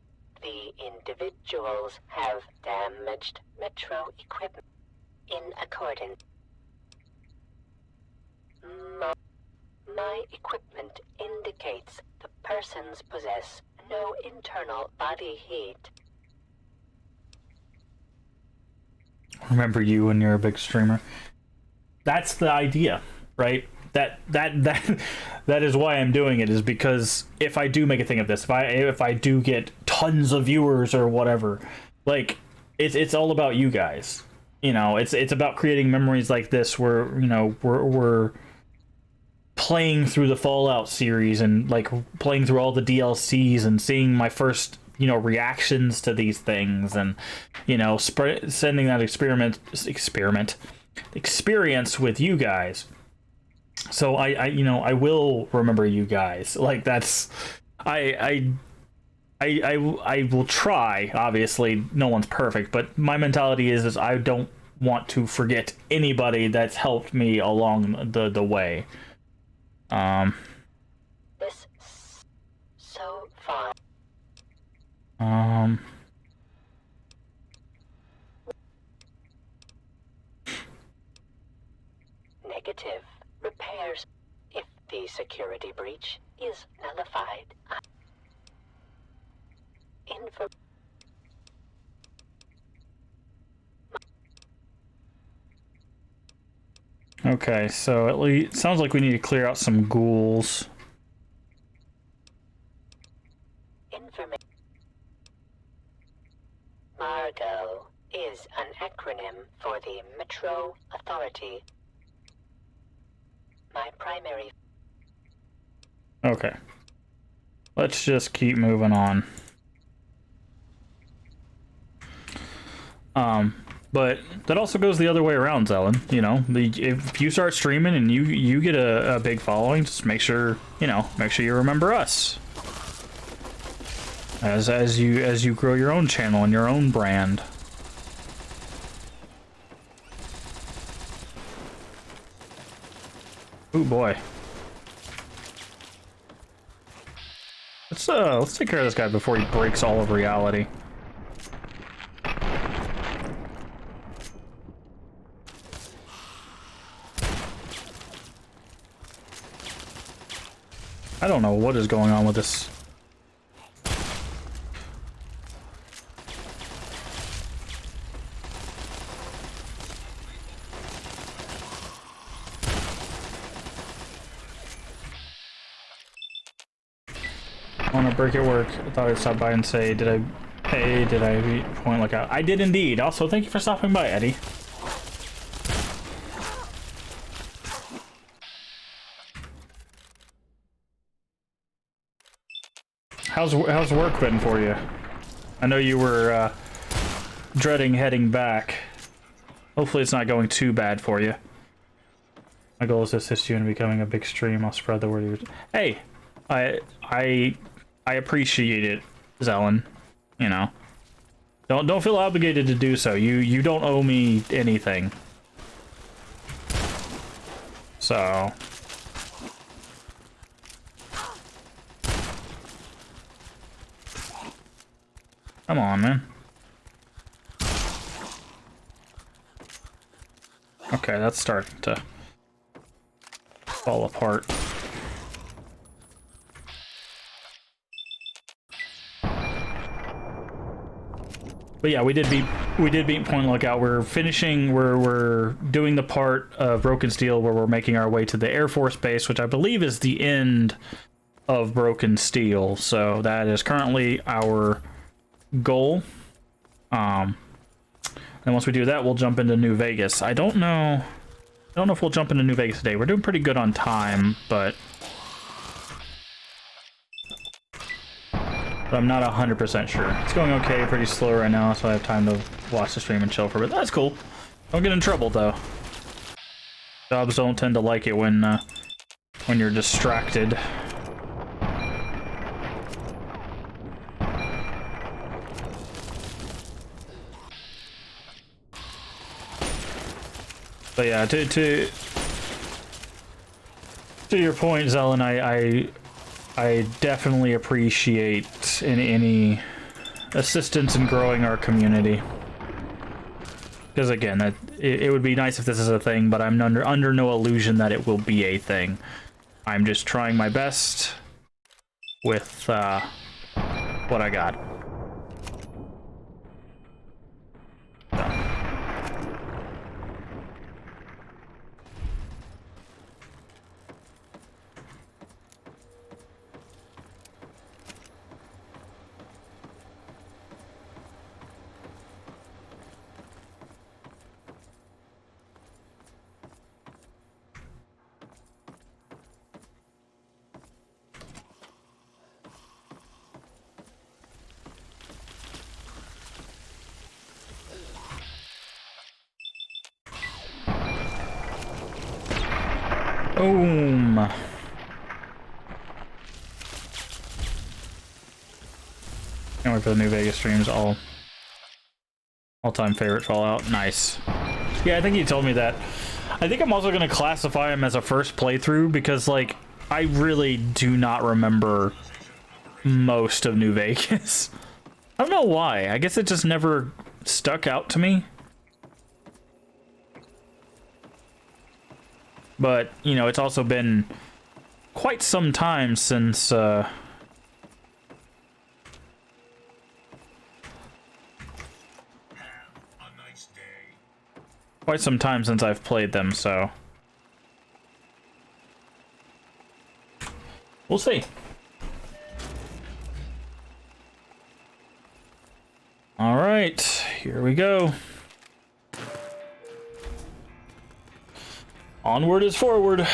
The individuals have damaged Metro equipment. In accordance... My equipment indicates the persons possess no internal body heat. Remember you when you're a big streamer. That's the idea, right? That is why I'm doing it, is because if I do make a thing of this, if I do get tons of viewers or whatever, like it's all about you guys. You know, it's about creating memories like this where, you know, we're playing through the Fallout series and like playing through all the DLCs and seeing my first, you know, reactions to these things, and, you know, sending that experience with you guys. So I you know, I will remember you guys. Like, that's I will try. Obviously no one's perfect, but my mentality is I don't want to forget anybody that's helped me along the way. This so far. Negative. Repairs. If the security breach is nullified. Okay, so at least it sounds like we need to clear out some ghouls. Margo is an acronym for the Metro Authority. My primary... Okay. Let's just keep moving on. But that also goes the other way around, Zelen. You know, if you start streaming and you get a big following, just make sure you remember us. As you grow your own channel and your own brand. Oh boy. Let's take care of this guy before he breaks all of reality. I don't know what is going on with this. I want to break at work. I thought I'd stop by and say, did I pay? Did I point like out? I did indeed. Also, thank you for stopping by, Eddie. How's work been for you? I know you were dreading heading back. Hopefully it's not going too bad for you. My goal is to assist you in becoming a big stream. I'll spread the word. Hey, I appreciate it, Zelen. You know. Don't feel obligated to do so. You don't owe me anything. So come on, man. Okay, that's starting to fall apart. But yeah, we did beat Point Lookout. We're doing the part of Broken Steel where we're making our way to the Air Force Base, which I believe is the end of Broken Steel. So that is currently our goal. And once we do that, we'll jump into New Vegas. I don't know if we'll jump into New Vegas today. We're doing pretty good on time, but I'm not 100% sure. It's going okay, pretty slow right now, so I have time to watch the stream and chill for a bit. That's cool. Don't get in trouble, though. Jobs don't tend to like it when you're distracted. But yeah, to your point, Zelen, I definitely appreciate any assistance in growing our community. Because again, it would be nice if this is a thing, but I'm under no illusion that it will be a thing. I'm just trying my best with what I got. Boom. Can't wait for the New Vegas streams. All-time favorite Fallout. Nice. Yeah, I think you told me that. I think I'm also going to classify him as a first playthrough because, like, I really do not remember most of New Vegas. I don't know why. I guess it just never stuck out to me. But, you know, it's also been quite some time since, quite some time since I've played them, so we'll see. All right, here we go. Onward is forward.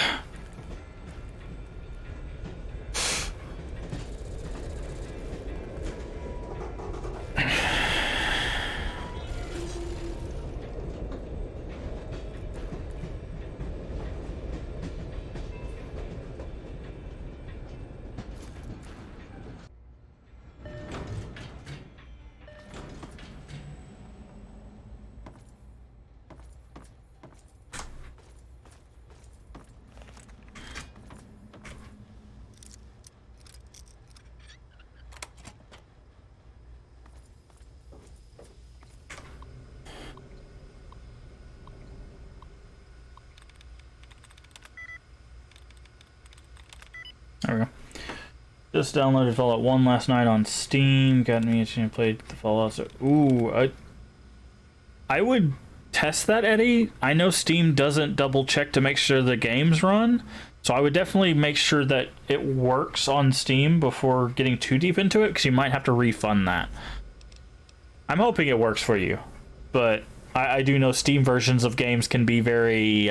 There we go. Just downloaded Fallout 1 last night on Steam. Got me itching and played the Fallout. So, ooh, I would test that, Eddie. I know Steam doesn't double check to make sure the games run, so I would definitely make sure that it works on Steam before getting too deep into it, because you might have to refund that. I'm hoping it works for you, but I do know Steam versions of games can be very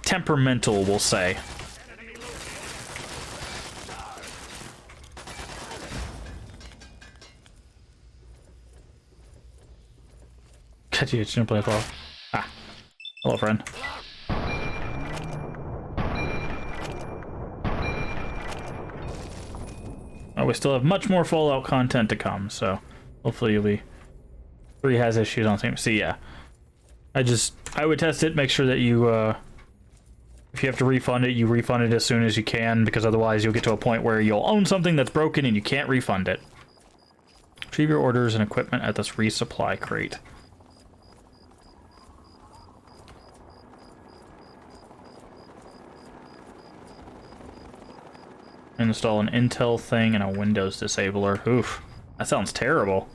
temperamental, we'll say. Got you itching to play Fallout. Ah, hello, friend. we still have much more Fallout content to come, so hopefully you'll be... 3 has issues on Steam. See, yeah. I would test it, make sure that you, if you have to refund it, you refund it as soon as you can, because otherwise you'll get to a point where you'll own something that's broken and you can't refund it. Retrieve your orders and equipment at this resupply crate. Install an Intel thing and a Windows disabler. Oof. That sounds terrible.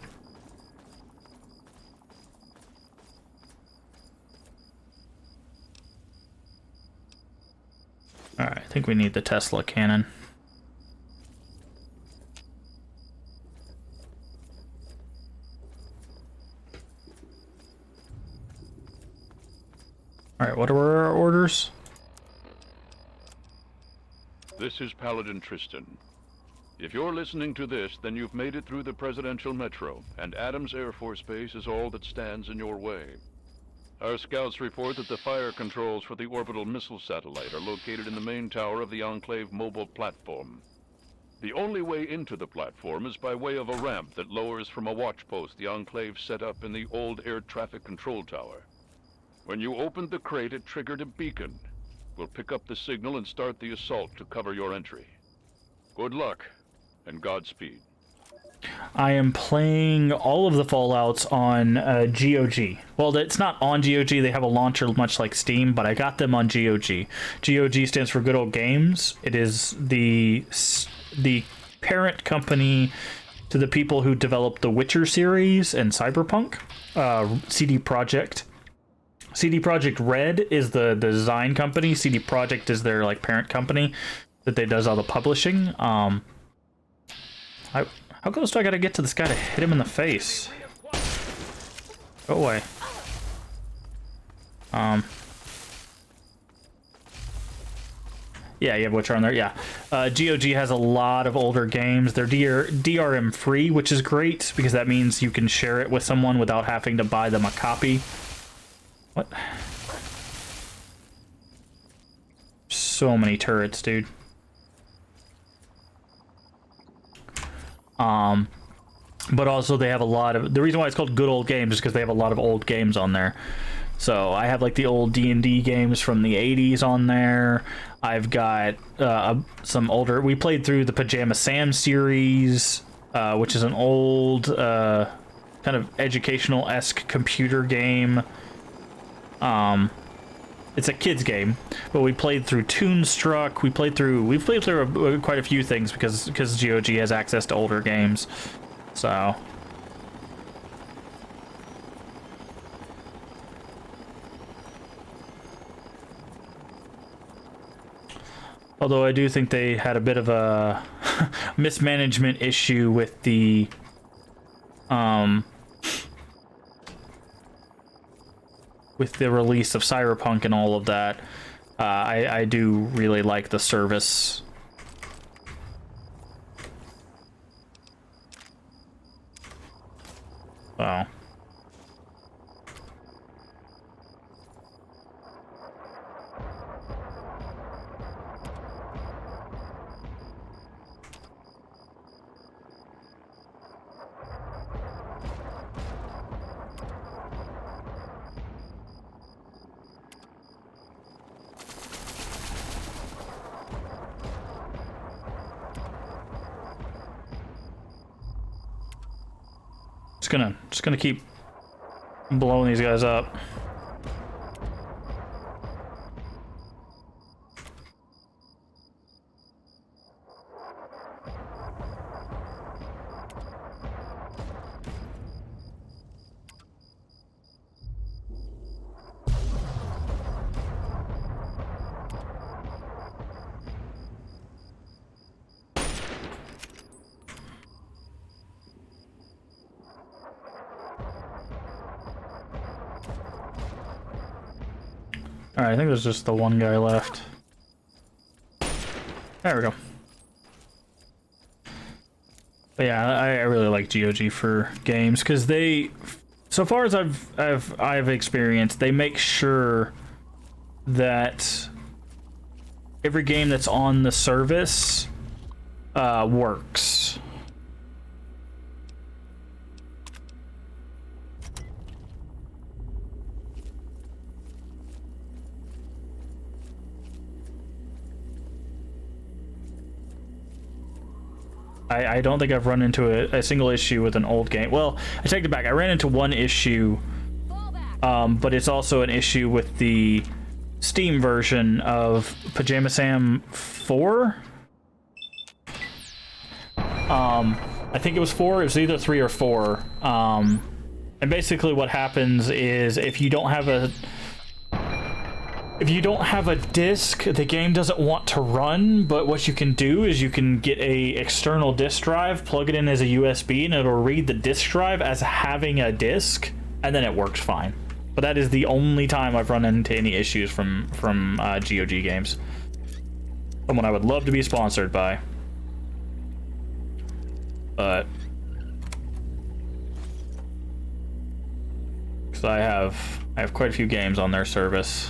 Alright, I think we need the Tesla cannon. Alright, what are our orders? This is Paladin Tristan. If you're listening to this, then you've made it through the Presidential Metro, and Adams Air Force Base is all that stands in your way. Our scouts report that the fire controls for the orbital missile satellite are located in the main tower of the Enclave mobile platform. The only way into the platform is by way of a ramp that lowers from a watch post the Enclave set up in the old air traffic control tower. When you opened the crate, it triggered a beacon. We'll pick up the signal and start the assault to cover your entry. Good luck, and Godspeed. I am playing all of the Fallouts on GOG. Well, it's not on GOG, they have a launcher much like Steam, but I got them on GOG. GOG stands for Good Old Games. It is the parent company to the people who developed the Witcher series and Cyberpunk, CD Projekt. CD Projekt Red is the design company. CD Projekt is their like parent company that does all the publishing. How close do I gotta get to this guy to hit him in the face? Go away. Yeah, you have Witcher on there. Yeah, GOG has a lot of older games. They're DRM free, which is great because that means you can share it with someone without having to buy them a copy. What? So many turrets, dude. But also they have a lot of... The reason why it's called Good Old Games is because they have a lot of old games on there. So I have like the old D&D games from the 80s on there. I've got some older... We played through the Pajama Sam series, which is an old kind of educational-esque computer game. It's a kids game, but we played through Toonstruck. We've played through quite a few things because GOG has access to older games. So although I do think they had a bit of a mismanagement issue with the release of Cyberpunk and all of that. I do really like the service. So just gonna keep blowing these guys up. Alright, I think there's just the one guy left. There we go. But yeah, I really like GOG for games because they, so far as I've experienced, they make sure that every game that's on the service works. I don't think I've run into a single issue with an old game. Well, I take it back. I ran into one issue, but it's also an issue with the Steam version of Pajama Sam 4. I think it was 4. It was either 3 or 4. And basically what happens is if you don't have a disc, the game doesn't want to run, but what you can do is you can get a external disc drive, plug it in as a USB, and it'll read the disc drive as having a disc, and then it works fine. But that is the only time I've run into any issues from GOG games. Someone I would love to be sponsored by. But because I have quite a few games on their service.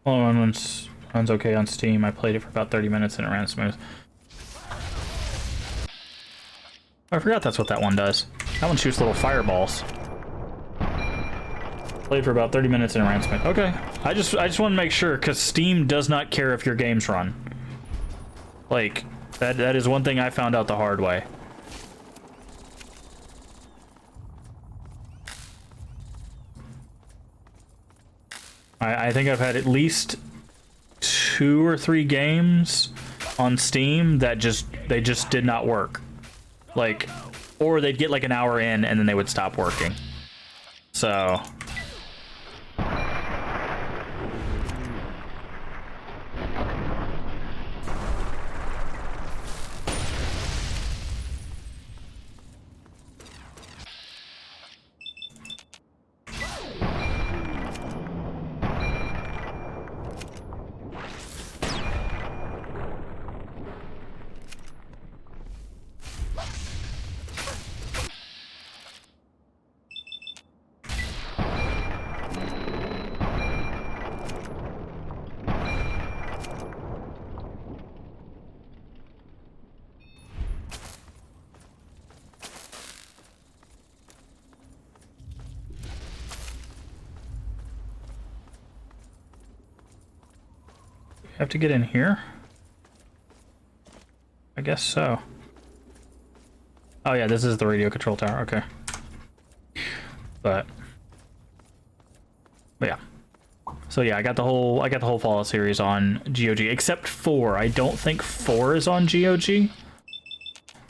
Well, runs okay on Steam. I played it for about 30 minutes and it ran smooth. I forgot that's what that one does. That one shoots little fireballs. Played for about 30 minutes and it ran smooth. Okay. I just want to make sure, because Steam does not care if your games run. Like, that is one thing I found out the hard way. I think I've had at least 2 or 3 games on Steam that they just did not work. Like, or they'd get like an hour in and then they would stop working. So have to get in here? I guess so. Oh yeah, this is the radio control tower. Okay. But yeah. So yeah, I got the whole Fallout series on GOG except 4. I don't think 4 is on GOG.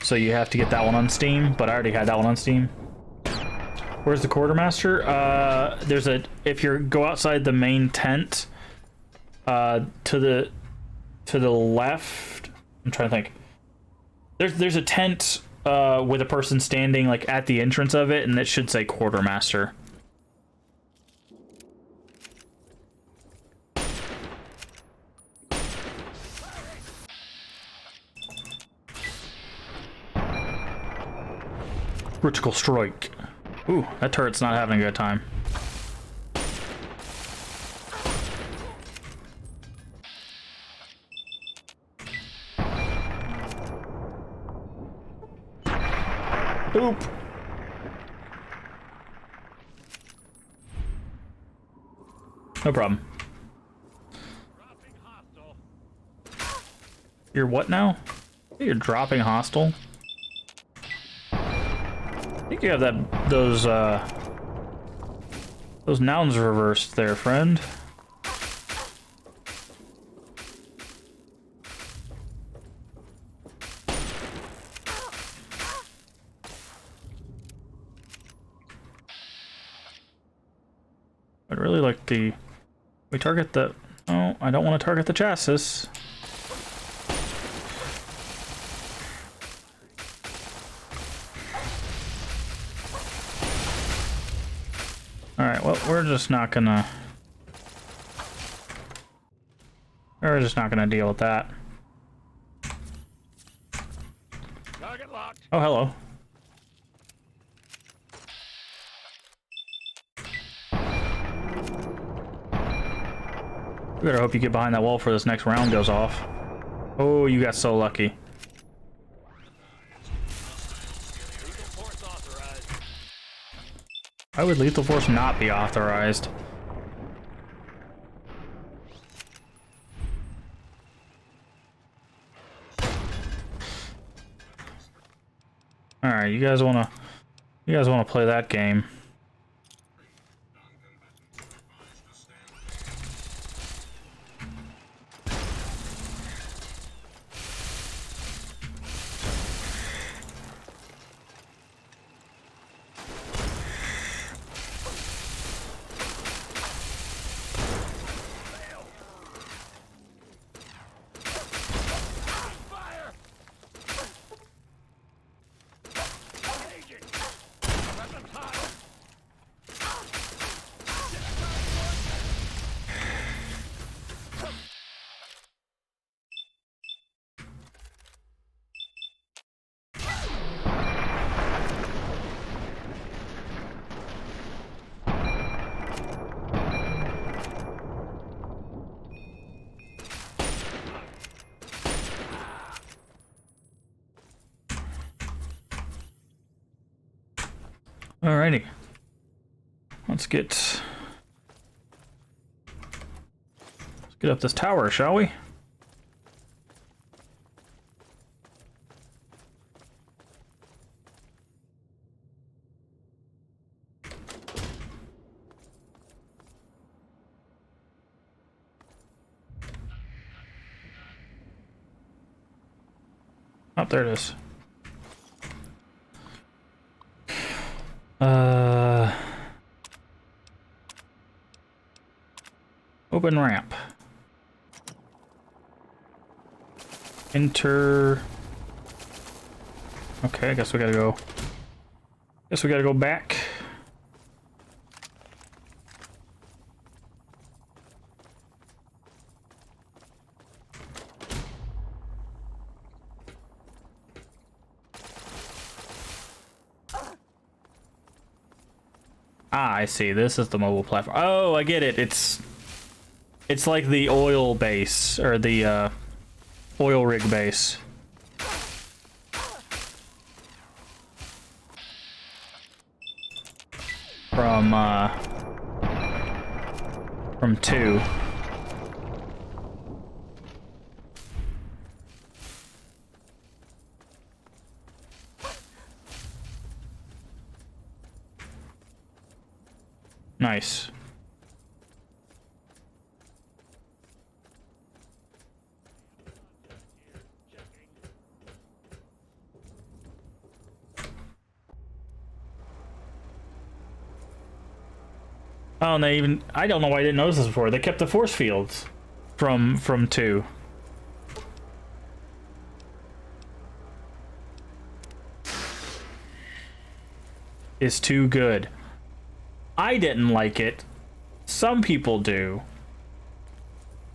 So you have to get that one on Steam, but I already had that one on Steam. Where's the quartermaster? There's if you go outside the main tent, to the left, I'm trying to think. There's a tent with a person standing like at the entrance of it, and it should say quartermaster. Critical strike. Ooh, that turret's not having a good time. Oop. No problem. You're what now? You're dropping hostile? I think you have those nouns reversed there, friend. I'd really like we target the... Oh, I don't want to target the chassis. we're just not gonna... We're just not gonna deal with that. Target locked. Oh, hello. You better hope you get behind that wall before this next round goes off. Oh, you got so lucky. Why would lethal force not be authorized? Alright, you guys wanna play that game. Alrighty. Let's get up this tower, shall we? Oh, there it is. Open ramp. Enter. Okay, I guess we gotta go. Guess we gotta go back. Ah, I see. This is the mobile platform. Oh, I get it. It's like the oil base, or the oil rig base. From 2. Nice. Oh, and they even... I don't know why I didn't notice this before. They kept the force fields from 2. Is too good. I didn't like it. Some people do.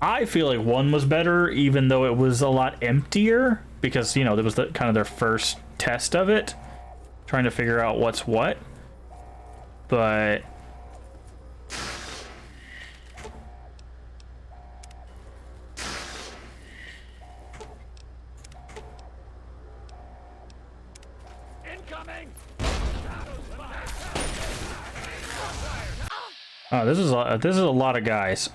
I feel like 1 was better, even though it was a lot emptier, because, you know, that was kind of their first test of it, trying to figure out what's what. But oh, this is a lot of guys.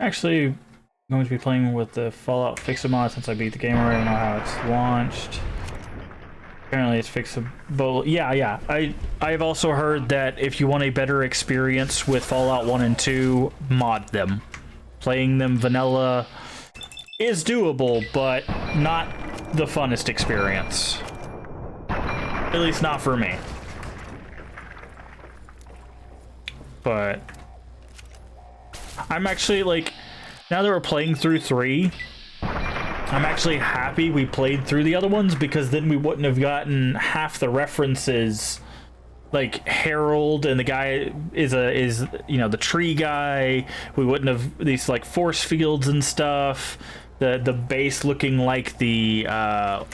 Actually, I'm going to be playing with the Fallout Fix-A-Mod since I beat the game already. I know how it's launched. Apparently it's fixable. Yeah. I've also heard that if you want a better experience with Fallout 1 and 2, mod them. Playing them vanilla is doable, but not the funnest experience. At least not for me. but I'm actually like, now that we're playing through 3, I'm actually happy we played through the other ones, because then we wouldn't have gotten half the references. Like Harold and the guy is you know, the tree guy. We wouldn't have these like force fields and stuff. The base looking like the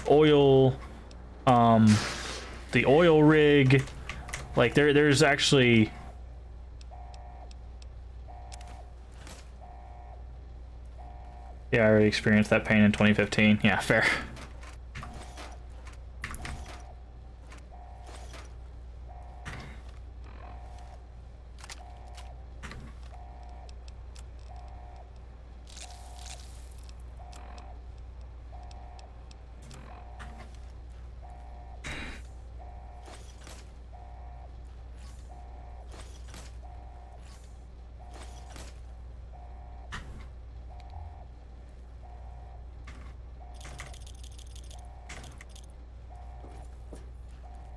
oil rig. Like there's actually. Yeah, I already experienced that pain in 2015. Yeah, fair.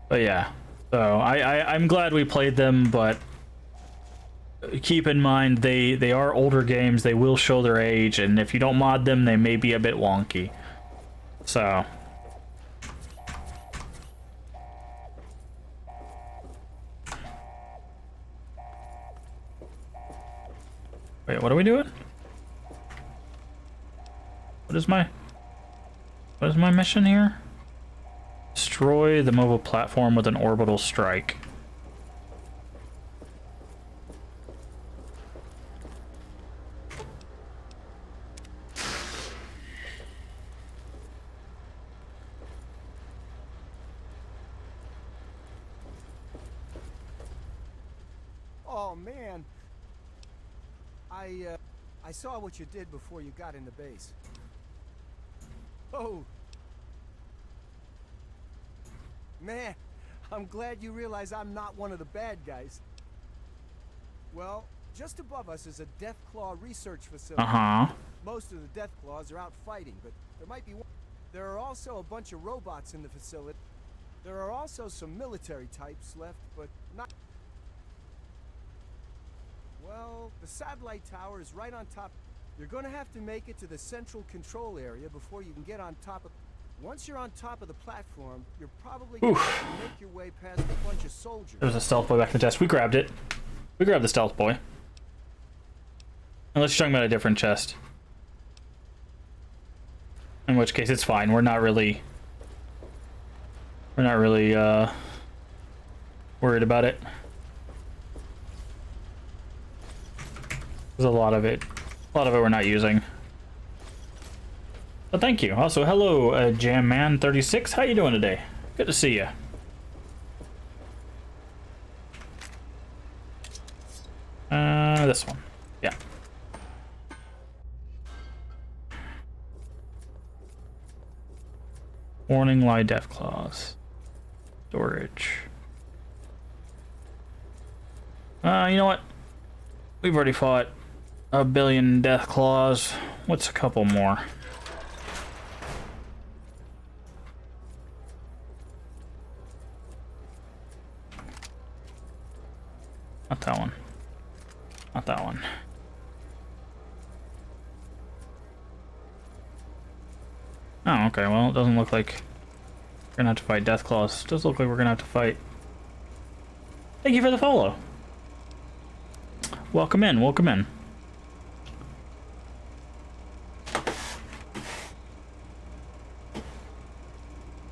But yeah, so I'm glad we played them, but keep in mind they are older games. They will show their age, and if you don't mod them, they may be a bit wonky. So wait, what are we doing? What is my mission here? Destroy the mobile platform with an orbital strike. Oh man, I saw what you did before you got into base. Oh. Man, I'm glad you realize I'm not one of the bad guys. Well, just above us is a Deathclaw research facility. Most of the Deathclaws are out fighting, but there might be one. There are also a bunch of robots in the facility. There are also some military types left, but not... Well, the satellite tower is right on top. You're gonna have to make it to the central control area before you can get on top of... Once you're on top of the platform, you're probably going to make your way past a bunch of soldiers. There was a stealth boy back in the chest. We grabbed it. We grabbed the stealth boy. Unless you're talking about a different chest. In which case it's fine. We're not really worried about it. There's a lot of it. A lot of it we're not using. But thank you. Also, hello, Jamman36. How you doing today? Good to see you. This one. Yeah. Warning, lie, Deathclaws. Storage. You know what? We've already fought a billion Deathclaws. What's a couple more? Not that one. Not that one. Oh, okay. Well, it doesn't look like we're gonna have to fight Deathclaws. It does look like we're gonna have to fight. Thank you for the follow. Welcome in. Welcome in.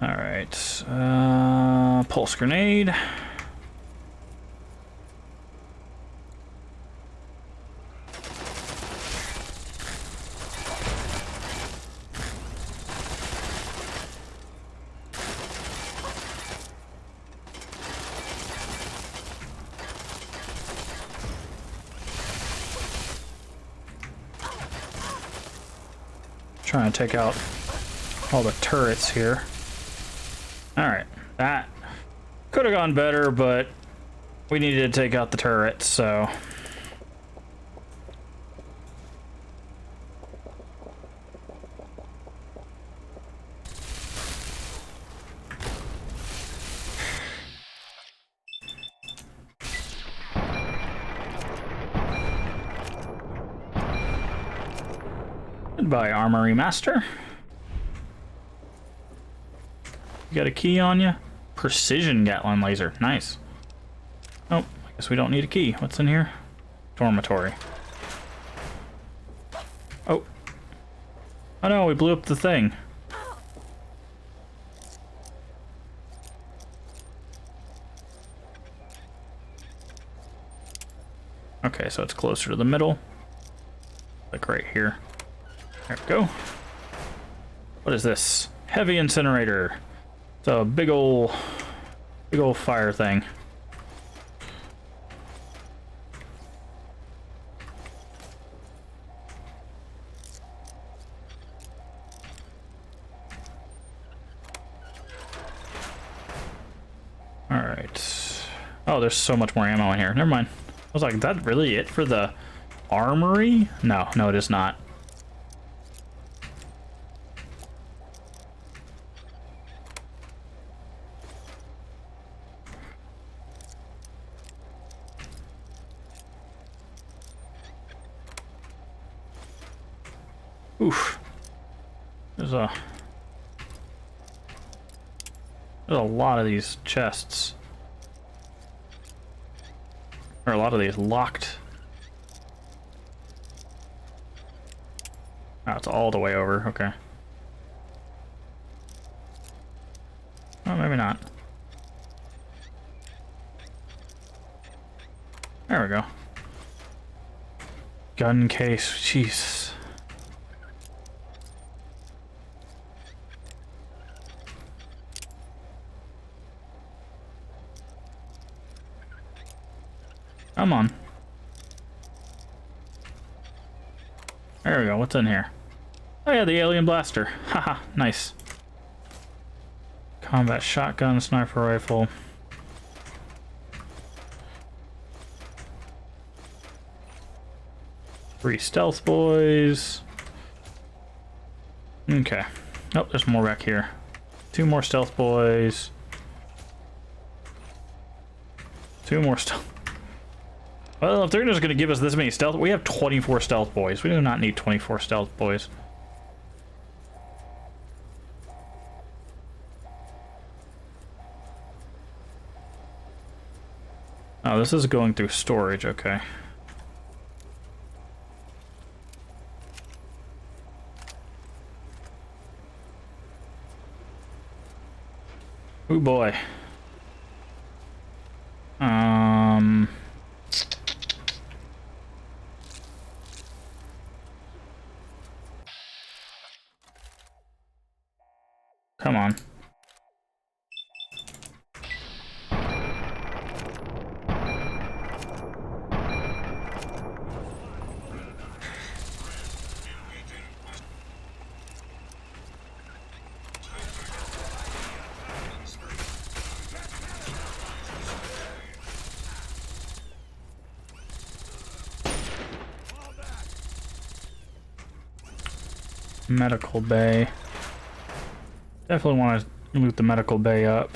All right. Pulse grenade. Trying to take out all the turrets here. Alright, that could have gone better, but we needed to take out the turrets, so... Goodbye, Armory Master. You got a key on you? Precision Gatling laser. Nice. Oh, I guess we don't need a key. What's in here? Dormitory. Oh. Oh no, we blew up the thing. Okay, so it's closer to the middle. Like right here. There we go. What is this? Heavy incinerator. It's a big ol' fire thing. Alright. Oh, there's so much more ammo in here. Never mind. I was like, is that really it for the armory? No, no, it is not. Oof. There's a lot of these chests. Or a lot of these locked. Oh, it's all the way over. Okay. Oh, maybe not. There we go. Gun case. Jeez. Come on. There we go. What's in here? Oh yeah, the alien blaster. Haha, nice. Combat shotgun, sniper rifle. Three stealth boys. Okay. Oh, there's more back here. Two more stealth boys. Two more stealth. Well, if they're just going to give us this many stealth, we have 24 stealth boys. We do not need 24 stealth boys. Oh, this is going through storage, okay. Oh boy. Come on. Medical bay. Definitely want to loot the medical bay up.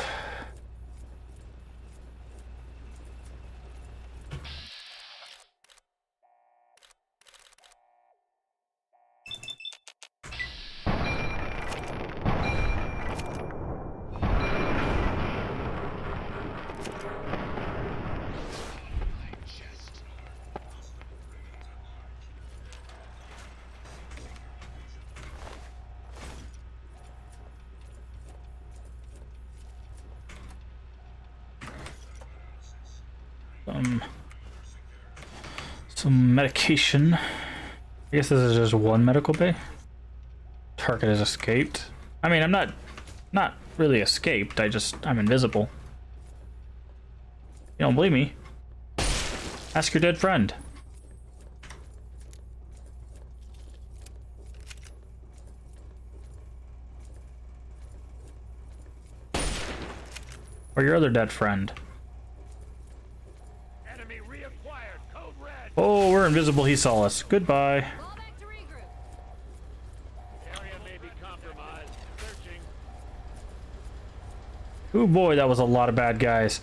Some medication. I guess this is just one medical bay. Target has escaped. I mean, I'm not really escaped. I'm invisible. You don't believe me? Ask your dead friend. Or your other dead friend. Oh, we're invisible. He saw us. Goodbye. Oh boy, that was a lot of bad guys.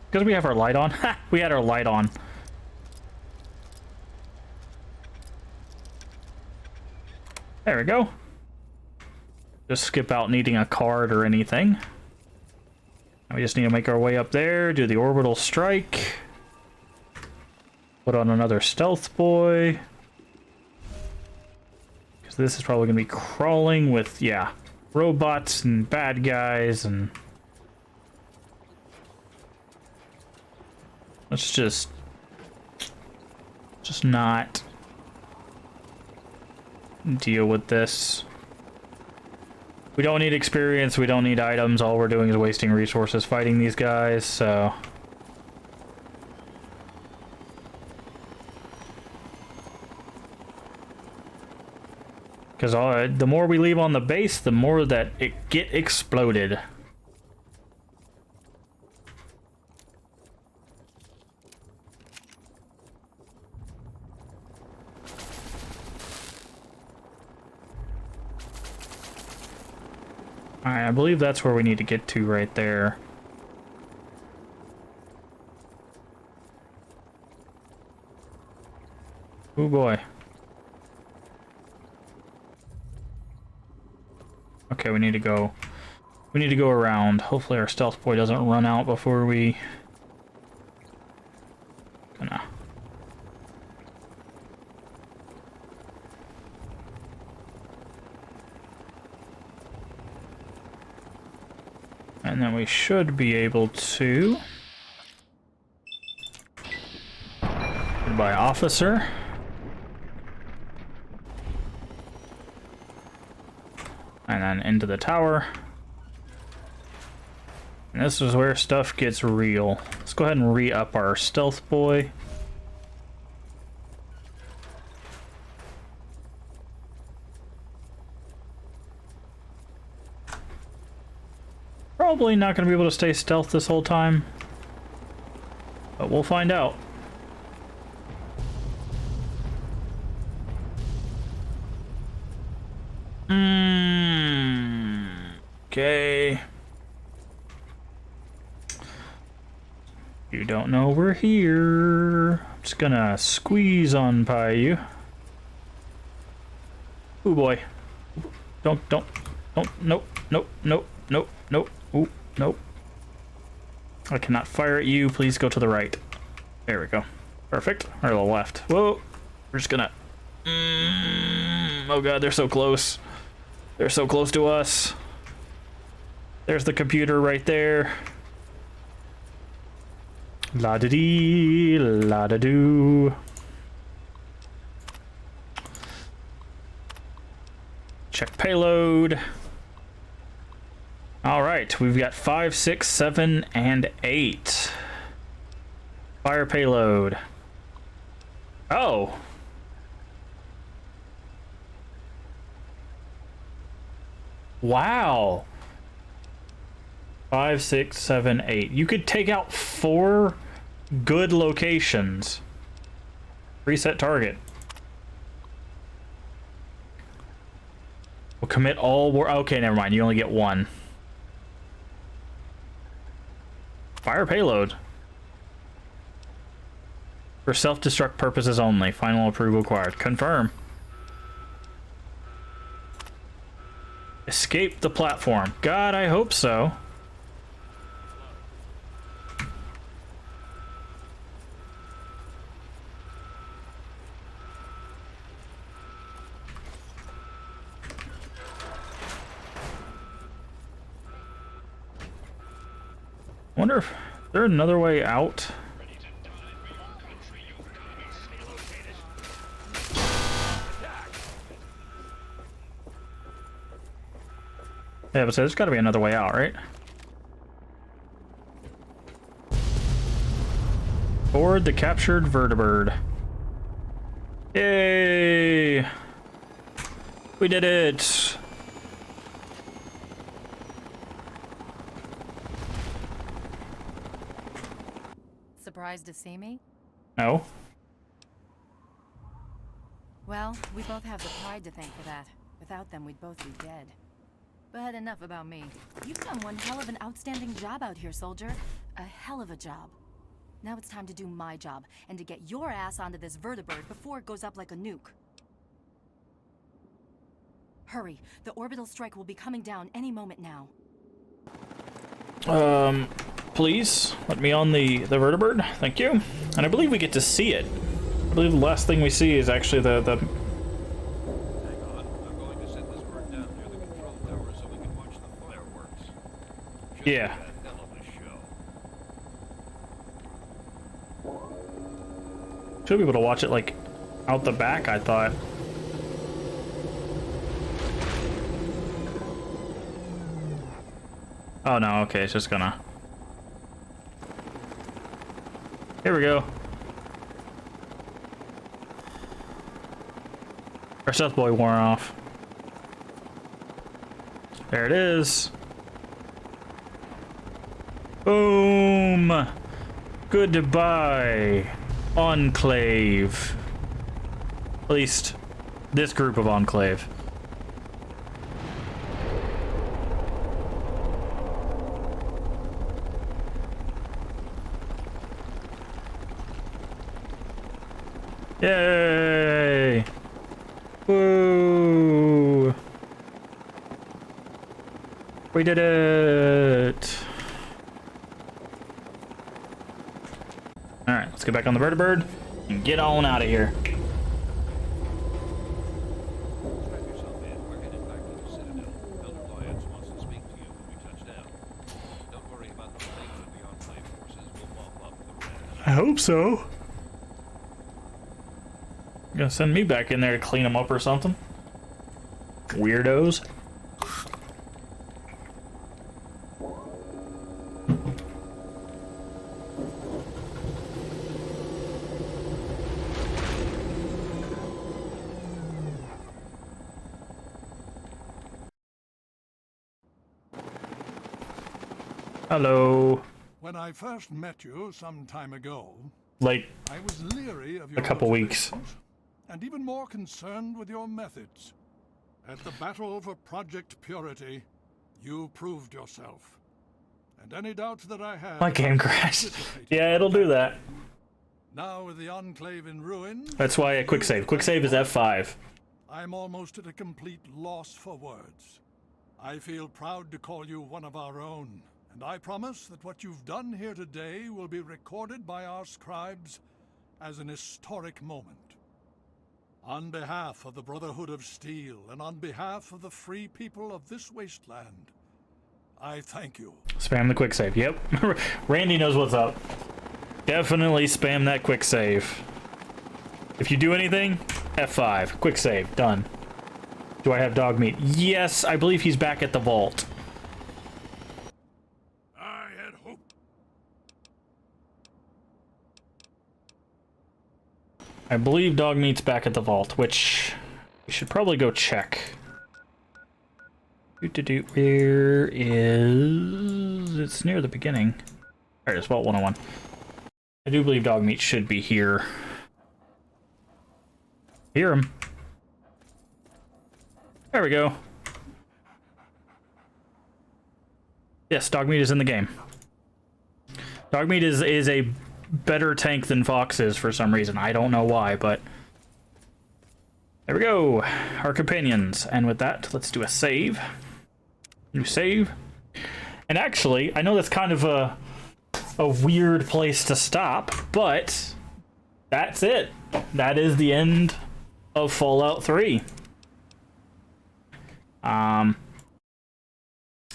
Because we have our light on? Ha! We had our light on. There we go. Just skip out needing a card or anything. We just need to make our way up there, do the orbital strike. Put on another stealth boy. Because this is probably going to be crawling with, yeah, robots and bad guys and... Let's just not deal with this. We don't need experience, we don't need items, all we're doing is wasting resources fighting these guys, so... Because the more we leave on the base, the more that it get exploded. Alright, I believe that's where we need to get to right there. Oh boy. Okay, we need to go around. Hopefully our stealth boy doesn't run out before we... Gonna... And then we should be able to... Goodbye, officer. And then into the tower. And this is where stuff gets real. Let's go ahead and re-up our stealth boy. Probably not going to be able to stay stealth this whole time. But we'll find out. Okay. You don't know we're here. I'm just gonna squeeze on by you. Ooh boy. Don't, nope, nope, nope, nope, nope. Ooh, nope. I cannot fire at you. Please go to the right. There we go. Perfect. Or to the left. Whoa. We're just gonna... Oh god, they're so close. They're so close to us. There's the computer right there. La-da-dee, la-da-doo. Check payload. Alright, we've got 5, 6, 7, and 8. Fire payload. Oh! Wow! 5, 6, 7, 8. You could take out 4 good locations. Reset target. We'll commit all war. Okay, never mind. You only get 1. Fire payload. For self-destruct purposes only. Final approval required. Confirm. Escape the platform. God, I hope so. Wonder if there's another way out. Yeah, but there's got to be another way out, right? Board the captured vertibird. Yay! We did it! Surprised to see me? No. Well, we both have the pride to thank for that. Without them, we'd both be dead. But enough about me. You've done one hell of an outstanding job out here, soldier. A hell of a job. Now it's time to do my job, and to get your ass onto this vertibird before it goes up like a nuke. Hurry. The orbital strike will be coming down any moment now. Please let me on the vertibird. Thank you. And I believe we get to see it. I believe the last thing we see is actually the Hang on, I'm going to set this bird down near the control tower so we can watch the fireworks. Should yeah. be a hell of a show. Should be able to watch it like out the back, I thought. Oh no, okay, it's just gonna... Here we go. Our stealth boy wore off. There it is. Boom! Goodbye, Enclave. At least this group of Enclave. Yay! Woo! We did it! Alright, let's get back on the vertibird and get on out of here. Strap yourself in. We're headed back to the Citadel. Elder Lyons wants to speak to you when we touch down. Don't worry about the fate of the Enclave forces. We'll mop up the rest. I hope so. Gonna send me back in there to clean them up or something. Weirdos. Hello. When I first met you some time ago, Like, I was leery of your a couple weeks. motivations, and even more concerned with your methods. At the battle for Project Purity, you proved yourself. And any doubts that I had... My game crashed. Yeah, it'll do that. Now with the Enclave in ruin... That's why a quick save. Quick save is F5. I'm almost at a complete loss for words. I feel proud to call you one of our own, and I promise that what you've done here today will be recorded by our scribes as an historic moment. On behalf of the Brotherhood of Steel, and on behalf of the free people of this wasteland, I thank you. Spam the quick save. Yep. Randy knows what's up. Definitely spam that quick save. If you do anything, F5. Quick save. Done. Do I have dog meat? Yes, I believe he's back at the vault. I had hoped. I believe dog meat's back at the vault, which we should probably go check. Where is... It's near the beginning. There it is, Vault 101. I do believe dog meat should be here. Hear him. There we go. Yes, dog meat is in the game. Dog meat is a better tank than Fox is for some reason. I don't know why, but... There we go. Our companions. And with that, let's do a save. New save. And actually, I know that's kind of a weird place to stop, but that's it. That is the end of Fallout 3.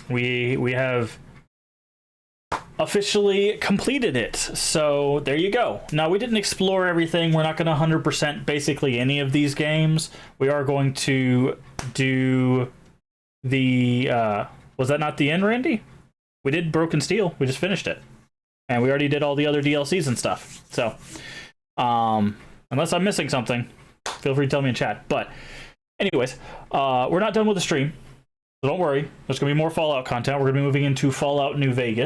We have officially completed it, so there you go. Now, we didn't explore everything. We're not going to 100% basically any of these games. We are going to do the was that not the end, Randy? We did Broken Steel. We just finished it, and we already did all the other DLCs and stuff. So unless I'm missing something, feel free to tell me in chat. But anyways, we're not done with the stream, so don't worry. There's gonna be more Fallout content. We're gonna be moving into Fallout New Vegas.